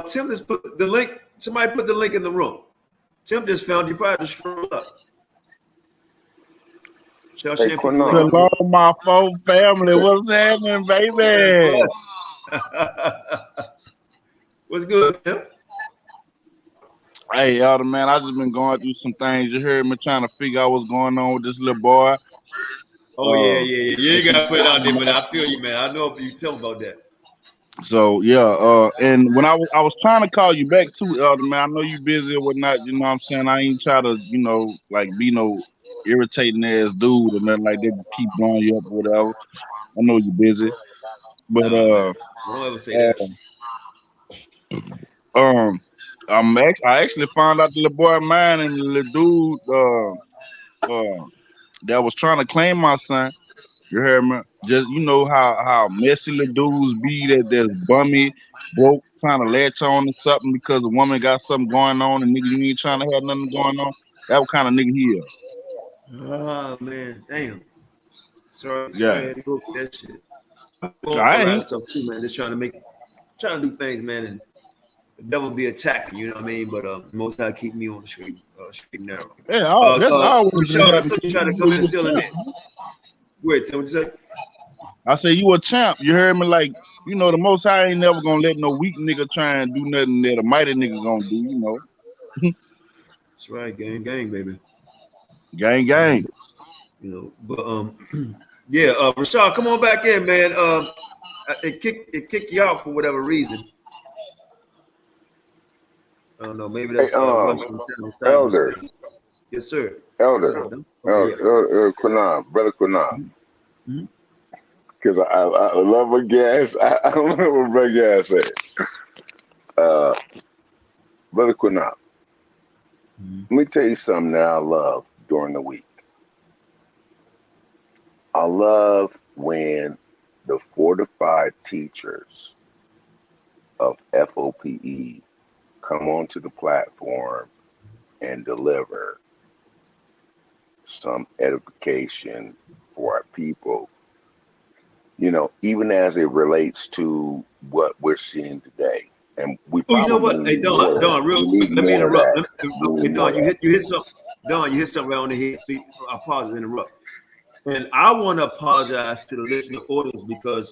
Tim just put the link. Somebody put the link in the room. Tim just found you. Probably to scroll up. Hello, my folk family. What's happening, baby? What's good, Tim? Hey, y'all, man. I just been going through some things. You heard me trying to figure out what's going on with this little boy. Oh yeah. You ain't gotta put it out there, but I feel you, man. I know you tell me about that. So yeah, and when I was trying to call you back too, man. I know you busy or whatnot. You know what I'm saying? I ain't try to, you know, like be no irritating ass dude or nothing like that. Just keep blowing you up or whatever. I know you busy, but don't ever say that. I actually found out the little boy of mine and the little dude that was trying to claim my son. You heard me? Just, you know how messy little dudes be that's bummy, broke, trying to latch on to something because the woman got something going on and nigga, you ain't trying to have nothing going on. That what kind of nigga he is. Oh man, damn. Sorry, Yeah. I had to go through that shit. A lot of stuff too, man. Just trying to do things, man, and the devil be attacking, you know what I mean? But most High keep me on the straight and narrow. Yeah, that's always Rashad, I thought you tried to come in and steal in there. Wait, tell me what you say. I say you a champ. You heard me? Like, you know, the Most High ain't never gonna let no weak nigga try and do nothing that a mighty nigga gonna do. You know. That's right, gang, baby. Gang. You know, but yeah, Rashad, come on back in, man. It kicked you out for whatever reason. I don't know. Maybe that's Elder. space. Yes, sir. Elder Qanath, brother Qanath. Because I love what Gas. I don't know what Brother Gas said. Brother Qanath, let me tell you something that I love during the week. I love when the fortified teachers of F.O.P.E. come onto the platform and deliver some edification for our people, you know, even as it relates to what we're seeing today. And we probably you know what? Hey, Don, real quick, let me interrupt. Hey, Don, you hit something. Don, you hit something right on the head. I pause and interrupt. And I want to apologize to the listening audience because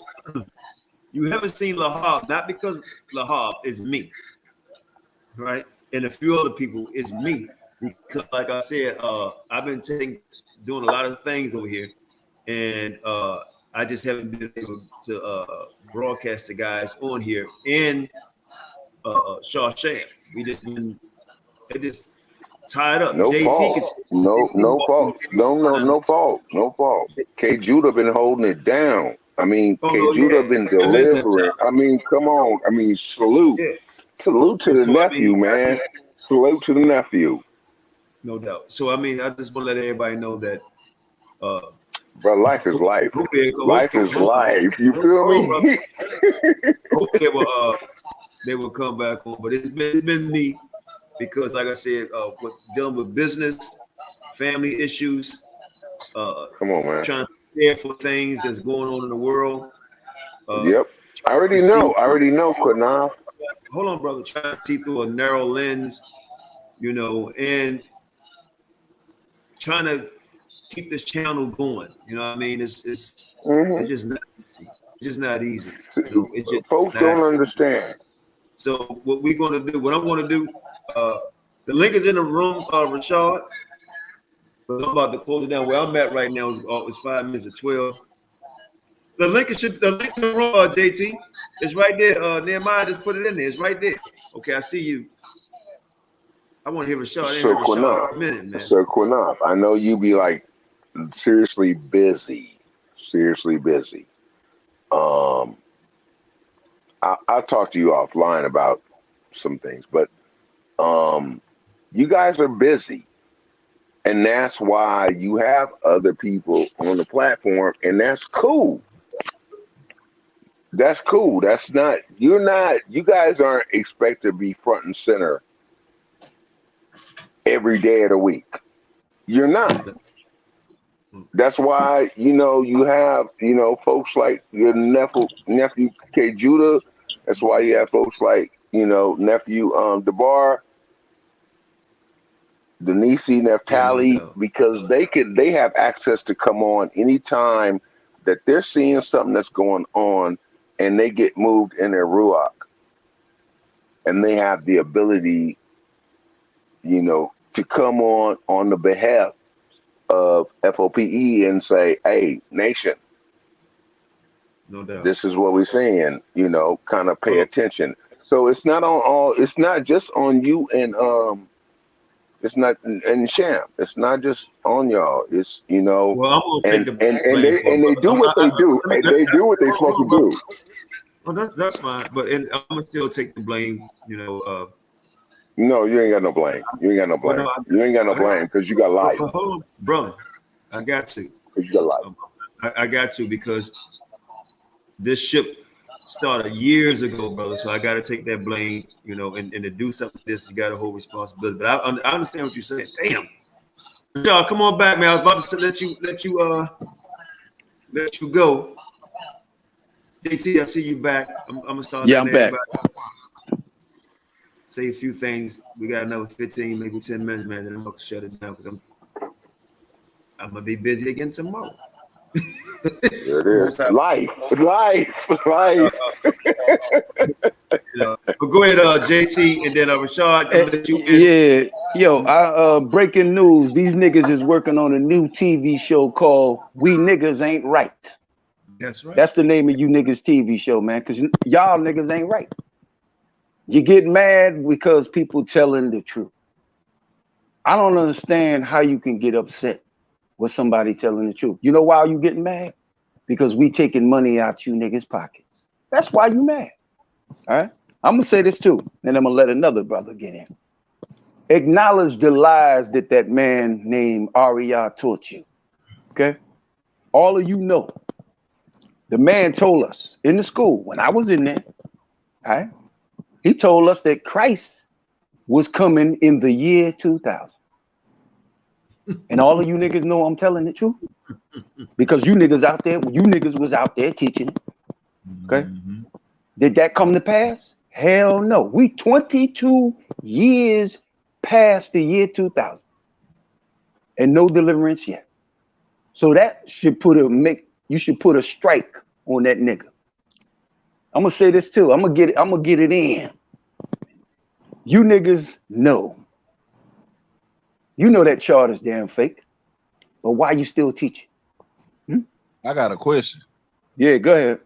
you haven't seen Lahab, not because Lahab is me, right? And a few other people is me. Because like I said, I've been doing a lot of things over here. And I just haven't been able to broadcast the guys on here in Shawshank. We just been tied up. No JT fault. No fault. K Judah been holding it down. I mean, K Judah been delivering. I mean, come on. I mean, salute. Yeah. Salute to the nephew, man. Salute to the nephew. No doubt. So I mean, I just want to let everybody know that bro, life is life. Life is life. You feel me? Hopefully they will come back on. But it's been me because, like I said, with dealing with business, family issues, come on, man, trying to prepare for things that's going on in the world. Yep, I already know, Qanath. Hold on, brother. Trying to see through a narrow lens, you know, and trying to keep this channel going. You know what I mean? It's just not easy. It's just not easy. You know, it's just folks don't understand. So what I'm going to do, the link is in the room, Rashad. But I'm about to close it down. Where I'm at right now is 5 minutes to 12. The link in the room, JT. It's right there. Nehemiah just put it in there. It's right there. Okay, I see you. I want to hear Rashad. So Qanath, I know you be like seriously busy. I'll talk to you offline about some things, but you guys are busy, and that's why you have other people on the platform, and that's cool. That's cool. You guys aren't expected to be front and center every day of the week. You're not. That's why, you have, folks like your nephew K Judah. That's why you have folks like, nephew Debar, Denisi, Neftali, because they have access to come on anytime that they're seeing something that's going on, and they get moved in their ruach, and they have the ability, to come on the behalf of F.O.P.E. and say, hey, nation, no doubt, this is what we're saying, kind of pay attention. So it's not just on you and it's not and Sham. It's not just on y'all. It's well, I'm gonna take they do what they do. They do what they're supposed to do. Well, that's fine, but I'm gonna still take the blame. No, you ain't got no blame. You ain't got no blame because you got life. Hold on, brother. I got to. You got life. I got to, because this ship started years ago, brother. So I got to take that blame, and to do something like this, you got to hold responsibility. But I understand what you're saying. Damn, y'all, come on back, man. I was about to let you go. JT, I see you back. I'm gonna start. Yeah, I'm back. Say a few things. We got another 15, maybe 10 minutes, man. Then I'm gonna shut it down because I'm gonna be busy again tomorrow. There it is. Life. But go ahead, JT, and then Rashad. I'll let you in. Yeah, yo, breaking news. These niggas is working on a new TV show called We Niggas Ain't Right. That's right. That's the name of you niggas TV show, man, because y'all niggas ain't right. You get mad because people telling the truth. I don't understand how you can get upset with somebody telling the truth. You know why you getting mad? Because we taking money out you niggas' pockets. That's why you mad. All right? I'm gonna say this too, and I'm gonna let another brother get in. Acknowledge the lies that man named Aria taught you. Okay? All of you know. The man told us in the school when I was in there, all right? He told us that Christ was coming in the year 2000. And all of you niggas know I'm telling the truth. Because you niggas out there, you niggas was out there teaching it. Okay? Did that come to pass? Hell no. We 22 years past the year 2000. And no deliverance yet. So that should you should put a strike on that nigga. I'm gonna say this too. I'm gonna get it in. You niggas know. You know that chart is damn fake. But why you still teaching? I got a question. Yeah, go ahead.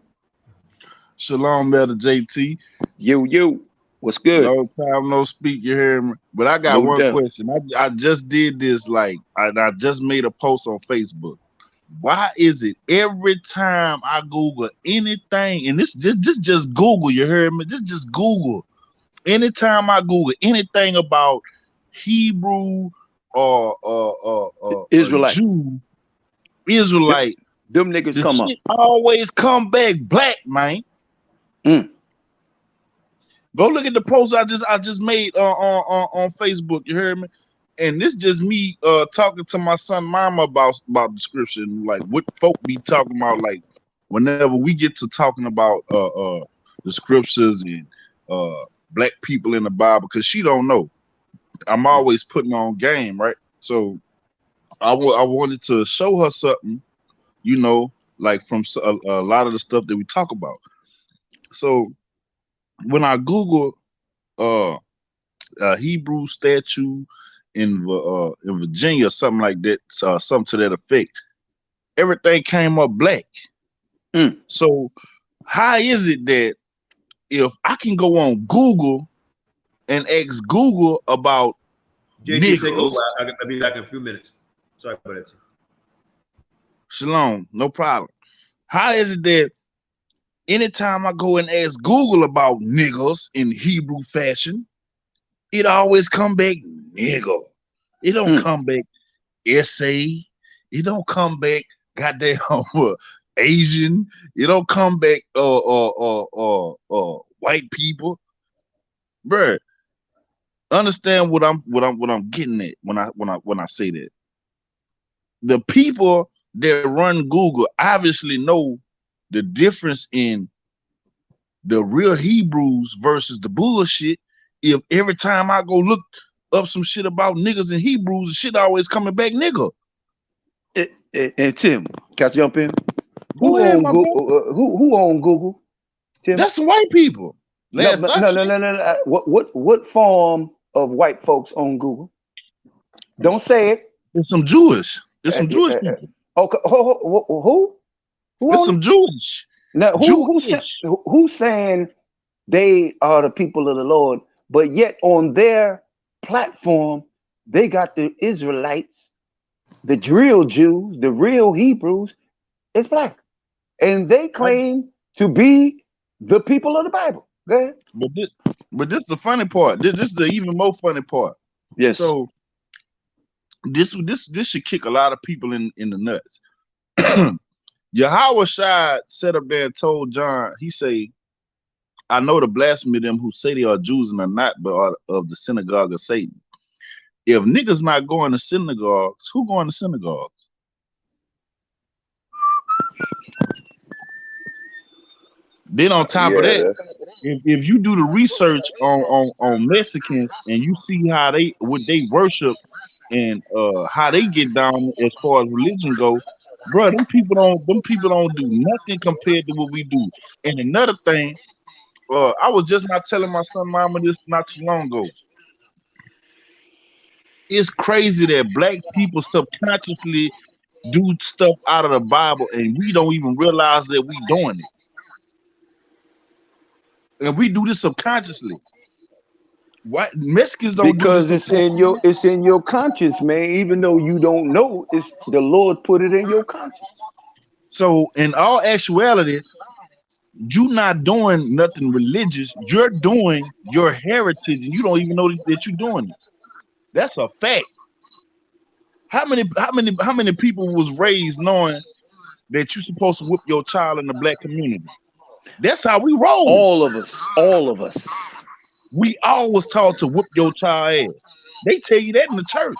Shalom, Brother JT. Yo, what's good? No time, no speak, you hear me? But I got one question. I just did this, like, I just made a post on Facebook. Why is it every time I Google anything, and this just Google, you heard me? This just Google. Anytime I Google anything about Hebrew or Israelite, Jew, Israelite, them niggas come up. Always come back black, man. Go look at the post I just made on Facebook. You heard me? And this just me talking to my son mama about the scripture, and like what folk be talking about, like whenever we get to talking about the scriptures and black people in the Bible, because she don't know. I'm always putting on game, right? So I wanted to show her something, you know, like from a lot of the stuff that we talk about. So when I Google Hebrew statue in Virginia, or something like that, something to that effect, everything came up black. So how is it that if I can go on Google and ask Google about JT, take over. I'll be back in a few minutes. Sorry about that. Shalom, no problem. How is it that anytime I go and ask Google about niggas in Hebrew fashion, it always come back nigga? It don't come back essay. It don't come back goddamn Asian. It don't come back white people. Bruh, understand what I'm getting at when I say that. The people that run Google obviously know the difference in the real Hebrews versus the bullshit. If every time I go look up some shit about niggas and Hebrews, the shit always coming back nigga. And Tim, can I jump in? Who on Google? Tim? That's some white people. No. What form of white folks on Google? Don't say it. It's some Jewish. It's some Jewish people. Okay, who? It's some Jewish. Now, who's saying they are the people of the Lord, but yet on their platform they got the Israelites, the real Jews, the real Hebrews, it's black, and they claim to be the people of the Bible. Go ahead. But this the funny part. This is the even more funny part. Yes. So this should kick a lot of people in the nuts. Yahawashi sat up there and told John, he say, I know the blasphemy of them who say they are Jews and are not, but are of the synagogue of Satan. If niggas not going to synagogues, who going to synagogues? Then on top of that, if you do the research on Mexicans and you see how what they worship and how they get down as far as religion go, bro, them people don't do nothing compared to what we do. And another thing, I was just not telling my son mama this not too long ago. It's crazy that black people subconsciously do stuff out of the Bible and we don't even realize that we doing it. And we do this subconsciously. What Mexicans don't because do this? It's in your conscience, man. Even though you don't know, it's the Lord put it in your conscience. So in all actuality, you're not doing nothing religious. You're doing your heritage, and you don't even know that you're doing it. That's a fact. How many people was raised knowing that you're supposed to whip your child in the black community? That's how we roll. All of us. We always taught to whip your child ass. They tell you that in the church.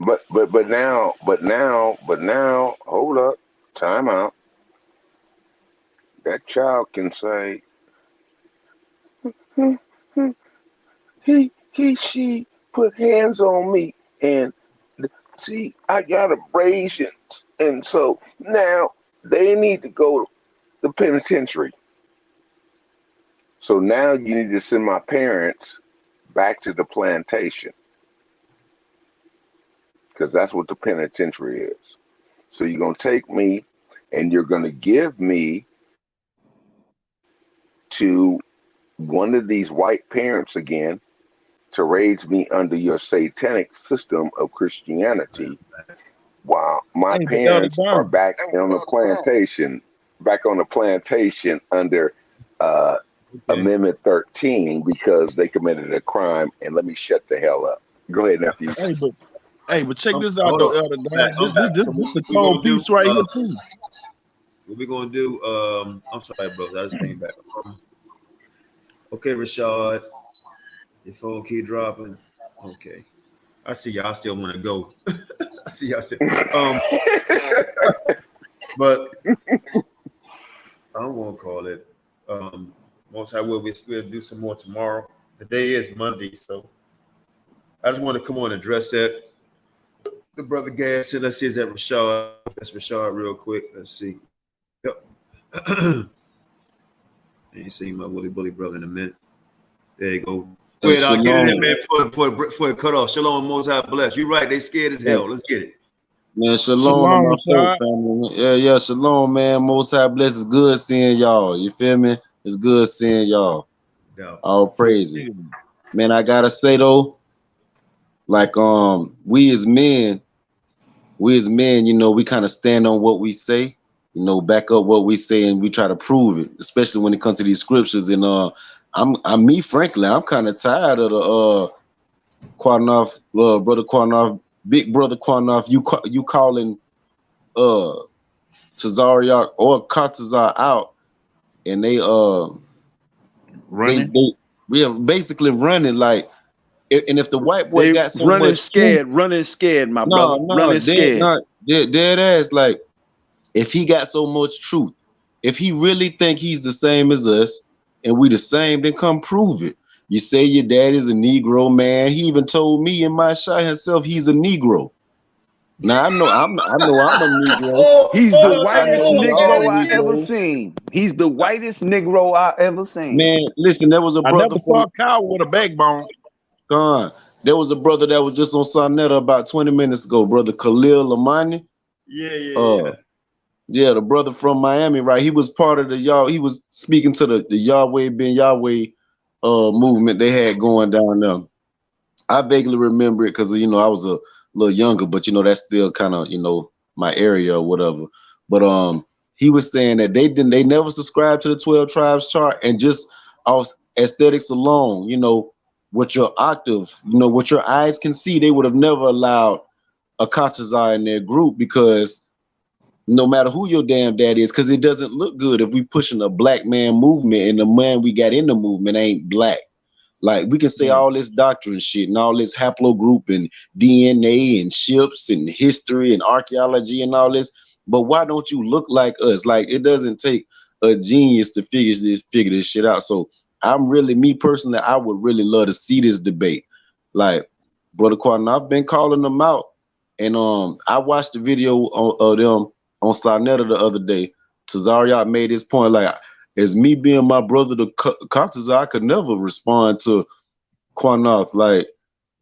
But now, hold up, time out. That child can say, she put hands on me, and see, I got abrasions, and so now they need to go to the penitentiary. So now you need to send my parents back to the plantation, because that's what the penitentiary is. So you're going to take me and you're going to give me to one of these white parents again to raise me under your satanic system of Christianity, while my parents are back on the plantation under Amendment 13 because they committed a crime. And let me shut the hell up. Go ahead, nephew. Hey, but check this out, though, Elder Dan. This the cold piece right here too. What we gonna do? I'm sorry, bro. I just came back. Okay, Rashad, your phone keep dropping. Okay, I see y'all still want to go. I see y'all still. But I don't want to call it. Most I will. We'll do some more tomorrow. The day is Monday, so I just want to come on and address that. The brother Gas, and let's see, is that Rashad? That's Rashad, real quick. Let's see. Yep. You see my Willie Bully brother in a minute. There you go. Go ahead, I'll get it in, man, before it cut off. Shalom, Most High bless. You're right. They scared as hell. Let's get it. Man, shalom to my folk, family. Yeah, shalom, man. Most High bless. It's good seeing y'all. You feel me? It's good seeing y'all. Yeah. All praise it. Man, I gotta say though, like we as men, you know, we kind of stand on what we say, you know, back up what we say, and we try to prove it, especially when it comes to these scriptures. And frankly, I'm kind of tired of the Qanath, brother Qanath, big brother Qanath, you calling Tazariak or Katazar out, and they running. We are basically running like. And if the white boy got so running much scared, my brother, running scared. Dead ass. Like, if he got so much truth, if he really think he's the same as us, and we the same, then come prove it. You say your dad is a Negro, man. He even told me in my shot himself he's a Negro. Now I know I'm a Negro. He's the whitest Negro I ever seen. He's the whitest Negro I ever seen. Man, listen, there was a brother. I never saw a cow with a backbone. There was a brother that was just on Sonetta about 20 minutes ago, brother Khalil Lamani. Yeah, the brother from Miami, right? He was part of he was speaking to the Yahweh Ben Yahweh movement they had going down there. I vaguely remember it because, you know, I was a little younger, but, you know, that's still kind of, you know, my area or whatever. But he was saying that they never subscribed to the 12 tribes chart, and just off aesthetics alone, you know, with your octave, you know, what your eyes can see, they would have never allowed a Katazai in their group, because no matter who your damn dad is, because it doesn't look good if we pushing a black man movement and the man we got in the movement ain't black. Like, we can say all this doctrine shit and all this haplogroup and DNA and ships and history and archaeology and all this, but why don't you look like us? Like, it doesn't take a genius to figure this shit out. So I'm really, me personally, I would really love to see this debate. Like, brother Quantin, I've been calling them out And I watched the video of them on Sarnetta the other day. Tazariot made his point, like, as me being my brother to Qanath, I could never respond to Qanath. Like,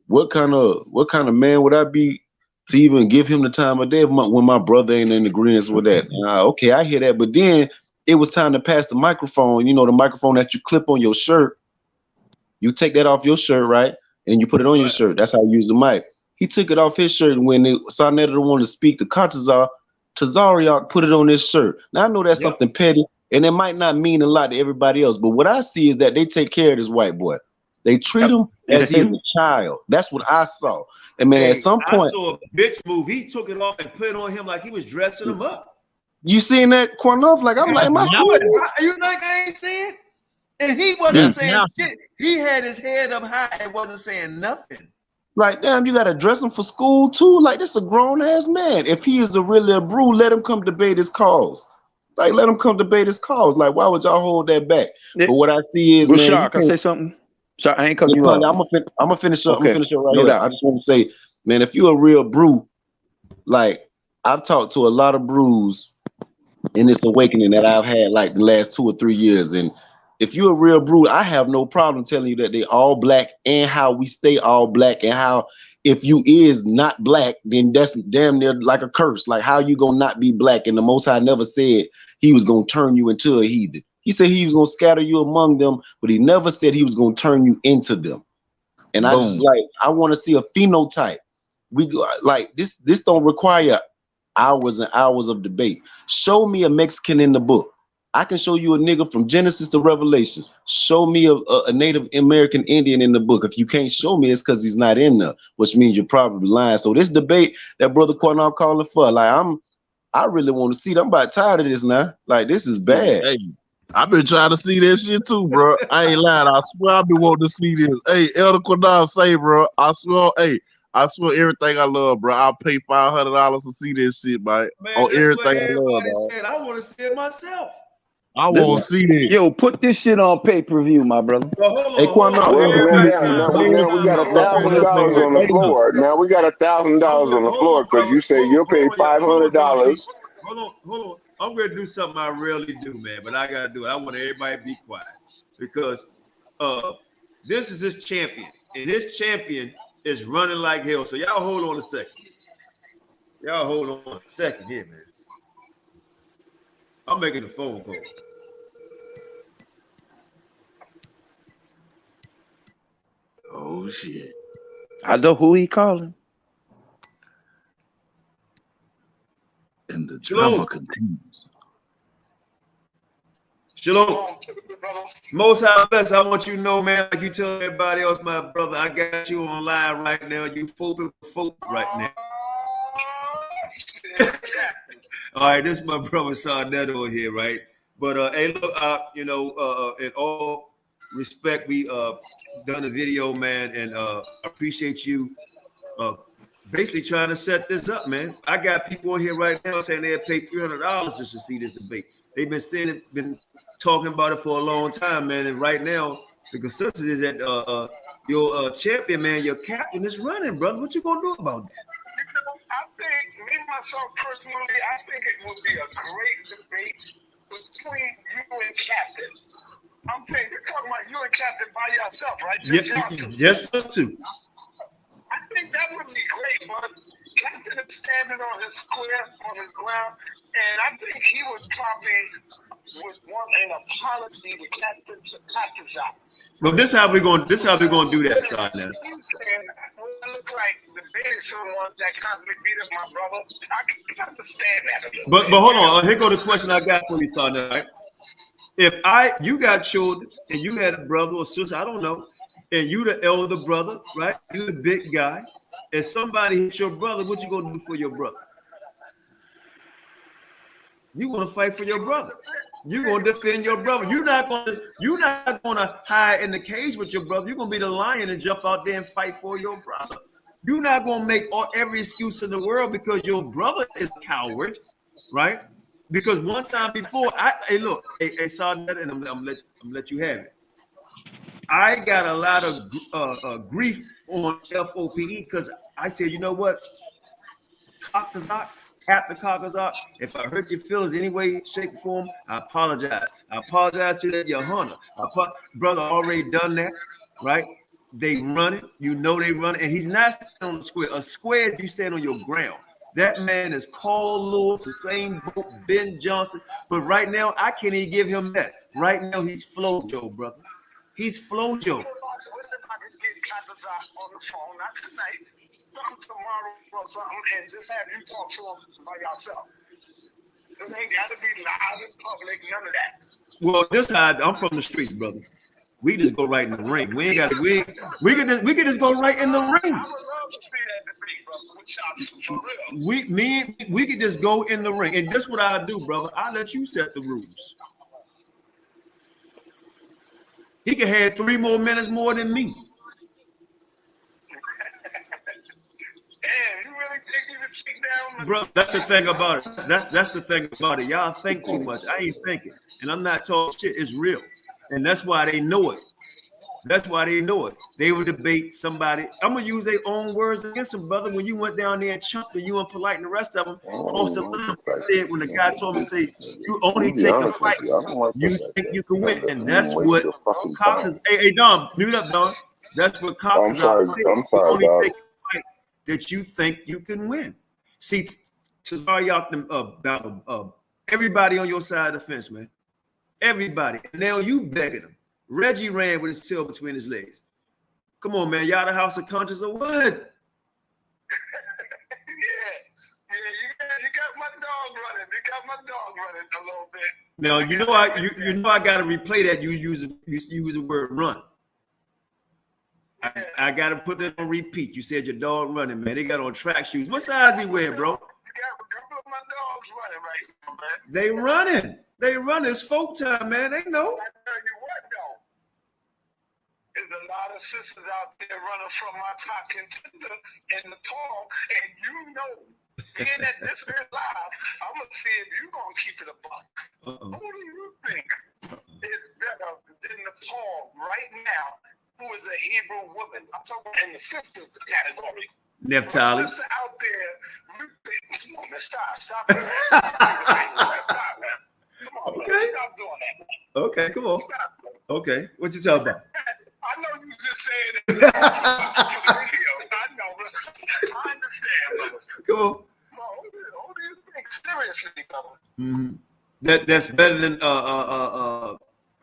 what kind of man would I be to even give him the time of day when my brother ain't in agreement with that? Okay, I hear that, but then it was time to pass the microphone. You know, the microphone that you clip on your shirt. You take that off your shirt, right? And you put it on your shirt. That's how you use the mic. He took it off his shirt when Sarnetta wanted to speak to Qanath. Tazariot put it on his shirt. Now I know that's something petty, and it might not mean a lot to everybody else, but what I see is that they take care of this white boy. They treat him as he is a child. That's what I saw. And man, at some point, I saw a bitch move. He took it off and put it on him like he was dressing him up. You seen that, Qanath? Like, I'm like, my you think I ain't saying? And he wasn't saying shit. He had his head up high and wasn't saying nothing. Like, damn, you gotta dress him for school too. Like, this a grown ass man. If he is really a brew, let him come debate his cause. Like, let him come debate his cause. Like, why would y'all hold that back? But what I see is, man, Shark, can I say something? Shark, I ain't cutting you off. I'm gonna finish up. Okay. I'm gonna finish up right No here. doubt. I just want to say, man, if you're a real brew, like, I've talked to a lot of brews in this awakening that I've had like the last 2 or 3 years, and if you're a real brew, I have no problem telling you that they all black and how we stay all black, and how if you is not black, then that's damn near like a curse. Like, how you gonna not be black? And the Most High never said he was gonna turn you into a heathen. He said he was gonna scatter you among them, but he never said he was gonna turn you into them. And I just like, I want to see a phenotype. We go like this. This don't require hours and hours of debate. Show me a Mexican in the book. I can show you a nigga from Genesis to Revelations. Show me a Native American Indian in the book. If you can't show me, it's because he's not in there, which means you're probably lying. So this debate that Brother Qanath calling for, like, I really want to see it. I'm about tired of this now. Like, this is bad. Hey, I've been trying to see that shit too, bro. I ain't lying. I swear I've been wanting to see this. Hey, Elder Qanath say, bro, I swear everything I love, bro. I'll pay $500 to see this shit, man. On everything I love, dog. Said, I want to see it myself. I want to see that. Yo, put this shit on pay-per-view, my brother. Hey, Qanath, Now we got $1,000 on the floor. Now we got $1,000 on the floor because you say you'll pay $500. Hold on. I'm gonna do something I rarely do, man, but I gotta do it. I want everybody to be quiet because this is his champion, and his champion is running like hell. So y'all hold on a second. Y'all hold on a second here, man. I'm making a phone call. Oh shit! I know who he calling. And the drama continues. Shalom. Most High bless. I want you to know, man, like you tell everybody else, my brother, I got you on live right now. You F.O.P.E right now. All right, this is my brother Sarnetta here, right? But hey, look, in all respect, we done a video, man, and appreciate you basically trying to set this up, man. I got people in here right now saying they'll pay $300 just to see this debate. They've been saying it, been talking about it for a long time, man. And right now, the consensus is that your champion, man, your captain is running, brother. What you gonna do about that? I think, me myself personally, I think it would be a great debate between you and Captain. I'm saying, you're talking about you and Captain by yourself, right? Just us two. I think that would be great, but Captain is standing on his square, on his ground, and I think he would probably want an apology to Captain's out. Well, this how we're gonna do that, son. Now. It looks like debating someone that constantly beat up my brother. I can understand that. But hold on, here go the question I got for you, son. Right? If you got children and you had a brother or sister, I don't know, and you the elder brother, right? You the big guy, and somebody hit your brother, what you gonna do for your brother? You gonna fight for your brother. You're gonna defend your brother. You're not gonna hide in the cage with your brother. You're gonna be the lion and jump out there and fight for your brother. You're not gonna make every excuse in the world because your brother is a coward, right? Because one time before, hey, Sarnetta, and I'm gonna let you have it. I got a lot of grief on F.O.P.E because I said, you know what? Captain Kakazak, if I hurt your feelings any way, shape, form, I apologize. I apologize to that, your hunter. Brother already done that, right? They run it, you know they run it, and he's not standing on the square. A square is you stand on your ground. That man is Carl Lewis, the same boat, Ben Johnson, but right now I can't even give him that. Right now he's Flojo, brother. He's Flojo. Get Kakazak on the phone, not tonight. Something tomorrow or something, and just have you talk to him by yourself. It ain't got to be loud in public, none of that. Well, this side, I'm from the streets, brother. We just go right in the ring. We ain't got to. We can just go right in the ring. I would love to see that debate, brother. With y'all, for real. We could just go in the ring, and this what I do, brother. I let you set the rules. He can have 3 more minutes more than me. Damn, you really think you can take down? Bro, that's the thing about it. That's the thing about it. Y'all think too much. I ain't thinking, and I'm not talking shit. It's real, and that's why they know it. That's why they know it. They would debate somebody. I'm gonna use their own words against them, brother. When you went down there and chumped and you and Polite and the rest of them close to line, said when the guy told me, say you only take a fight, you think you can win, and that's what Cox. Hey, Dom, mute up, Dom. That's what Cox is out saying. I'm sorry, only dog. take a fight that you think you can win. See, Tazariak, everybody on your side of the fence, man. Everybody. Now you begging them. Reggie ran with his tail between his legs. Come on, man. Y'all the house of conscience or what? Yes. Yeah, you got my dog running. You got my dog running a little bit. Now you know I gotta replay that. You use the word run. I gotta put that on repeat. You said your dog running, man. They got on track shoes. What size he wear, bro? You got a couple of my dogs running right now, man. They running. They running. It's folk time, man. They know. I tell you what, though. There's a lot of sisters out there running from my top contender in Nepal, and you know, being that this is live, I'm gonna see if you're gonna keep it a buck. Who do you think is better than Nepal right now? Who is a Hebrew woman? I'm talking in the sisters category. Neftali. Sister out there, you think, come on, man, stop it, man. Stop, man. Come on, man, stop doing that. Okay, come on. Okay, what you talking about? I know you just saying it for the video. I know, but I understand, brother. Come on. Who do you think? Seriously, brother. Mm-hmm. That's better than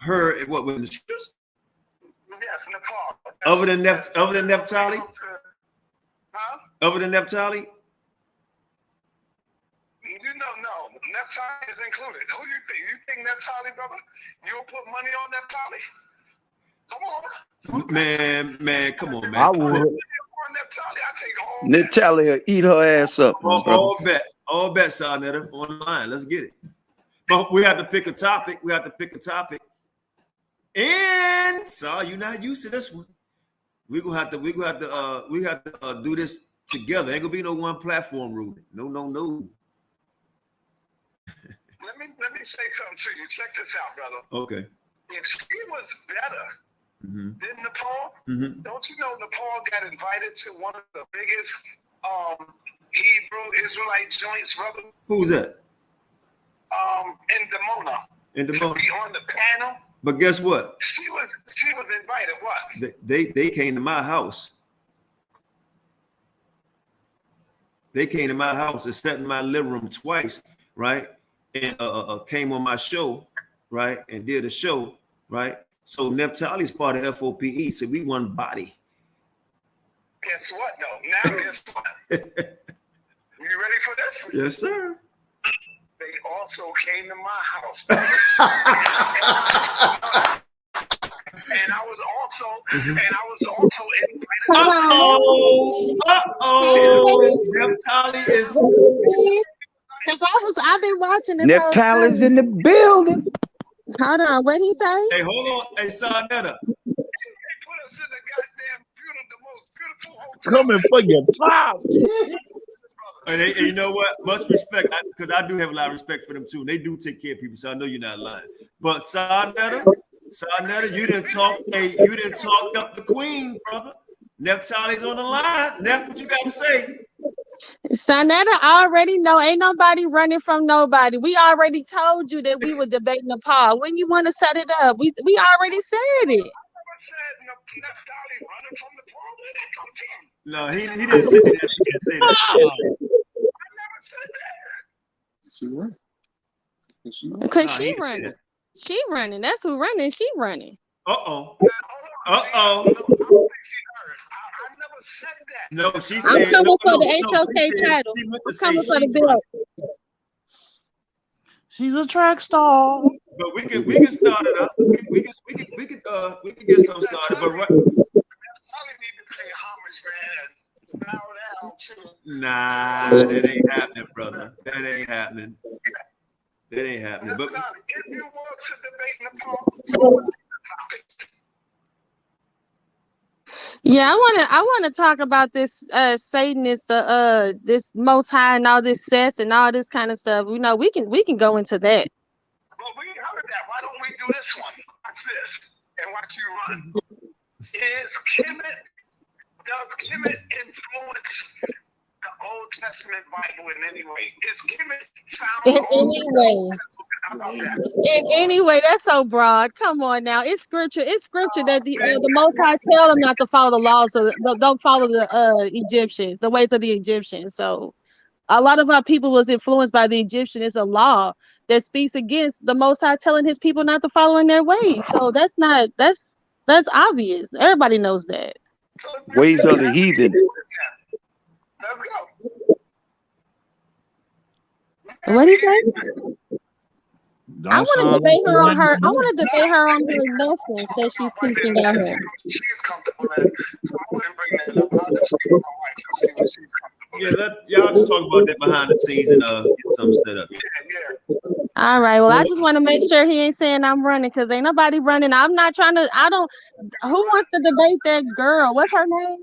her. What with the shooters? Yes, Nepal. Other than Neftali? Huh? Other than Neftali? No. Neftali is included. Who do you think? You think Neftali, brother? You'll put money on Neftali? Come on. Man, come on, man. I would. Neftali will eat her ass up. All bets, Sarnetta, on the line. Let's get it. But we have to pick a topic. And so you're not used to this one. We have to do this together. Ain't gonna be no one platform ruling. No. Let me say something to you. Check this out, brother. Okay. If she was better than Nepal, don't you know Nepal got invited to one of the biggest Hebrew Israelite joints, brother? Who's that? In Demona. To be on the panel. But guess what? She was invited. What? They came to my house. They came to my house and sat in my living room twice, right? And came on my show, right? And did a show, right? So Neftali's part of F.O.P.E. So we one body. Guess what, though? Now guess what? You ready for this? Yes, sir. They also came to my house. And I was also invited. Neftali is. Because I've been watching this. Neftali's in the building. Hold on, what he say? Hey, hold on. Hey, Sarnetta. They put us in the goddamn the most beautiful hotel. Coming for your top. And you know what? Much respect, because I do have a lot of respect for them too. They do take care of people, so I know you're not lying. But Sarnetta, you didn't talk up the queen, brother. Neftali's on the line. Neff, what you got to say? Sonetta already know ain't nobody running from nobody. We already told you that we were debating the Paul. When you want to set it up, we already said it. No, he didn't say that. He didn't say that. She running. Because she running. She running. That's who running. She running. Uh-oh. Uh-oh. No, she said. I'm coming for the HOK title. She meant to I'm coming say for the she's bill. She's a track star. But we can start it up. We can get something started. But right. Nah, that ain't happening, brother. That ain't happening. That ain't happening. But if you want to debate the topic. Yeah, I wanna talk about this Satanist, this Most High and all this Seth and all this kind of stuff. You know, we can go into that. Well, we heard that. Why don't we do this one? Watch this and watch you run. Does Kemet influence the Old Testament Bible in any way? Is Kemet found In any way. In any way, that's so broad. Come on now, it's scripture. It's scripture that the Most High tell them not to follow the laws of don't follow the Egyptians, the ways of the Egyptians. So a lot of our people was influenced by the Egyptian. It's a law that speaks against the Most High telling his people not to follow in their ways. So that's obvious. Everybody knows that. Ways of the heathen. Let's go. What do you say? I want to debate her on her. I want to debate her on her lessons that she's teaching out here. She's comfortable in it, so I wouldn't bring that up. I'll just speak with my wife and see what she's comfortable yeah, y'all can talk about that behind the scenes and get something set up. All right. Well, I just want to make sure he ain't saying I'm running because ain't nobody running. I'm not trying to. I don't. Who wants to debate that girl? What's her name?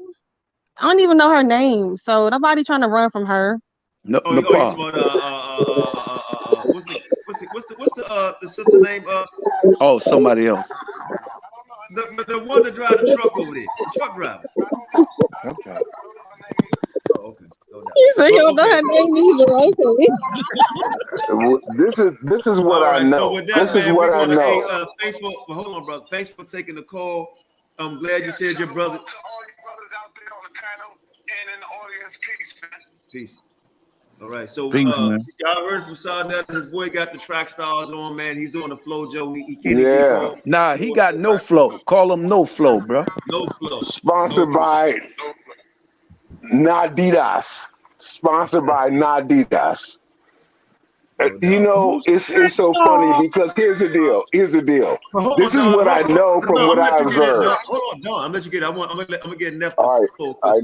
I don't even know her name. So nobody trying to run from her. No, what's the sister name? Oh, somebody else. The one that drive the truck over there, the truck driver. Okay. Oh, okay. You say you don't know her name either. This is what I know. So with that, this is what I know. Hey, thanks for hold on, brother. Thanks for taking the call. I'm glad you said your brother. To all you brothers out there on the panel and in the audience, peace, man. Peace. All right, so Peace, y'all heard from Sarnetta. His boy got the track stars on, man. He's doing the flow, Joe. He can't even be called. Nah, he got no flow. Call him no flow, bro. No flow. Sponsored by Nadidas. Sponsored by Nadidas. You know, it's so funny because here's the deal. This is what I know from what I observed. Hold on, Don. I'm gonna let you get it. I'm gonna get Neff All right, focus.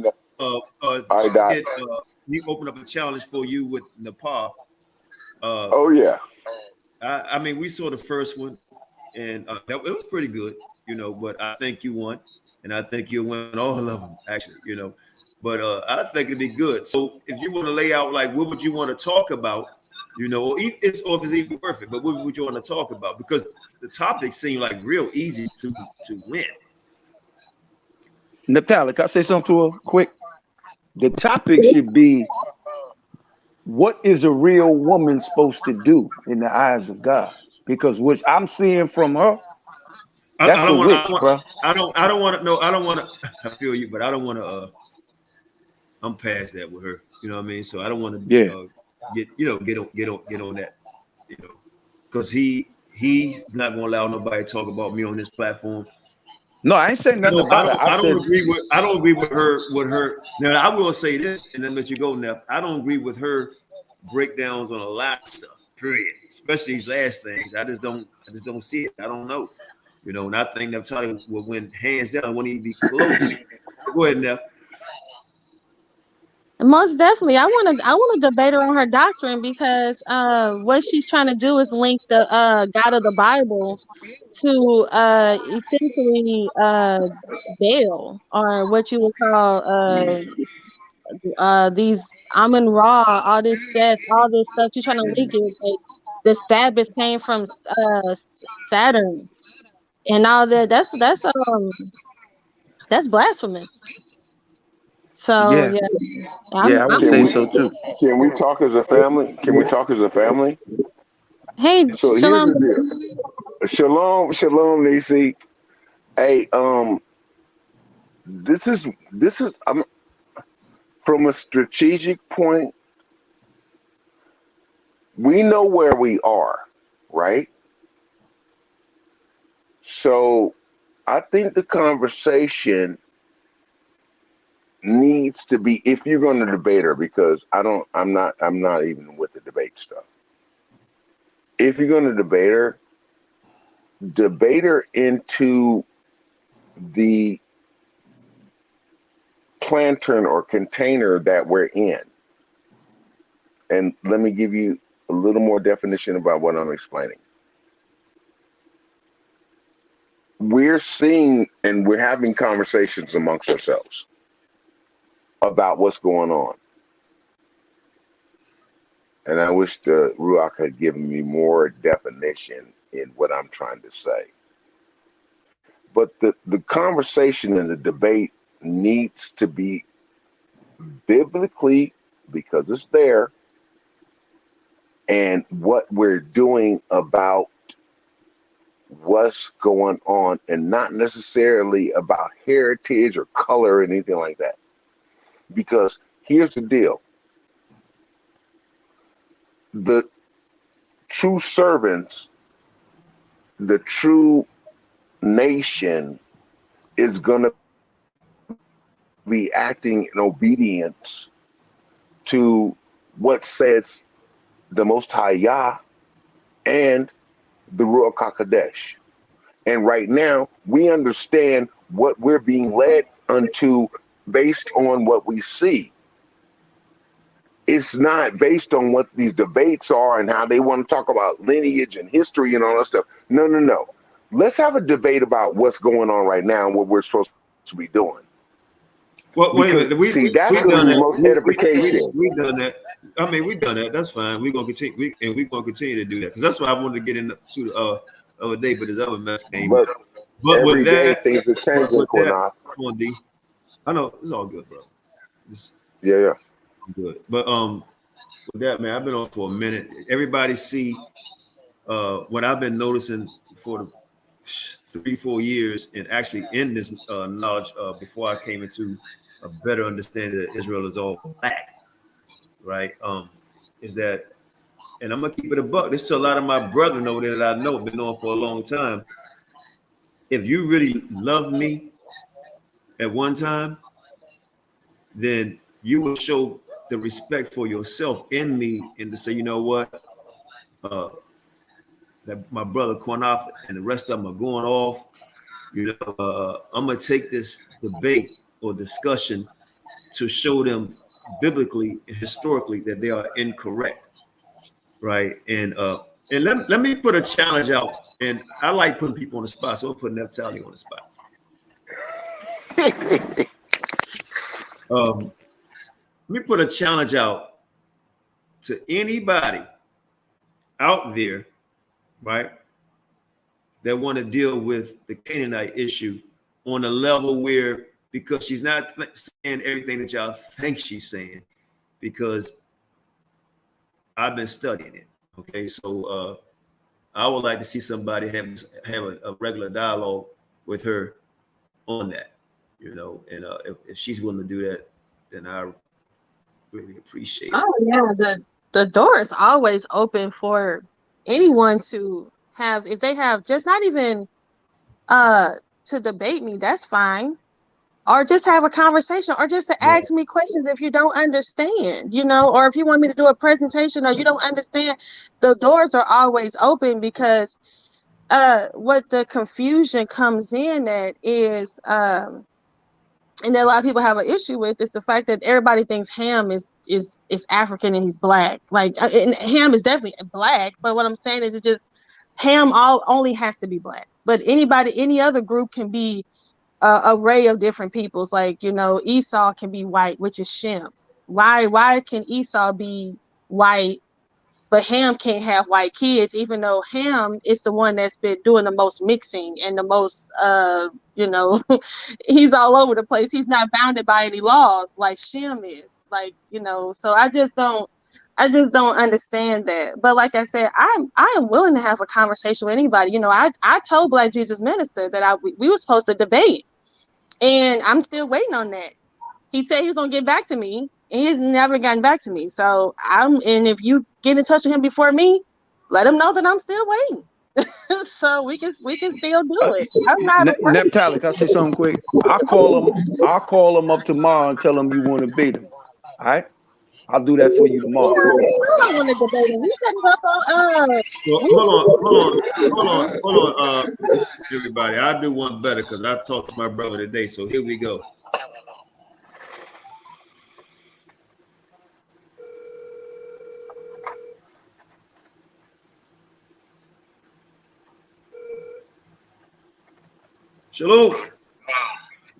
He opened up a challenge for you with Nepal. Oh yeah. I mean, we saw the first one, and it was pretty good, you know. But I think you won, and I think you'll win all of them, actually, you know. But I think it'd be good. So if you want to lay out, like, what would you want to talk about, you know, or if it's even perfect, but what would you want to talk about? Because the topics seem like real easy to win. Natalia, can I say something to her quick? The topic should be, what is a real woman supposed to do in the eyes of God? Because what I'm seeing from her, that's a witch, bro. I don't want to. No, I don't want to. I feel you, but I don't want to. I'm past that with her. You know what I mean? So I don't want to get on that. You know, because he's not going to allow nobody to talk about me on this platform. No, I ain't saying nothing about it. I don't agree with her. Now I will say this, and then let you go, Neff. I don't agree with her breakdowns on a lot of stuff. Period. Especially these last things. I just don't see it. I don't know. You know, and I think Natalia will win hands down when he be close. Go ahead, Neff. Most definitely. I want to debate her on her doctrine because what she's trying to do is link the God of the Bible to essentially Baal, or what you would call these Amun Ra, all this death, all this stuff. She's trying to link it. Like the Sabbath came from Saturn and all that. That's blasphemous. So Yeah, yeah, yeah, I would say so too. Can we talk as a family? Can we talk as a family? Hey, So here's Shalom. the deal. Shalom, Nisi. Hey, this is from a strategic point. We know where we are, right? So I think the conversation needs to be, if you're going to debate her, because I'm not even with the debate stuff. If you're going to debate her into the planter or container that we're in. And let me give you a little more definition about what I'm explaining. We're seeing and we're having conversations amongst ourselves about what's going on. And I wish the Ruach had given me more definition in what I'm trying to say. But the conversation and the debate needs to be biblically, because it's there, and what we're doing about what's going on, and not necessarily about heritage or color or anything like that. Because here's the deal. The true servants, the true nation is going to be acting in obedience to what says the Most High Yah and the Ruach HaKodesh. And right now, we understand what we're being led unto based on what we see. It's not based on what these debates are and how they want to talk about lineage and history and all that stuff. No. Let's have a debate about what's going on right now and what we're supposed to be doing. Well, wait a minute. That's going to be most edification. We've done that. I mean, we've done that. That's fine. We're gonna continue, we're gonna continue to do that because that's why I wanted to get into the other day, but this other mess came up. But with that, things are changing, Qanath. Come on, D. I know it's all good, bro. Yeah. I'm good. But with that, man, I've been on for a minute. Everybody see what I've been noticing for the 3-4 years, and actually in this knowledge before I came into a better understanding that Israel is all black, right? Is that, and I'm gonna keep it a buck. This to a lot of my brethren over there that I know, been on for a long time. If you really love me at one time, then you will show the respect for yourself in me, and to say, you know what, that my brother Qanath and the rest of them are going off. You know, I'm gonna take this debate or discussion to show them biblically and historically that they are incorrect, right? And let me put a challenge out. And I like putting people on the spot, so I'll put Naphtali on the spot. Let me put a challenge out to anybody out there, right, that want to deal with the Canaanite issue on a level where, because she's not saying everything that y'all think she's saying, because I've been studying it. Okay, so I would like to see somebody have a regular dialogue with her on that, you know, and if she's willing to do that, then I really appreciate it. Oh yeah, the door is always open for anyone to have, if they have just not even to debate me, that's fine. Or just have a conversation, or just to ask me questions if you don't understand, you know, or if you want me to do a presentation or you don't understand, the doors are always open. Because what the confusion comes in at is and that a lot of people have an issue with, is the fact that everybody thinks Ham is African and he's black. Like, and Ham is definitely black, but what I'm saying is, it's just Ham only has to be black. But any other group can be array of different peoples. Like, you know, Esau can be white, which is Shem. Why can Esau be white but Ham can't have white kids, even though Ham is the one that's been doing the most mixing and the most, you know, he's all over the place. He's not bounded by any laws like Shem is, like, you know. So I just don't understand that. But like I said, I am willing to have a conversation with anybody. You know, I told Black Jesus Minister that we were supposed to debate, and I'm still waiting on that. He said he was gonna get back to me, and he's never gotten back to me. So and if you get in touch with him before me, let him know that I'm still waiting. So we can still do it. I'm not Neptali, can I say something quick? I'll call him up tomorrow and tell him you want to beat him. All right? I'll do that for you tomorrow. I want to debate him. We set it up on Hold on, everybody. I'll do one better because I talked to my brother today. So here we go. Shalom.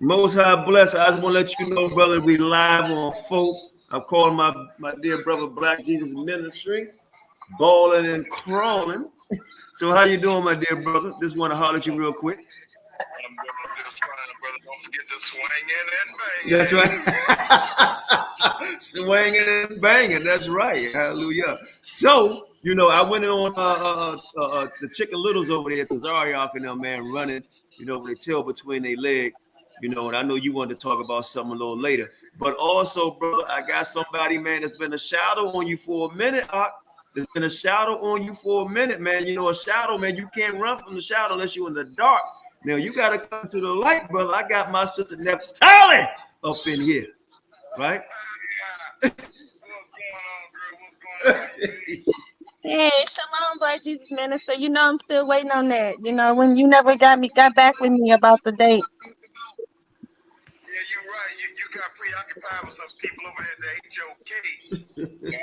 Most High bless. I just want to let you know, brother, we live on F.O.P.E. I'm calling my dear brother Black Jesus Ministry, balling and crawling. So how you doing, my dear brother? Just want to holler at you real quick. I'm just fine, brother. Don't forget to swing in and bang. That's right. Swinging and banging. That's right. Hallelujah. So, you know, I went on the Chicken Littles over there to Zaryak and them, man, running, you know, with their tail between their legs. You know, and I know you wanted to talk about something a little later. But also, brother, I got somebody, man, that's been a shadow on you for a minute. There's been a shadow on you for a minute, man. You know, a shadow, man, you can't run from the shadow unless you're in the dark. Now, you got to come to the light, brother. I got my sister Neptali up in here, right? What's going on, girl? Hey, shalom, Black Jesus Minister. You know, I'm still waiting on that. You know, when you never got back with me about the date. Yeah, you're right. You got preoccupied with some people over there at the HOK. So I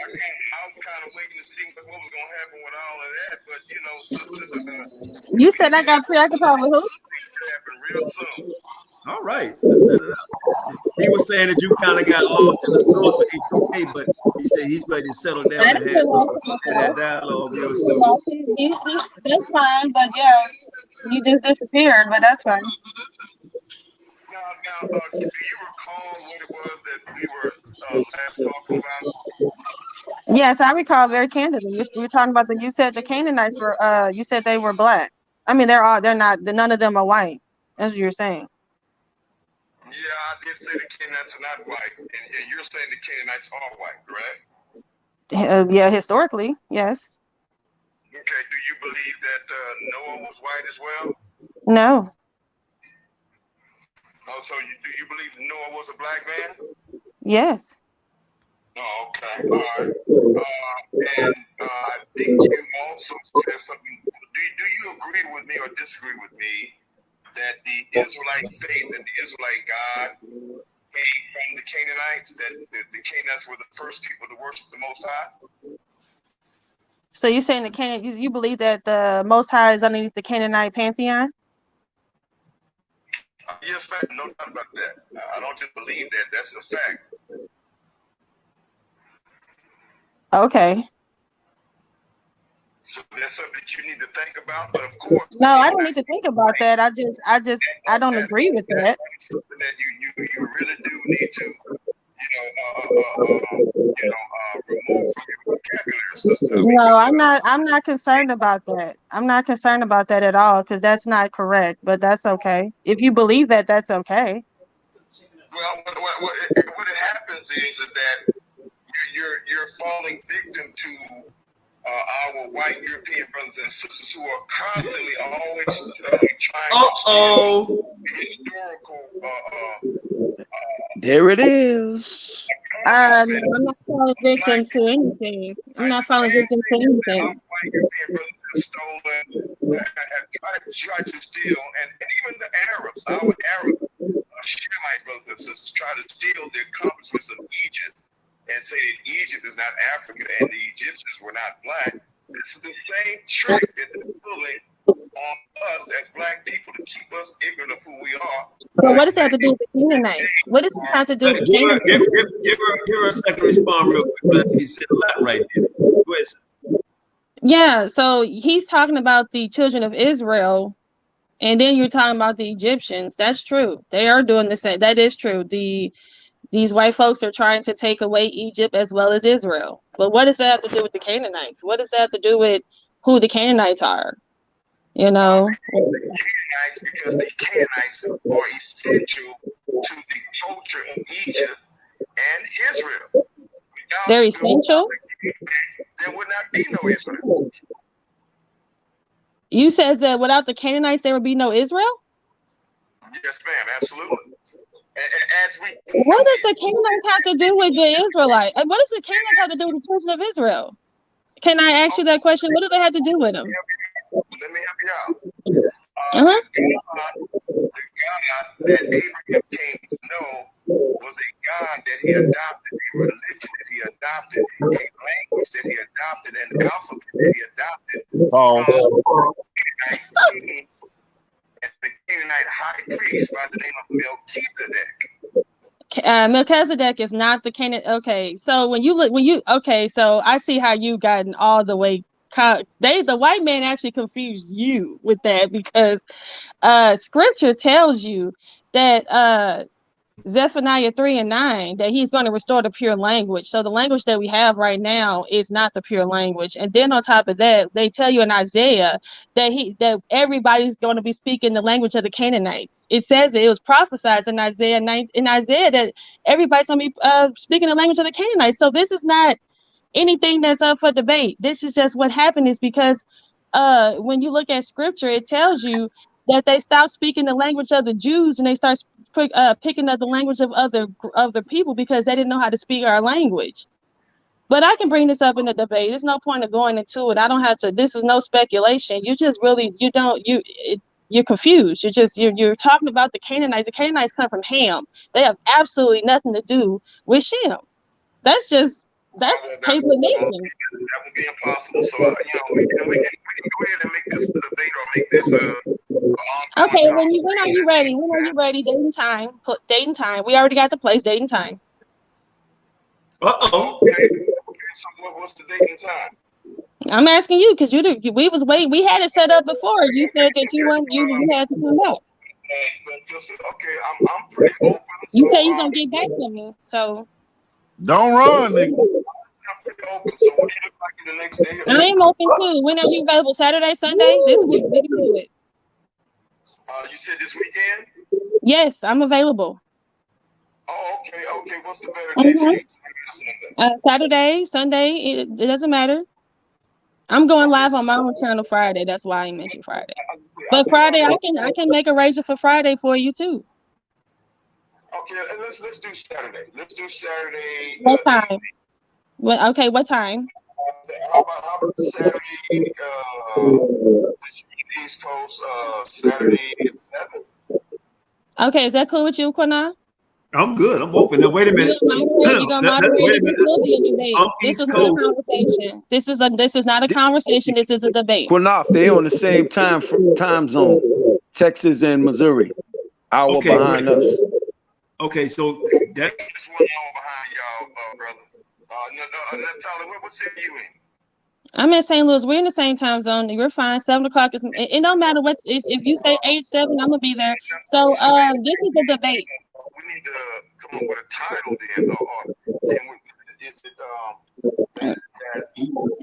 was kind of waiting to see what was going to happen with all of that. But, you know, sisters. You said I got preoccupied with who? Happen real soon. All right. Let's set it up. He was saying that you kind of got lost in the sauce with HOK, but he said he's ready to settle down and have that dialogue real soon. That's fine, but yeah, you just disappeared, but that's fine. Now, do you recall what it was that we were last talking about? Yes, I recall very candidly. We were talking about you said the Canaanites were you said they were black. I mean, they're not, none of them are white. That's what you're saying. Yeah, I did say the Canaanites are not white, and you're saying the Canaanites are white, correct? Yeah, historically, yes. Okay, do you believe that Noah was white as well? No. Oh, so do you believe Noah was a black man? Yes. Oh, okay, all right. And I think you also said something. Do you agree with me or disagree with me that the Israelite faith and the Israelite God came from the Canaanites, that the Canaanites were the first people to worship the Most High? So you're saying the Canaanites, you believe that the Most High is underneath the Canaanite pantheon? Yes, ma'am. No doubt about that. I don't just believe that. That's a fact. Okay. So that's something that you need to think about. But of course, no, I don't need to think about that. I don't agree with that. That's something that you really do need to, remove from your vocabulary system. No, I'm not concerned about that. I'm not concerned about that at all, because that's not correct. But that's okay. If you believe that, that's okay. Well, what happens is that you're falling victim to our white European brothers and sisters who are constantly always trying to steal historical. There it is. I'm not falling victim to anything. I'm not falling victim to anything. White European brothers have stolen, have tried to steal, and even the Arabs, our Arab Shemite brothers and sisters, try to steal the accomplishments of Egypt and say that Egypt is not Africa and the Egyptians were not black. This is the same trick that they're pulling on us as black people to keep us ignorant of who we are. So what does that have to do with the Canaanites? What does it have to do with the Give her a second to respond real quick. He said a lot right there. Go ahead. Yeah, so he's talking about the children of Israel, and then you're talking about the Egyptians. That's true. They are doing the same. That is true. These white folks are trying to take away Egypt as well as Israel. But what does that have to do with the Canaanites? What does that have to do with who the Canaanites are? You know, Canaanites, because the Canaanites are essential to the culture of Egypt and Israel. they're essential. There would not be no Israel. You said that without the Canaanites, there would be no Israel? Yes, ma'am, absolutely. As we What does the Canaanites have to do with the Israelites? What does the Canaanites have to do with the children of Israel? Can I ask you that question? What do they have to do with them? Let me help you out. The God that Abraham came to know was a God that he adopted, a religion that he adopted, a language that he adopted, an alphabet that he adopted. And the Canaanite high priest by the name of Melchizedek. Melchizedek is not the Canaan. Okay, so so I see how you gotten all the way. The white man actually confused you with that, because scripture tells you that Zephaniah 3:9 that he's going to restore the pure language. So the language that we have right now is not the pure language. And then on top of that, they tell you in Isaiah that everybody's going to be speaking the language of the Canaanites. It says it was prophesied in Isaiah that everybody's going to be speaking the language of the Canaanites. So this is not anything that's up for debate. This is just what happened, is because when you look at scripture, it tells you that they stopped speaking the language of the Jews and they start picking up the language of other people because they didn't know how to speak our language. But I can bring this up in the debate. There's no point of going into it. I don't have to. This is no speculation. You just really you're confused. You're talking about the Canaanites. The Canaanites come from Ham. They have absolutely nothing to do with Shem. That's table of nations. That would be impossible. So we can go ahead and make this a debate or make this okay. When are you ready? When are you ready? Date and time. Date and time. We already got the place. Date and time. Okay. So what's the date and time? I'm asking you because we was waiting. We had it set up before. You said that you had to come back. Okay, I'm pretty open. You said you're gonna get back to me. So don't run, nigga. I'm pretty open. So what do you look like in the next day? I am open too. When are you available? Saturday, Sunday? This week we can do it. You said this weekend? Yes, I'm available. Oh, okay. What's the better day for you? Saturday, Sunday, it doesn't matter. I'm going live on my own channel Friday. That's why I mentioned Friday. But Friday, I can make arrangements for Friday for you too. Okay, let's do Saturday. Let's do Saturday. What time? What time? How about Saturday? East Coast. Saturday at 7. Okay, is that cool with you, Qanath? I'm good. I'm open. Now, wait a minute. You're gonna moderate. This will be a debate. This is not a conversation. This is not a conversation. This is a debate. Qanath, they on the same time zone, Texas and Missouri, hour behind us. Okay, so that is 1 hour behind y'all, brother. Tyler, what city you in? I'm in St. Louis. We're in the same time zone. You're fine. 7 o'clock is. It don't matter what. If you say 8, 7, I'm gonna be there. So this is a debate. We need to come up with a title then, or is it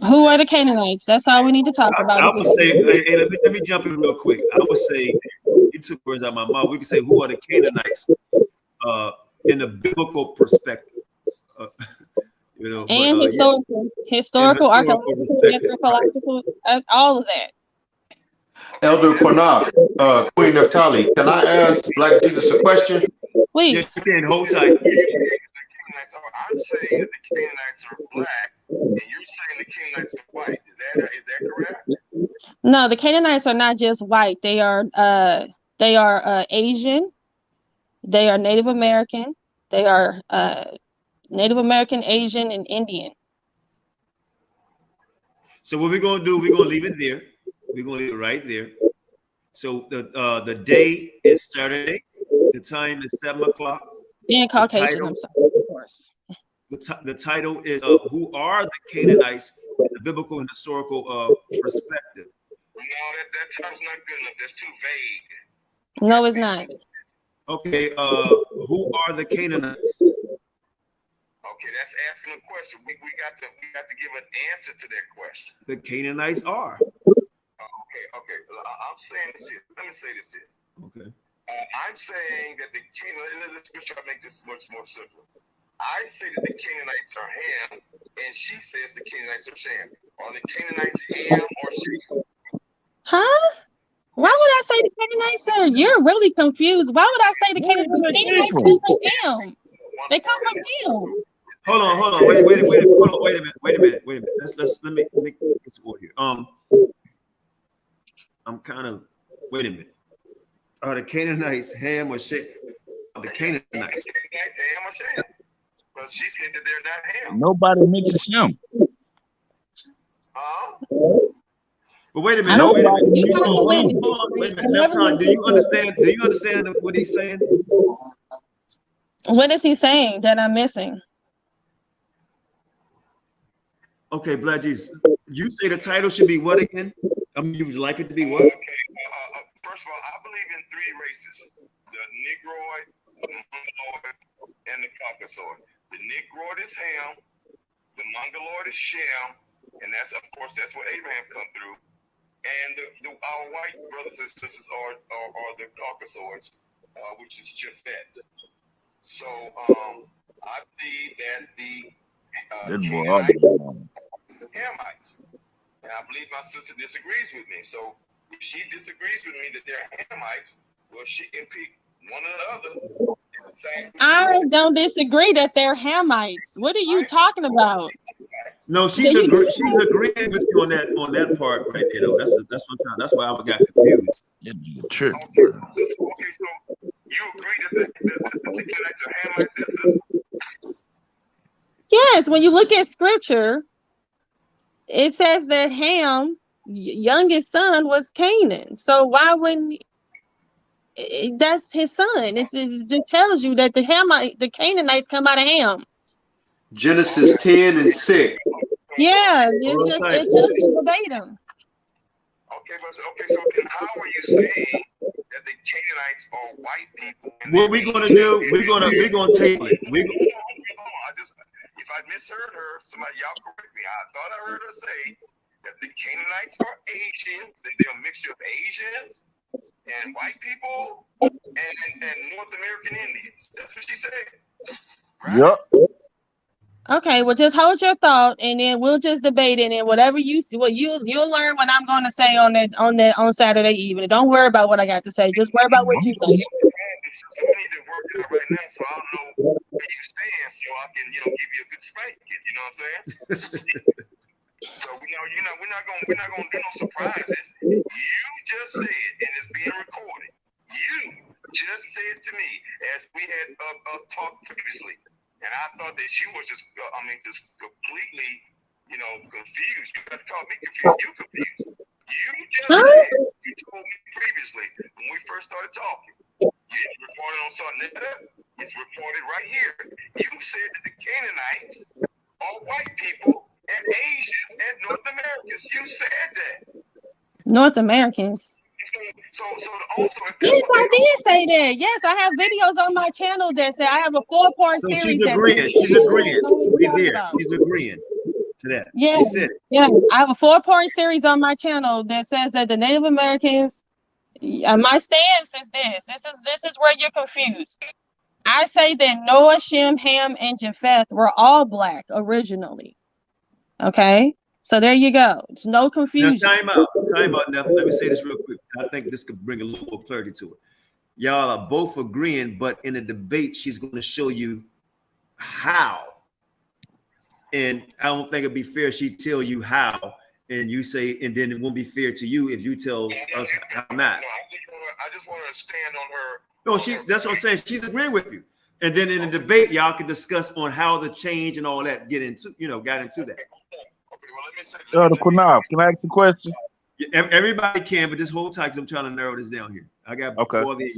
who are the Canaanites? That's all we need to talk about. I would say, hey, let me jump in real quick. I would say, you took words out of my mouth. We could say, who are the Canaanites in a biblical perspective? And historical, archaeological, anthropological, all of that. Elder Qanath, Queen of Tali, can I ask Black Jesus a question? Please. Yes, you can. Hold tight. I'm saying that the Canaanites are black, and you're saying the Canaanites are white. Is that correct? No, the Canaanites are not just white. They are Asian. They are Native American. They are Native American, Asian, and Indian. So what we're gonna do? We're gonna leave it there. We're gonna leave it right there. So the day is Saturday. The time is 7 o'clock. And Caucasian, I'm sorry, of course. The title is "Who are the Canaanites the biblical and historical perspective. No, that term's not good enough. That's too vague. No, it's not. Okay, who are the Canaanites? Okay, that's asking a question. We got to give an answer to that question. The Canaanites are. Okay. I'm saying this here. Let me say this here. Okay. I'm saying that the Canaanites. Let's try to make this much more simple. I say that the Canaanites are Ham, and she says the Canaanites are Shem. Are the Canaanites Ham or Shem? Huh? Why would I say the Canaanites are? You're really confused. Why would I say the Canaanites come from Ham? They come from Ham. Hold on. Wait a minute. Let me make this order here. I'm kind of. Wait a minute. Are the Canaanites Ham or Shem? The Canaanites. Ham or Shem? But she said that they're not Ham. Nobody mentions Shem. But wait a minute. Hold on. Wait a minute. Neptune, do you understand what he's saying? What is he saying that I'm missing? Okay, Black Jesus. You say the title should be what again? I mean, you would like it to be what? Okay. First of all, I believe in three races: the Negroid, the Mongoloid, and the Caucasoid. The Negroid is Ham, the Mongoloid is Shem, and that's where Abraham come through. And our white brothers and sisters are the Caucasoids, which is Japhet. So I believe that the Canaanites are Hamites, and I believe my sister disagrees with me. So if she disagrees with me that they're Hamites, well, she can pick one or the other. I don't disagree that they're Hamites. What are you talking about? No, she's agreeing with you on that part right there, though. That's what I'm trying. That's why I got confused. Church. Okay, so you agree that the Canaanites are Hamites, sister? Yes, when you look at scripture, it says that Ham, youngest son, was Canaan. So why wouldn't that's his son? It just tells you that the Canaanites come out of Ham. Genesis 10:6. Yeah, it tells you verbatim. Okay, so then how are you saying that the Canaanites are white people? What we're gonna do? We're gonna table it. If I misheard her, somebody y'all correct me. I thought I heard her say that the Canaanites are Asians. They're a mixture of Asians and white people and North American Indians. That's what she said. Right? Yep. Okay, well, just hold your thought, and then we'll just debate it. And whatever you see, you'll learn what I'm going to say on Saturday evening. Don't worry about what I got to say. Just worry about what you say. We need to work it out right now, so I don't know where you stand, so I can, give you a good spanking. You know what I'm saying? So we're not gonna do no surprises. You just said, and it's being recorded. You just said to me, as we had talked previously, and I thought that you were just completely, confused. You got to call me confused. You confused. You just said, you told me previously when we first started talking. It's recorded on Sonetta. It's recorded right here. You said that the Canaanites are white people and Asians and North Americans. You said that. North Americans. So also, yes, I did say that. Yes, I have videos on my channel that say I have a 4-part series. She's agreeing. She's agreeing. She's agreeing to that. Yeah, she said it. Yeah. I have a 4-part series on my channel that says that the Native Americans. My stance is this. This is where you're confused. I say that Noah, Shem, Ham, and Japheth were all black originally. Okay, so there you go. It's no confusion. Now, time out. Now, let me say this real quick. I think this could bring a little more clarity to it. Y'all are both agreeing, but in a debate, she's going to show you how. And I don't think it'd be fair she tell you how, and you say, and then it won't be fair to you if you tell us how not. I just want to stand on her. No, that's what I'm saying. She's agreeing with you. And then in the debate, y'all can discuss on how the change and all that got into that. Elder Qanath, can I ask a question? Yeah, everybody can, but just hold tight because I'm trying to narrow this down here. I got okay. Go ahead.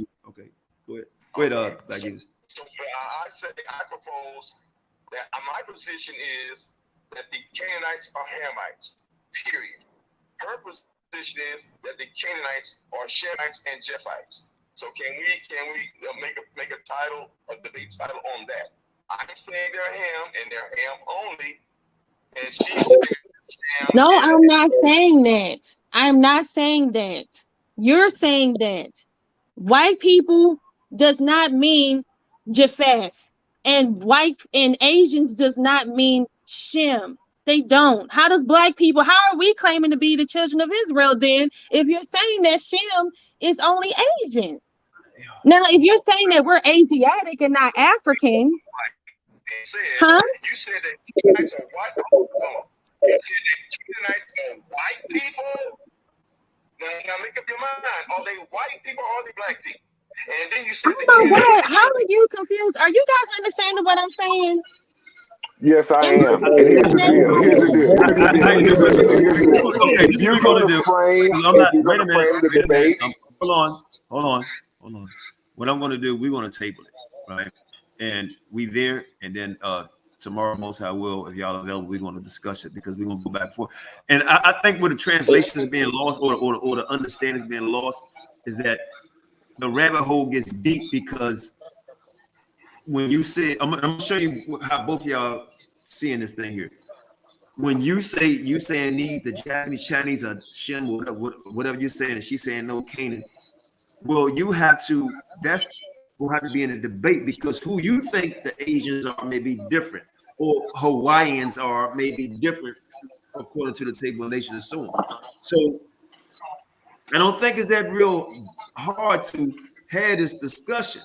Black Jesus. So I propose that my position is that the Canaanites are Hamites, period. Her position is that the Canaanites are Shemites and Japhites. So can we make a title, a debate title on that? I'm saying they're Ham and they're Ham only, and she's saying No, I'm not saying that. I'm not saying that. You're saying that. White people does not mean Japheth, and white and Asians does not mean Shem. They don't. How does black people? How are we claiming to be the children of Israel then? If you're saying that Shem is only Asian. Now, if you're saying that we're Asiatic and not African, huh? You said that Canaanites are white. You said that Canaanites are white people. Now make up your mind. Are they white people or are they black people? And then you said How are you confused? Are you guys understanding what I'm saying? Yes, I am. And here's the deal. Here's the deal. Okay, this is what we're going to do. I'm not, wait a minute. Hold on. What I'm going to do, we're going to table it, right? And we there, and then tomorrow, most High will, if y'all are available, we're going to discuss it because we're going to go back and forth. And I think where the translation is being lost, or the understanding is being lost, is that the rabbit hole gets deep because when you say, I'm going to show you how both of y'all seeing this thing here. When you saying these, the Japanese, Chinese, or Shem, whatever you're saying, and she's saying no Canaan. Well, you have to. Will have to be in a debate because who you think the Asians are may be different, or Hawaiians are maybe different according to the table of nations and so on. So I don't think it's that real hard to have this discussion.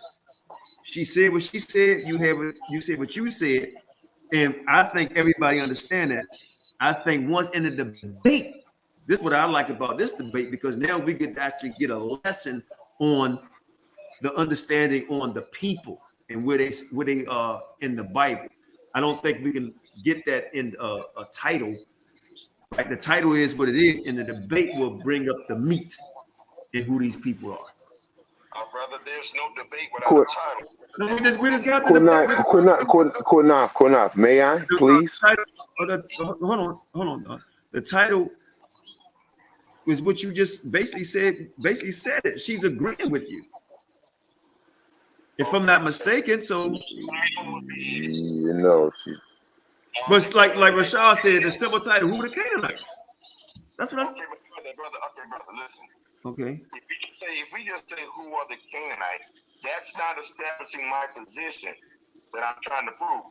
She said what she said. You said what you said, and I think everybody understand that. I think once in the debate, this is what I like about this debate because now we get to actually get a lesson on the understanding on the people and where they are in the Bible. I don't think we can get that in a title. Right? The title is what it is, and the debate will bring up the meat and who these people are. Brother, there's no debate without a title. No, we just got the debate. Qanath, may I, please? Hold on. The title was what you just basically said it. She's agreeing with you. If I'm not mistaken, so you know, but like Rashad said, the simple title, who are the Canaanites? That's what I said. Okay, brother, listen. Okay. If we just say who are the Canaanites, that's not establishing my position that I'm trying to prove.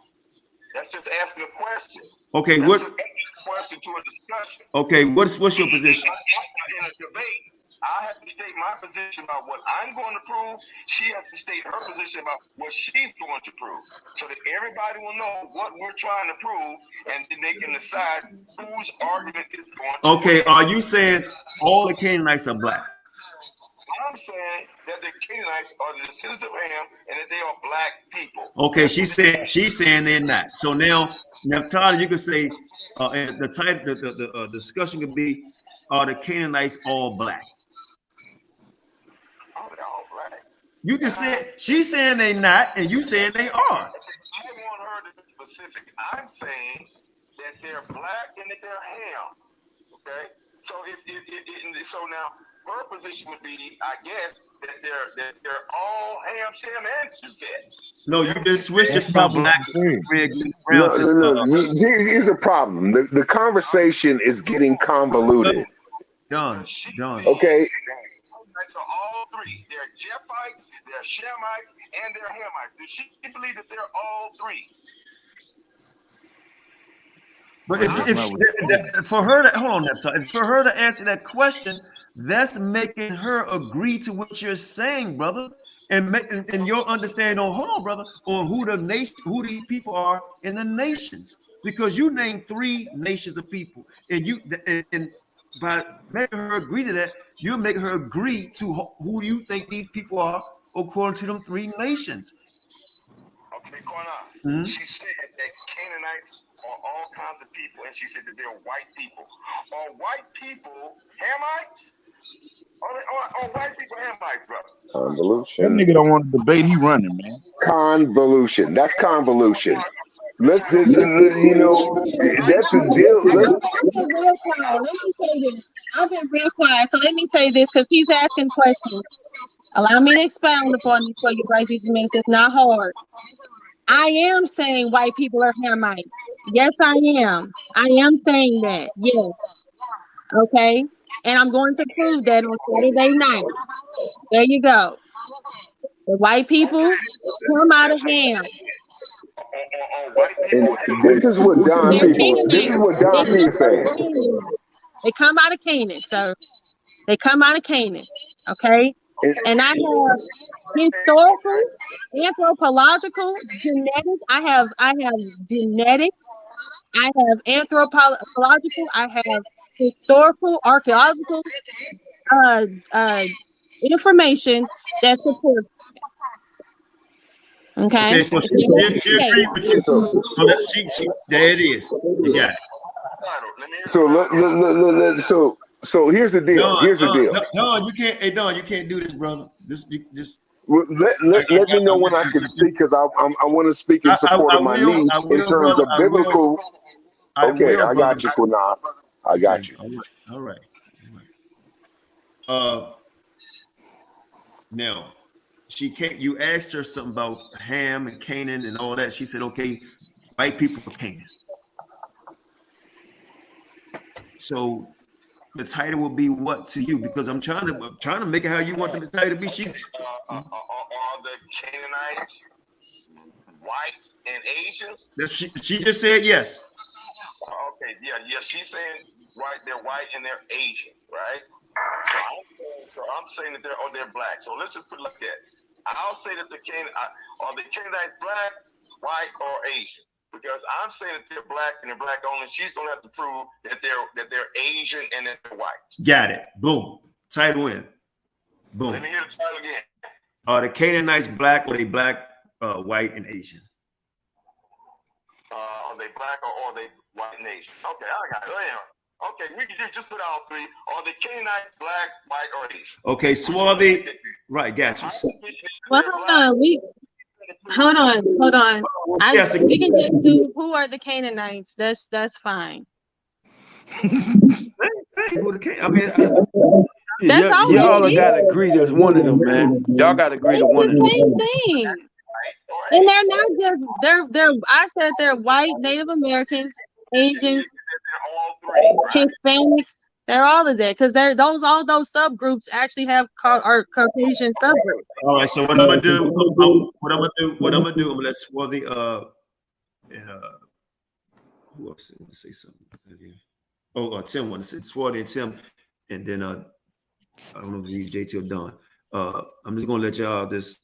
That's just asking a question. Okay, that's what just a question to a discussion. Okay, what's your position? In a debate, I have to state my position about what I'm going to prove. She has to state her position about what she's going to prove, so that everybody will know what we're trying to prove, and then they can decide whose argument is going to. Okay, are you saying all the Canaanites are black? I'm saying that the Canaanites are the descendants of Ham, and that they are black people. Okay, she's saying they're not. So now, Tyler, you could say the type the discussion could be: are the Canaanites all black? You just said she's saying they not, and you saying they are. I want her to be specific. I'm saying that they're black and that they're Ham. Okay, so so now her position would be, I guess, that they're all Ham, Shem, and Japhet. No, you just switched it from black to red, brown to. Here's the problem. The conversation is getting convoluted. Done. Okay. So all three, they're Japhites, they're Shemites, and they're Hamites. Does she believe that they're all three? But if for her to hold on, for her to answer that question, that's making her agree to what you're saying, brother, and your understanding on hold on, brother, on who these people are in the nations, because you named 3 nations of people, and by making her agree to that, you're making her agree to who you think these people are according to them 3 nations. Okay, Qanath. She said that Canaanites are all kinds of people, and she said that they're white people. Are white people Hamites? Are white people Hamites, brother? Convolution. That nigga don't want to debate. He running, man. Convolution. That's convolution. let's just, you know, that's a deal. I've been real quiet. Let me say this. I've been real quiet. So let me say this because he's asking questions. Allow me to expound upon this for you, right? It's not hard. I am saying white people are Hamites. Yes, I am. I am saying that. Yes. Okay. And I'm going to prove that on Saturday night. There you go. The white people come out of Ham. And this is what Don P is saying. They come out of Canaan, sir. They come out of Canaan. Okay. And I have historical, anthropological, genetic. I have genetics. I have anthropological. I have historical, archaeological information that supports. Okay. So she agreed with you. There it is. You got it. So here's the deal. Don, you can't. Hey, Don, you can't do this, brother. Well, let me know when I can speak, because I want to speak in support of my needs in terms of biblical. Okay, I got you, Qanath. I got you. All right. Now, she can't. You asked her something about Ham and Canaan and all that. She said, "Okay, white people are Canaan." So the title will be what to you? Because I'm trying to make it how you want the title to be. Are the Canaanites whites and Asians? She just said yes. Okay, yeah. She's saying they're white and they're Asian, right? So I'm saying that they're black. So let's just put it like that. I'll say that are the Canaanites black, white, or Asian? Because I'm saying that they're black and they're black only. She's gonna have to prove that they're Asian and that they're white. Got it. Boom. Title in. Boom. Let me hear the title again. Are the Canaanites black, or they black, white, and Asian? Are they black or are they white and Asian? Okay, I got it. Okay, we can just put all three. Are the Canaanites black, white, or Asian? Okay, swarthy. Right, got you. Well, hold on. Hold on. We can just do who are the Canaanites. That's fine. Y'all gotta agree there's one of them, man. Y'all gotta agree to one of them. Same thing. And they're not just they're I said they're white, Native Americans, Asians, Hispanics. They're all of that because all those subgroups actually have are Caucasian subgroups. All right. So what I'm gonna do? I'm gonna let Swarthy and who else want to say something? Tim want to say Swarthy and Tim, and then I don't know if it's JT or Don. I'm just gonna let y'all just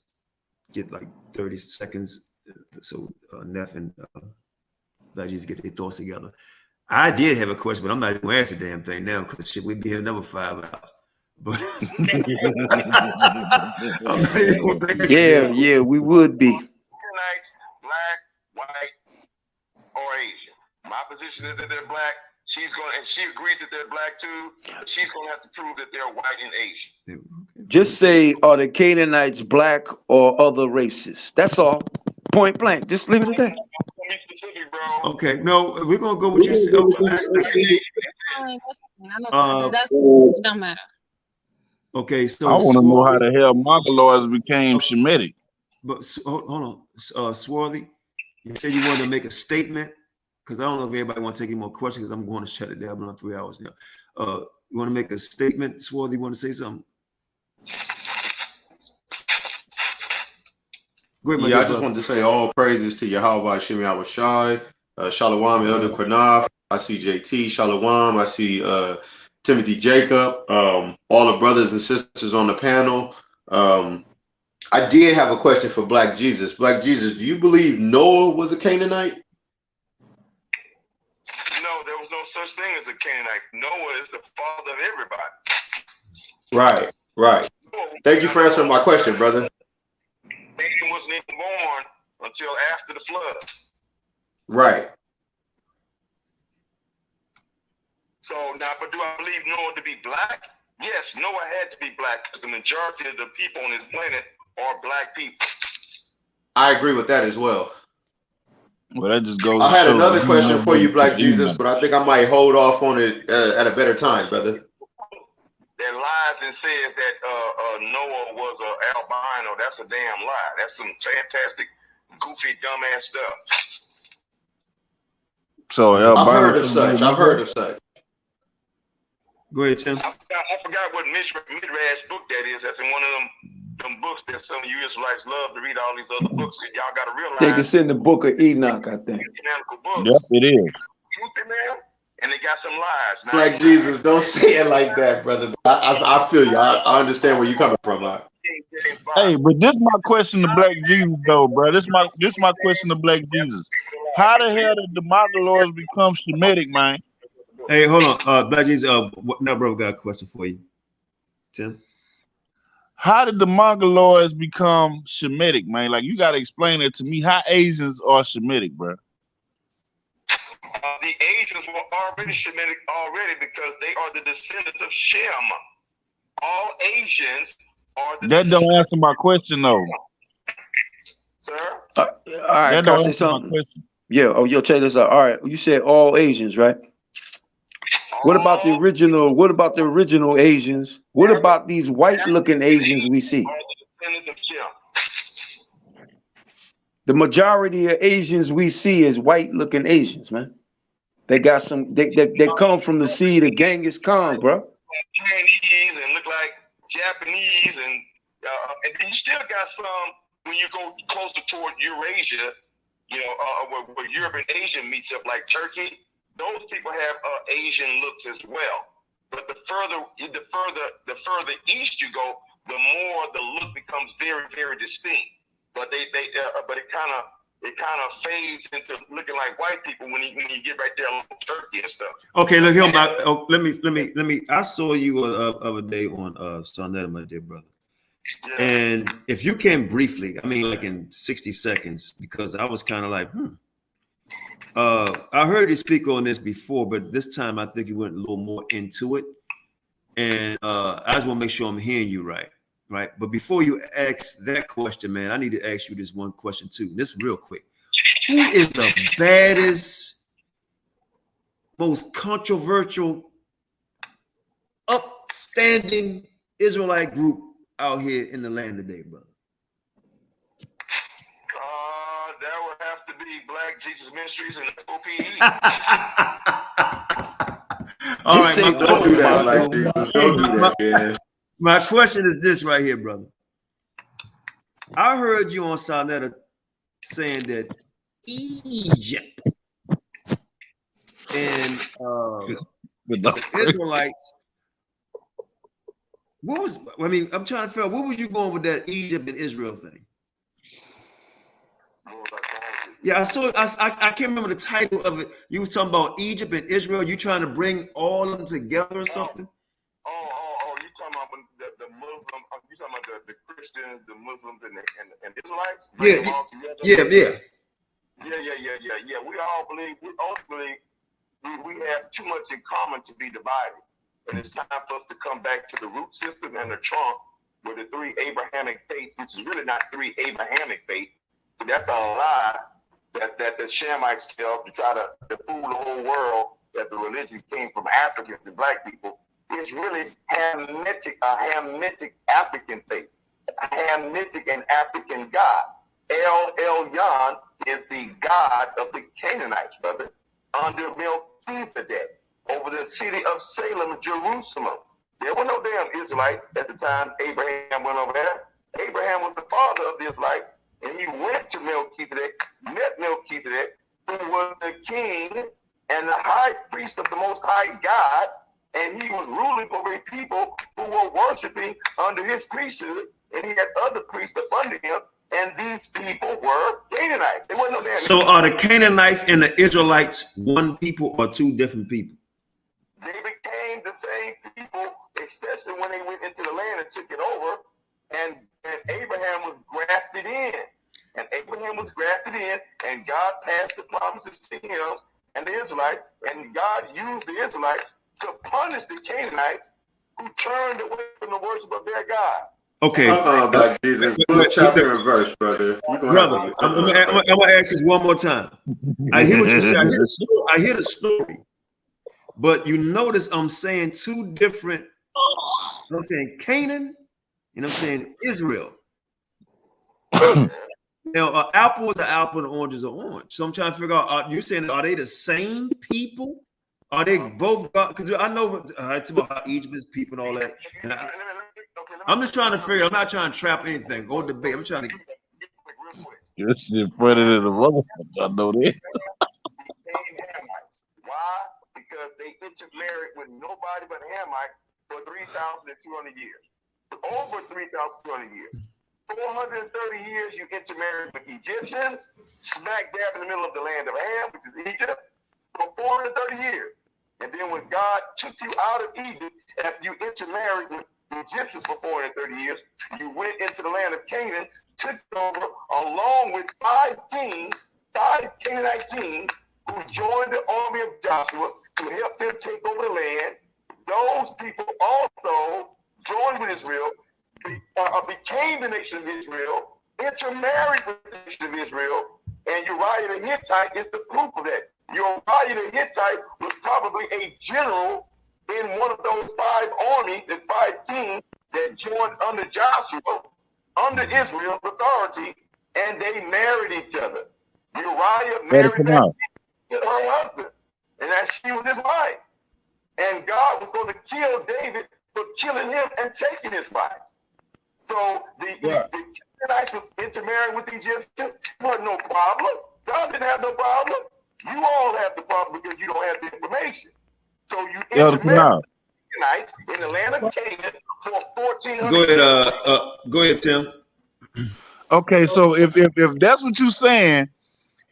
get like 30 seconds so Neff and just get their thoughts together. I did have a question, but I'm not even going to answer the damn thing now because shit, we'd be here another 5 hours. But yeah, we would be. Black, white, or Asian. My position is that they're black. She agrees that they're black too. She's going to have to prove that they're white and Asian. Just say, are the Canaanites black or other races? That's all. Point blank. Just leave it at that. Okay, no, we're gonna go with you. Don't matter. Okay, so I want to know how the hell Mongoloids became Shemitic. But hold on, Swarthy, you said you wanted to make a statement because I don't know if everybody want to take any more questions because I'm going to shut it down. I've been on 3 hours now. You want to make a statement, Swarthy? You want to say something? Yeah, I just wanted to say all praises to Yahawashi Yahawashi, Shalom, Elder Qanath. I see JT, Shalom. I see Timothy Jacob, all the brothers and sisters on the panel. I did have a question for Black Jesus. Black Jesus, do you believe Noah was a Canaanite? No, there was no such thing as a Canaanite. Noah is the father of everybody. Right. Thank you for answering my question, brother. Nathan wasn't even born until after the flood. Right. So now, but do I believe Noah to be black? Yes, Noah had to be black because the majority of the people on this planet are black people. I agree with that as well. Well, that just goes I to had show another that he question never for you, been to Black Jesus, Enoch. but I think I might hold off on it at a better time, brother. That lies and says that Noah was an albino. That's a damn lie. That's some fantastic, goofy, dumbass stuff. So I've albino heard of couldn't be a such. I've Negro? heard of such. Go ahead, Tim. I forgot what Midrash book that is. That's in one of them books that some of you Israelites love to read. All these other books, and y'all got to I think realize it's in the book of Enoch, I think. canonical Yep, books. it is. Truth in them, and they got some lies. Now, Black Jesus, don't say it like that, brother. I feel you. I understand where you're coming from. Hey, but this my question to Black Jesus though, bro. This my question to Black Jesus. How the hell did the Mongoloids become Shemitic, man? Hey, hold on, Black Jesus. Now, bro, got a question for you, Tim. How did the Mongoloids become Shemitic, man? Like, you gotta explain it to me. How Asians are Shemitic, bro? The Asians were already Shemitic already because they are the descendants of Shem. All Asians are the That don't answer my question though. Sir? All right, That can I don't say answer my something? question. Yeah. Oh, yo, check this out. All right, you said all Asians, right? What about the original? What about the original Asians? What about these white-looking Asians we see? The majority of Asians we see is white-looking Asians, man. They got some. They come from the seed of Genghis Khan, bro. Chinese and look like Japanese, and then you still got some when you go closer toward Eurasia, where Europe and Asia meets up, like Turkey. Those people have Asian looks as well. But the further east you go, the more the look becomes very, very distinct. But but it kind of fades into looking like white people when you get right there along Turkey and stuff. Okay, look here, let me. I saw you other day on Sonetta, my dear brother. Yeah. And if you can briefly, I mean, like in 60 seconds, because I was kind of like, I heard you speak on this before, but this time I think you went a little more into it. And I just want to make sure I'm hearing you right. But before you ask that question, man, I need to ask you this one question too. This real quick. Who is the baddest, most controversial, upstanding Israelite group out here in the land today, brother? That would have to be Black Jesus Ministries and F.O.P.E. All right, don't do that, like Jesus. Don't do that, man. My question is this right here, brother. I heard you on Sonetta saying that Egypt and the Israelites. I'm trying to figure out, what was you going with that Egypt and Israel thing? Yeah, I saw. I can't remember the title of it. You were talking about Egypt and Israel. You trying to bring all of them together or something? You talking about the Muslim? You talking about the Christians, the Muslims, and the Israelites? Yeah. We all believe. We have too much in common to be divided, and it's time for us to come back to the root system and the trunk with the three Abrahamic faiths, which is really not three Abrahamic faiths. So that's a lie that the Shemites tell to try to fool the whole world that the religion came from Africans and black people. It's really a Hamitic African faith, a Hamitic and African God. El Elyon is the God of the Canaanites, brother, under Melchizedek, over the city of Salem, Jerusalem. There were no damn Israelites at the time Abraham went over there. Abraham was the father of the Israelites, and he went to Melchizedek, met Melchizedek, who was the king and the high priest of the Most High God, and he was ruling over a people who were worshiping under his priesthood, and he had other priests up under him, and these people were Canaanites. They weren't no damn. So are the Canaanites and the Israelites one people or two different people? They became the same people, especially when they went into the land and took it over, and Abraham was grafted in. And Abraham was grafted in, and God passed the promises to him and the Israelites, and God used the Israelites to punish the Canaanites who turned away from the worship of their God. Okay. Black Jesus. Book, chapter, and verse, brother. Brother, I'm gonna ask this one more time. I hear what you say. I hear the story, but you notice I'm saying two different. I'm saying Canaan, and I'm saying Israel. Now, apple is an apple, and orange is an orange. So I'm trying to figure out. You're saying, are they the same people? Are they both? Because I know I talk about how Egypt is people and all that. And I'm just trying to figure. I'm not trying to trap anything or debate. I'm trying to. This shit funny than the motherfucker. I know that. Why? Because they intermarried with nobody but Hamites for 3,200 years. Over 3,200 years. 430 years you intermarried with Egyptians, smack dab in the middle of the land of Ham, which is Egypt, for 430 years. And then when God took you out of Egypt, after you intermarried with the Egyptians for 430 years, you went into the land of Canaan, took it over along with 5 kings, 5 Canaanite kings, who joined the army of Joshua to help them take over the land. Those people also joined with Israel, became the nation of Israel, intermarried with the nation of Israel, and Uriah the Hittite is the proof of that. Uriah the Hittite was probably a general in one of those 5 armies and 5 kings that joined under Joshua, under Israel's authority, and they married each other. Uriah married her husband, and that she was his wife. And God was going to kill David for killing him and taking his wife. So the Canaanites was intermarrying with the Egyptians. Wasn't no problem. God didn't have no problem. You all have the problem because you don't have the information. So you intermarried with the Canaanites in the land of Canaan for 1,400 years. Go ahead, Tim. Okay, so if that's what you're saying,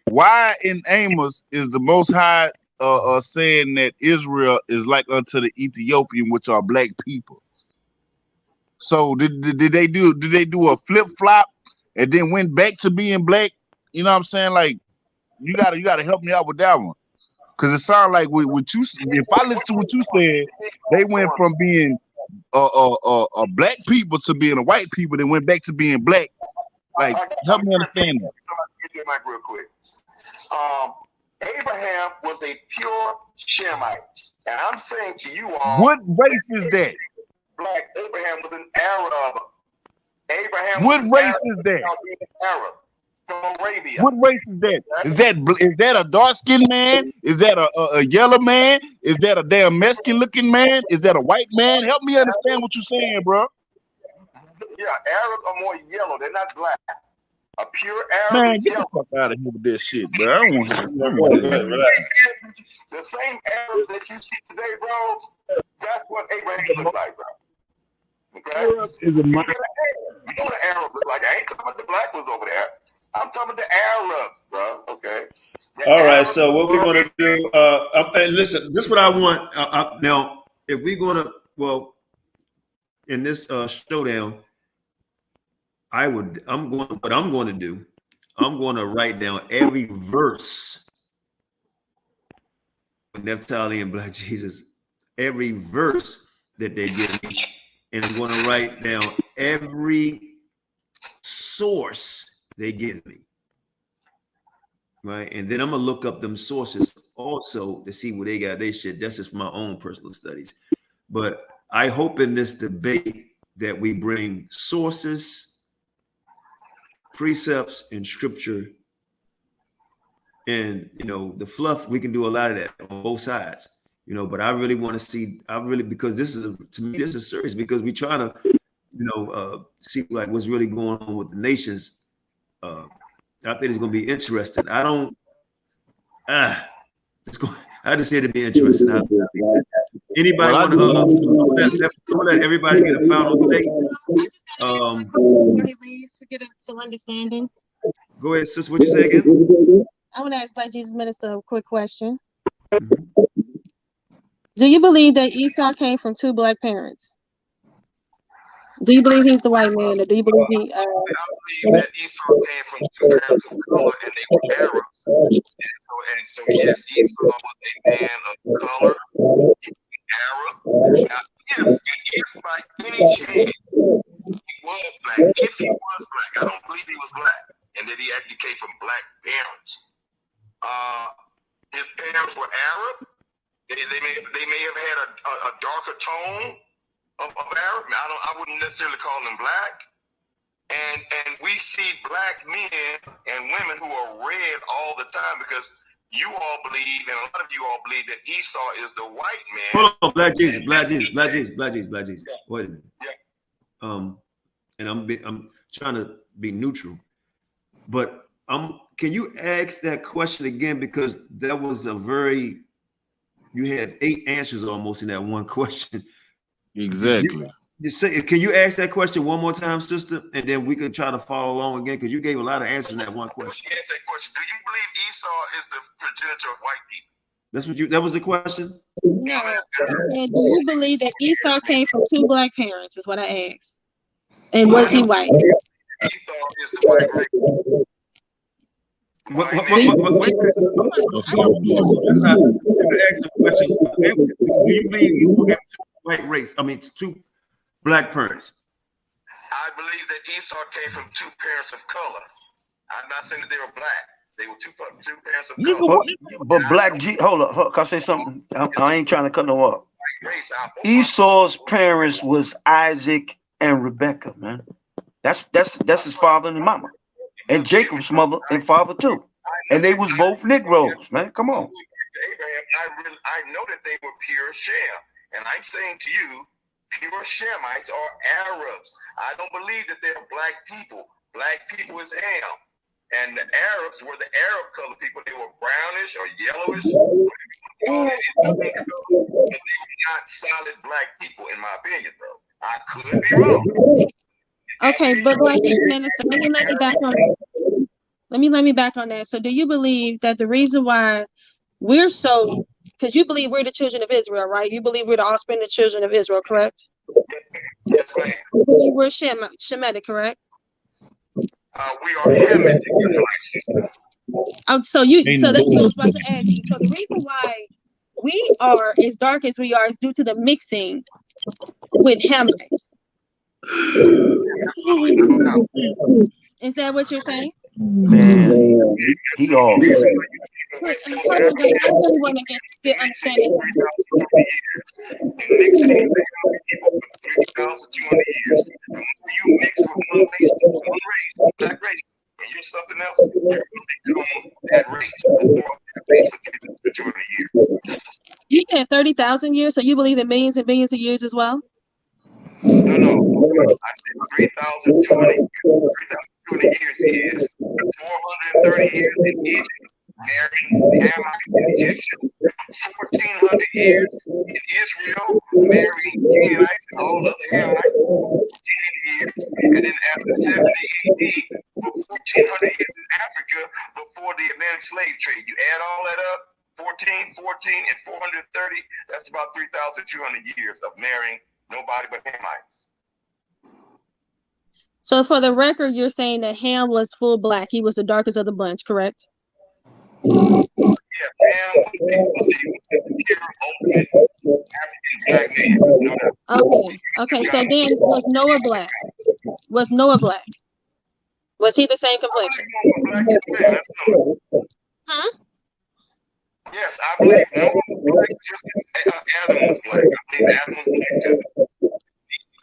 why in Amos is the Most High saying that Israel is like unto the Ethiopian, which are black people? So did they do a flip flop and then went back to being black? You know what I'm saying? Like you gotta help me out with that one, because it sounds like what you. If I listen to what you said, they went from being a black people to being a white people, then went back to being black. Like help me understand that. Get your mic real quick. Abraham was a pure Shemite, and I'm saying to you all, what race is that? Black. Abraham was an Arab. Abraham. What race is that? Arab from Arabia. What race is that? Is that a dark skinned man? Is that a yellow man? Is that a damn Mexican looking man? Is that a white man? Help me understand what you're saying, bro. Yeah, Arabs are more yellow. They're not black. A pure Arab Man, is get yellow. the fuck out of here with this shit, bro. I don't want to hear The same Arabs that you see today, bro, that's what Abraham looked like, bro. Okay? You know what an Arab look like. I ain't talking about the black ones over there. I'm talking about the Arabs, bro. Okay? All right, so what we're going to do, and listen, this is what I want. Now, if we're going to, well, in this showdown, I'm going to write down every verse with Naphtali and Black Jesus, every verse that they give me, and I'm going to write down every source they give me, right? And then I'm going to look up them sources also to see what they got. They shit. That's just for my own personal studies. But I hope in this debate that we bring sources, precepts, and scripture, and the fluff. We can do a lot of that on both sides, but I really want to see, because to me this is serious, because we're trying to see like what's really going on with the nations. I think it's going to be interesting. I just said it'd be interesting. Anybody want to let everybody get a final statement? Before he leaves, to get some understanding. Go ahead, sis. What you say again? I want to ask Black Jesus Minister a quick question. Do you believe that Esau came from 2 black parents? Do you believe he's the white man, or do you believe he? I believe that Esau came from 2 parents of color, and they were Arabs. And so yes, Esau was a man of color, Arab. Now, if by any chance he was black. If he was black, I don't believe he was black, and that he actually came from black parents. His parents were Arab. They may have had a darker tone of Arab. I wouldn't necessarily call them black. And we see black men and women who are red all the time because you all believe, and a lot of you all believe, that Esau is the white man. Hold on, Black Jesus. Wait a minute. Yeah. And I'm trying to be neutral, but can you ask that question again, because that was you had 8 answers almost in that one question. Exactly. Can you ask that question one more time, sister, and then we can try to follow along again, because you gave a lot of answers in that one question. Answer that question. Do you believe Esau is the progenitor of white people? That was the question? No. And do you believe that Esau came from 2 black parents? Is what I asked. And was he white? Esau is the white race. Wait. That's not ask the question. Do you believe Esau came from 2 white race? 2 black parents. I believe that Esau came from 2 parents of color. I'm not saying that they were black. They were 2 parents of color. But Black G, hold up, can I say something? I ain't trying to cut no up. Esau's parents was Isaac and Rebecca, man. That's his father and mama, and Jacob's mother and father too. And they was both Negroes, man. Come on. Abraham, I know that they were pure Shem, and I'm saying to you, pure Shemites are Arabs. I don't believe that they're black people. Black people is Ham. And the Arabs were the Arab colored people. They were brownish or yellowish. But they were not solid black people, in my opinion, bro. I could be wrong. Okay, but Black Minister, let me back on that. Let me back on that. So do you believe that the reason why we're so, because you believe we're the children of Israel, right? You believe we're the offspring of the children of Israel, correct? Yes, ma'am. You believe we're Shemitic, correct? We are Hamitic Israelites. So that's what I was about to ask you. So the reason why we are as dark as we are is due to the mixing with Hamites. Is that what you're saying? Man, he off. I really want to get understanding. 3,200 years. And when you mix with one race, black race, and you're something else, you're going to become that race. For 200 years. You said 30,000 years, so you believe in millions and billions of years as well? No. I said 3,200 years is 430 years in Egypt, marrying Hamite Egyptians. 1,400 years in Israel, marrying Canaanites and all other Hamites. 10 years, and then after 70 AD, for 1,400 years in Africa before the Atlantic slave trade. You add all that up, 14, and 430. That's about 3,200 years of marrying nobody but Hamites. So for the record, you're saying that Ham was full black. He was the darkest of the bunch, correct? Yeah, Ham was the pure ultimate African black man. Okay. So then was Noah black? Was Noah black? Was he the same complexion? Huh? Yes, I believe Noah was black just as Adam was black. I believe Adam was black too.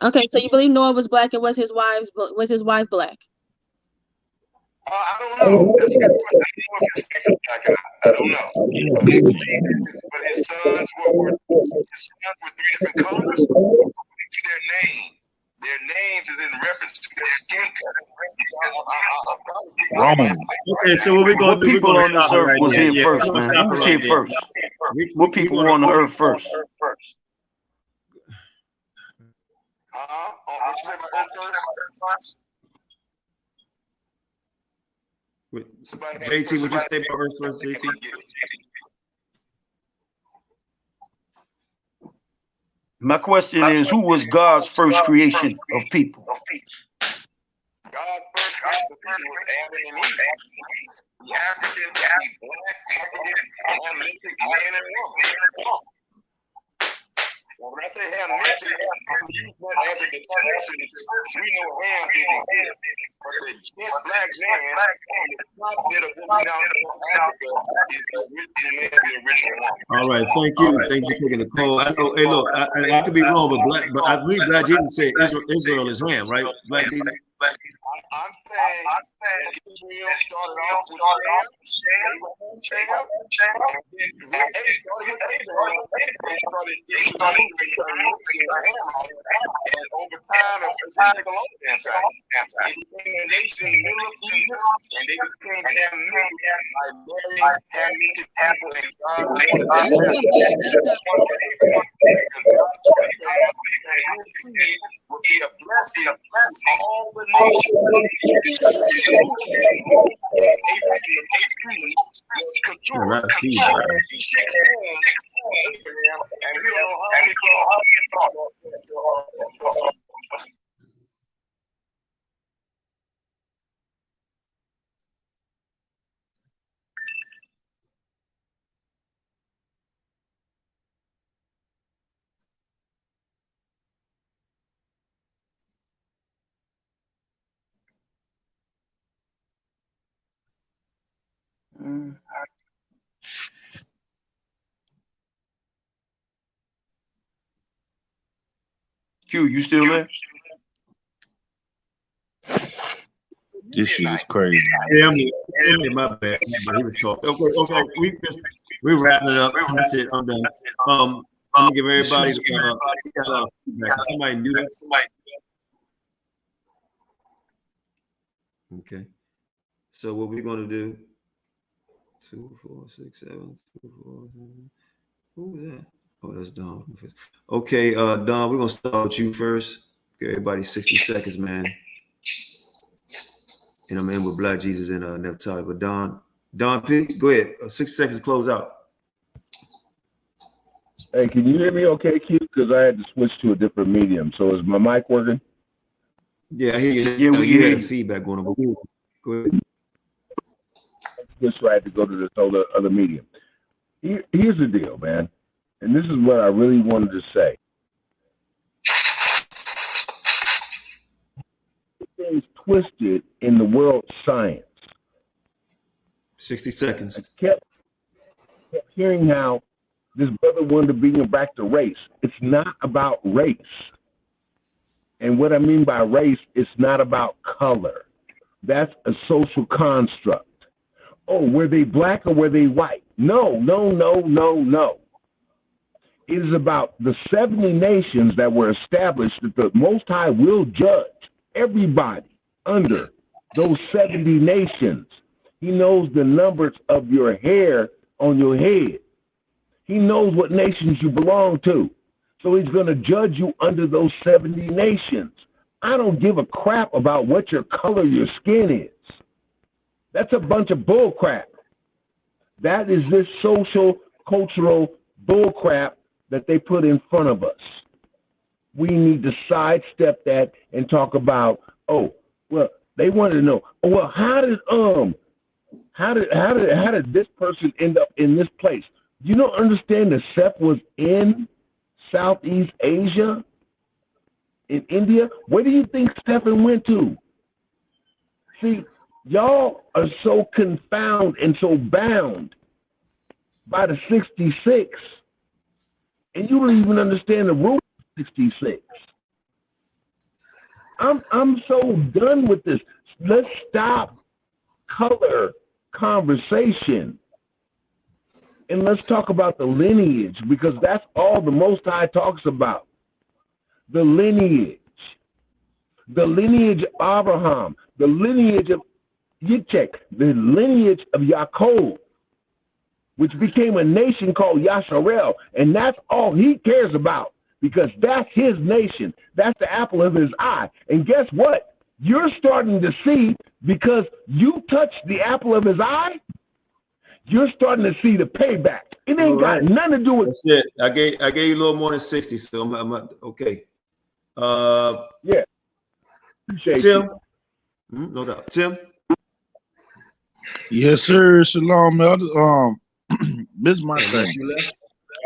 Okay, so you believe Noah was black and was his wife black? I don't know. That's a good question. I don't know. But his sons were 3 different colors according to their names. Their names is in reference to their skin color. Okay, so what we're going to do? People on this earth was here first, man. Who was here first? What people were on the earth first? What you say about earth first? JT, would you say about earth first, JT? My question is, who was God's first creation of people? God's first creation of people was Adam and Eve. The African, black, African, Hamitic man and woman. Well, when I say Ham mentioned, I'm using that as a description. We know Ham didn't exist. But the dense black man on the top bit of what we now call Africa is the original man, the original one. All right, thank you. Thank you for taking the call. I know, hey, look, I could be wrong, but I believe Black Jesus said Israel is Ham, right? Black Jesus. I'm saying that Israel started off with Ham, and then they started with Abraham, they started introducing and over time, it took a long damn time. They became a nation in the middle of Egypt, and they became Ham by marrying Hamitic people, and God wanted that would be a blessing to all the nations. Q, you still there? This shit is crazy. Yeah, my bad. He was talking. Okay. We're wrapping it up. That's it. I'm done. I'm gonna give everybody feedback. Somebody knew that. Okay. So what we're gonna do? 2, 4, 6, 7, 2, 4, 7. Who was that? Oh, that's Don. Okay, Don, we're gonna start with you first. Give everybody 60 seconds, man. And I'm in with Black Jesus and Nephtali. But Don P, go ahead. 60 seconds to close out. Hey, can you hear me okay, Q? Because I had to switch to a different medium. So is my mic working? Yeah, I hear you. Yeah, we had feedback going on. But go ahead. Just so I had to go to this other medium. Here's the deal, man. And this is what I really wanted to say. Things twisted in the world science. 60 seconds. I kept hearing how this brother wanted to bring it back to race. It's not about race. And what I mean by race, it's not about color. That's a social construct. Oh, were they black or were they white? No. It is about the 70 nations that were established that the Most High will judge everybody under those 70 nations. He knows the numbers of your hair on your head. He knows what nations you belong to. So he's going to judge you under those 70 nations. I don't give a crap about what your color your skin is. That's a bunch of bull crap. That is this social, cultural bull crap that they put in front of us. We need to sidestep that and talk about, oh, well, they wanted to know, oh, well, how did this person end up in this place? You don't understand that Seth was in Southeast Asia, in India? Where do you think Stephen went to? See, y'all are so confounded and so bound by the 66, and you don't even understand the rule of 66. I'm so done with this. Let's stop color conversation and let's talk about the lineage, because that's all the Most High talks about. The lineage of Abraham, the lineage of Yitzchak, the lineage of Yaakov, which became a nation called Yasharel, and that's all he cares about, because that's his nation. That's the apple of his eye. And guess what? You're starting to see, because you touched the apple of his eye, you're starting to see the payback. It ain't got nothing to do with. That's it. I gave you a little more than 60, so I'm okay. Yeah. Appreciate Tim. No doubt. Tim. Yes, sir. Shalom, Elder. This is my thing.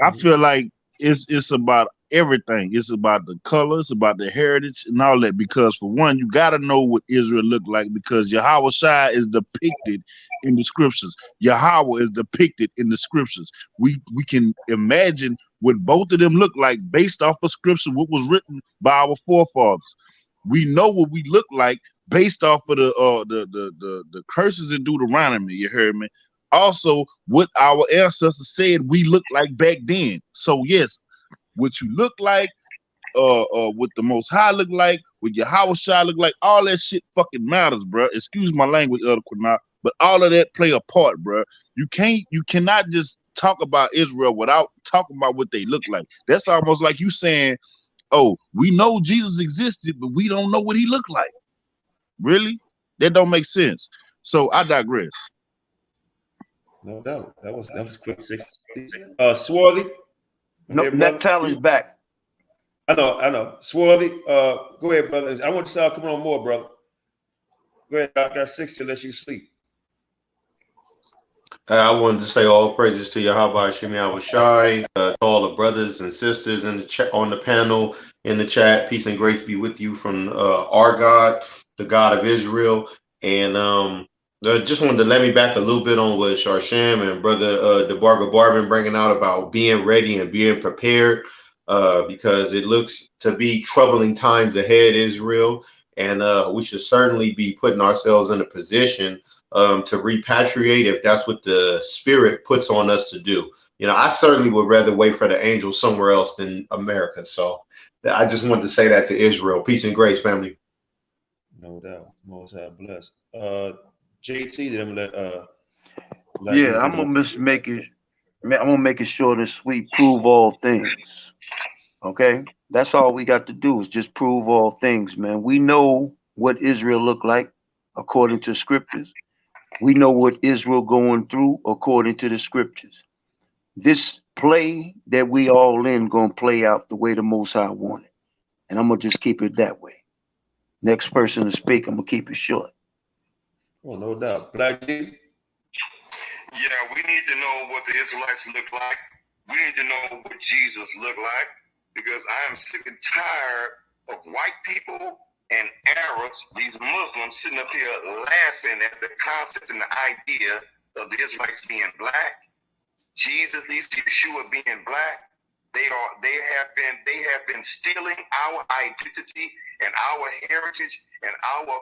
I feel like it's about everything. It's about the color, it's about the heritage and all that. Because for one, you gotta know what Israel looked like, because Yahawashi is depicted in the scriptures. Yahweh is depicted in the scriptures. We can imagine what both of them look like based off of scripture, what was written by our forefathers. We know what we look like based off of the curses in Deuteronomy. You heard me? Also, what our ancestors said we look like back then. So yes, what you look like, what the Most High look like, what Yahawashi look like, all that shit fucking matters, bro. Excuse my language, Qanath, but all of that play a part, bro. You cannot just talk about Israel without talking about what they look like. That's almost like you saying, "Oh, we know Jesus existed, but we don't know what he looked like." Really? That don't make sense. So I digress. No doubt. That was quick 60. Swarthy. No, Neptal is back. I know. Swarthy, go ahead, brother. I want you to start coming on more, brother. Go ahead, I got 60 unless you sleep. I wanted to say all praises to Yahawashi Yahawashi, to all the brothers and sisters in the chat, on the panel, in the chat. Peace and grace be with you from our God, the God of Israel. And just wanted to let me back a little bit on what Sharsham and brother DeBarga Barbin bringing out about being ready and being prepared, because it looks to be troubling times ahead, Israel, and we should certainly be putting ourselves in a position to repatriate if that's what the Spirit puts on us to do. You know, I certainly would rather wait for the angels somewhere else than America. So I just wanted to say that to Israel. Peace and grace, family. No doubt. Most High bless. JT, them I'm gonna make it short and sweet. Prove all things. Okay, that's all we got to do is just prove all things, man. We know what Israel looked like according to scriptures. We know what Israel going through according to the scriptures. This play that we all in gonna play out the way the Most High wanted, and I'm gonna just keep it that way. Next person to speak, I'm gonna keep it short. Oh, no doubt. Black Jesus. Yeah, we need to know what the Israelites look like. We need to know what Jesus looked like, because I am sick and tired of white people and Arabs, these Muslims, sitting up here laughing at the concept and the idea of the Israelites being black. Jesus, these Yeshua being black. They have been stealing our identity and our heritage and our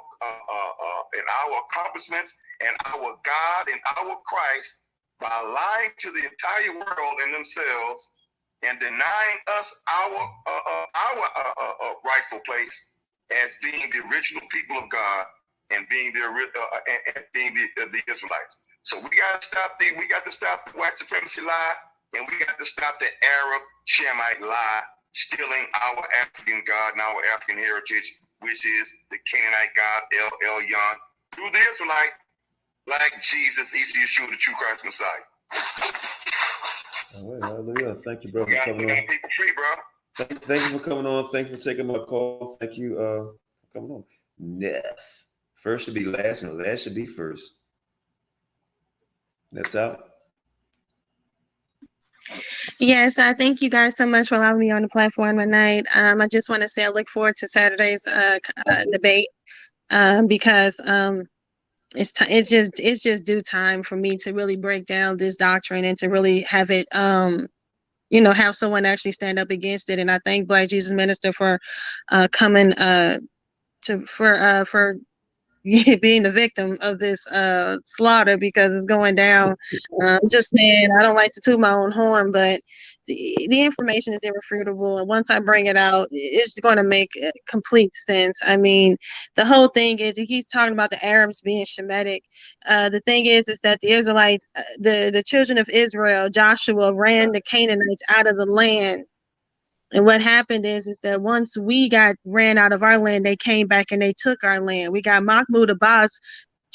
accomplishments and our God and our Christ by lying to the entire world and themselves and denying us our rightful place as being the original people of God and being the Israelites. So we got to stop the white supremacy lie, and we got to stop the Arab Shemite lie, stealing our African God and our African heritage, which is the Canaanite God El Elyon, through the Israelite, like Jesus, Yeshua, the true Christ Messiah. All right, hallelujah. Thank you, brother, for coming on. People free, bro. Thank you for coming on. Thank you for taking my call. Thank you for coming on. Neff. First should be last, and last should be first. That's out. Yes, I thank you guys so much for allowing me on the platform tonight. I just want to say I look forward to Saturday's debate because it's just due time for me to really break down this doctrine and to really have it have someone actually stand up against it. And I thank Black Jesus Minister for coming for being the victim of this slaughter, because it's going down. I'm just saying, I don't like to toot my own horn, but the information is irrefutable, and once I bring it out, it's going to make complete sense. I mean, the whole thing is, he keeps talking about the Arabs being Shemitic. The thing is that the Israelites, the children of Israel, Joshua ran the Canaanites out of the land. And what happened is that once we got ran out of our land, they came back and they took our land. We got Mahmoud Abbas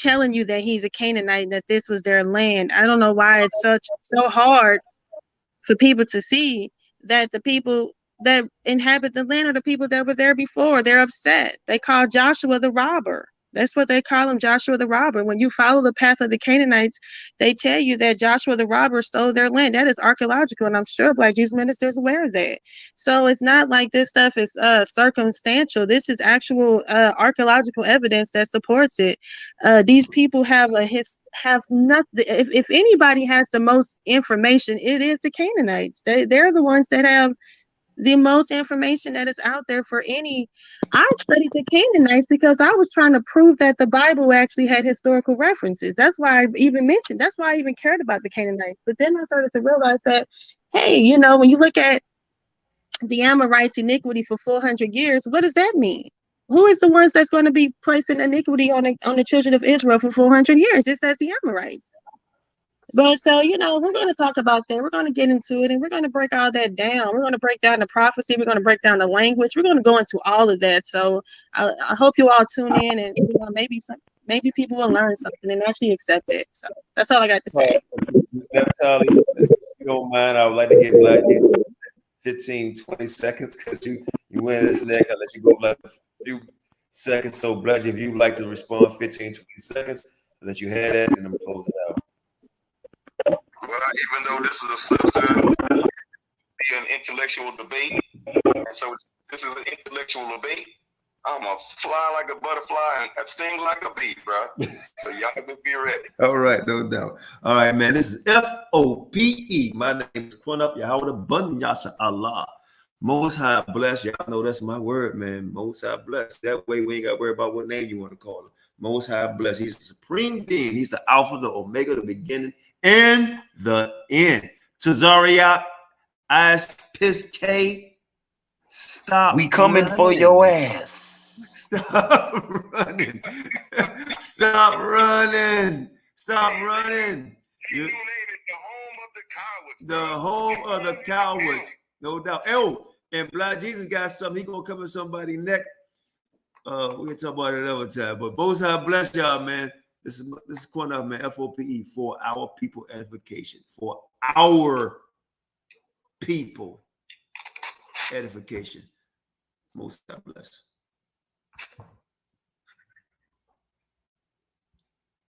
telling you that he's a Canaanite and that this was their land. I don't know why it's so hard for people to see that the people that inhabit the land are the people that were there before. They're upset. They call Joshua the robber. That's what they call him, Joshua the robber. When you follow the path of the Canaanites, they tell you that Joshua the robber stole their land. That is archaeological, and I'm sure Black Jesus Minister is aware of that. So it's not like this stuff is circumstantial. This is actual archaeological evidence that supports it. These people have nothing. If anybody has the most information, it is the Canaanites. They're the ones that have the most information that is out there for any. I studied the Canaanites because I was trying to prove that the Bible actually had historical references. That's why I even mentioned, that's why I even cared about the Canaanites. But then I started to realize that, hey, you know, when you look at the Amorites' iniquity for 400 years, what does that mean? Who is the ones that's going to be placing iniquity on the children of Israel for 400 years? It says the Amorites. But so, you know, we're going to talk about that. We're going to get into it, and we're going to break all that down. We're going to break down the prophecy. We're going to break down the language. We're going to go into all of that. So I hope you all tune in, and you know, maybe people will learn something and actually accept it. So that's all I got to say. Charlie, if you don't mind, I would like to get Black Jesus 15, 20 seconds because you win this neck. I'll let you go like a few seconds. So, Black, if you'd like to respond 15, 20 seconds, I'll let you have that, and I'm close it out. Well, even though this is a sister, be an intellectual debate, and so this is an intellectual debate, I'm a fly like a butterfly and sting like a bee, bro. So y'all can be ready. All right, no doubt. All right, man. This is F.O.P.E. My name is Qanath Yahawashi Allah. Most High bless. Y'all know that's my word, man. Most High bless. That way we ain't got to worry about what name you want to call him. Most High bless. He's the supreme being. He's the Alpha, the Omega, the beginning, and the end. Tazariak, K. Stop. We coming running. for your ass. Stop running. Stop running. Stop running. The home of the cowards. No doubt. Oh, and Black Jesus got something. He gonna come in somebody's neck. We can talk about it another time. But both sides bless y'all, man. This is Qanath, man. F.O.P.E. for our people edification. For our people edification. Most God bless.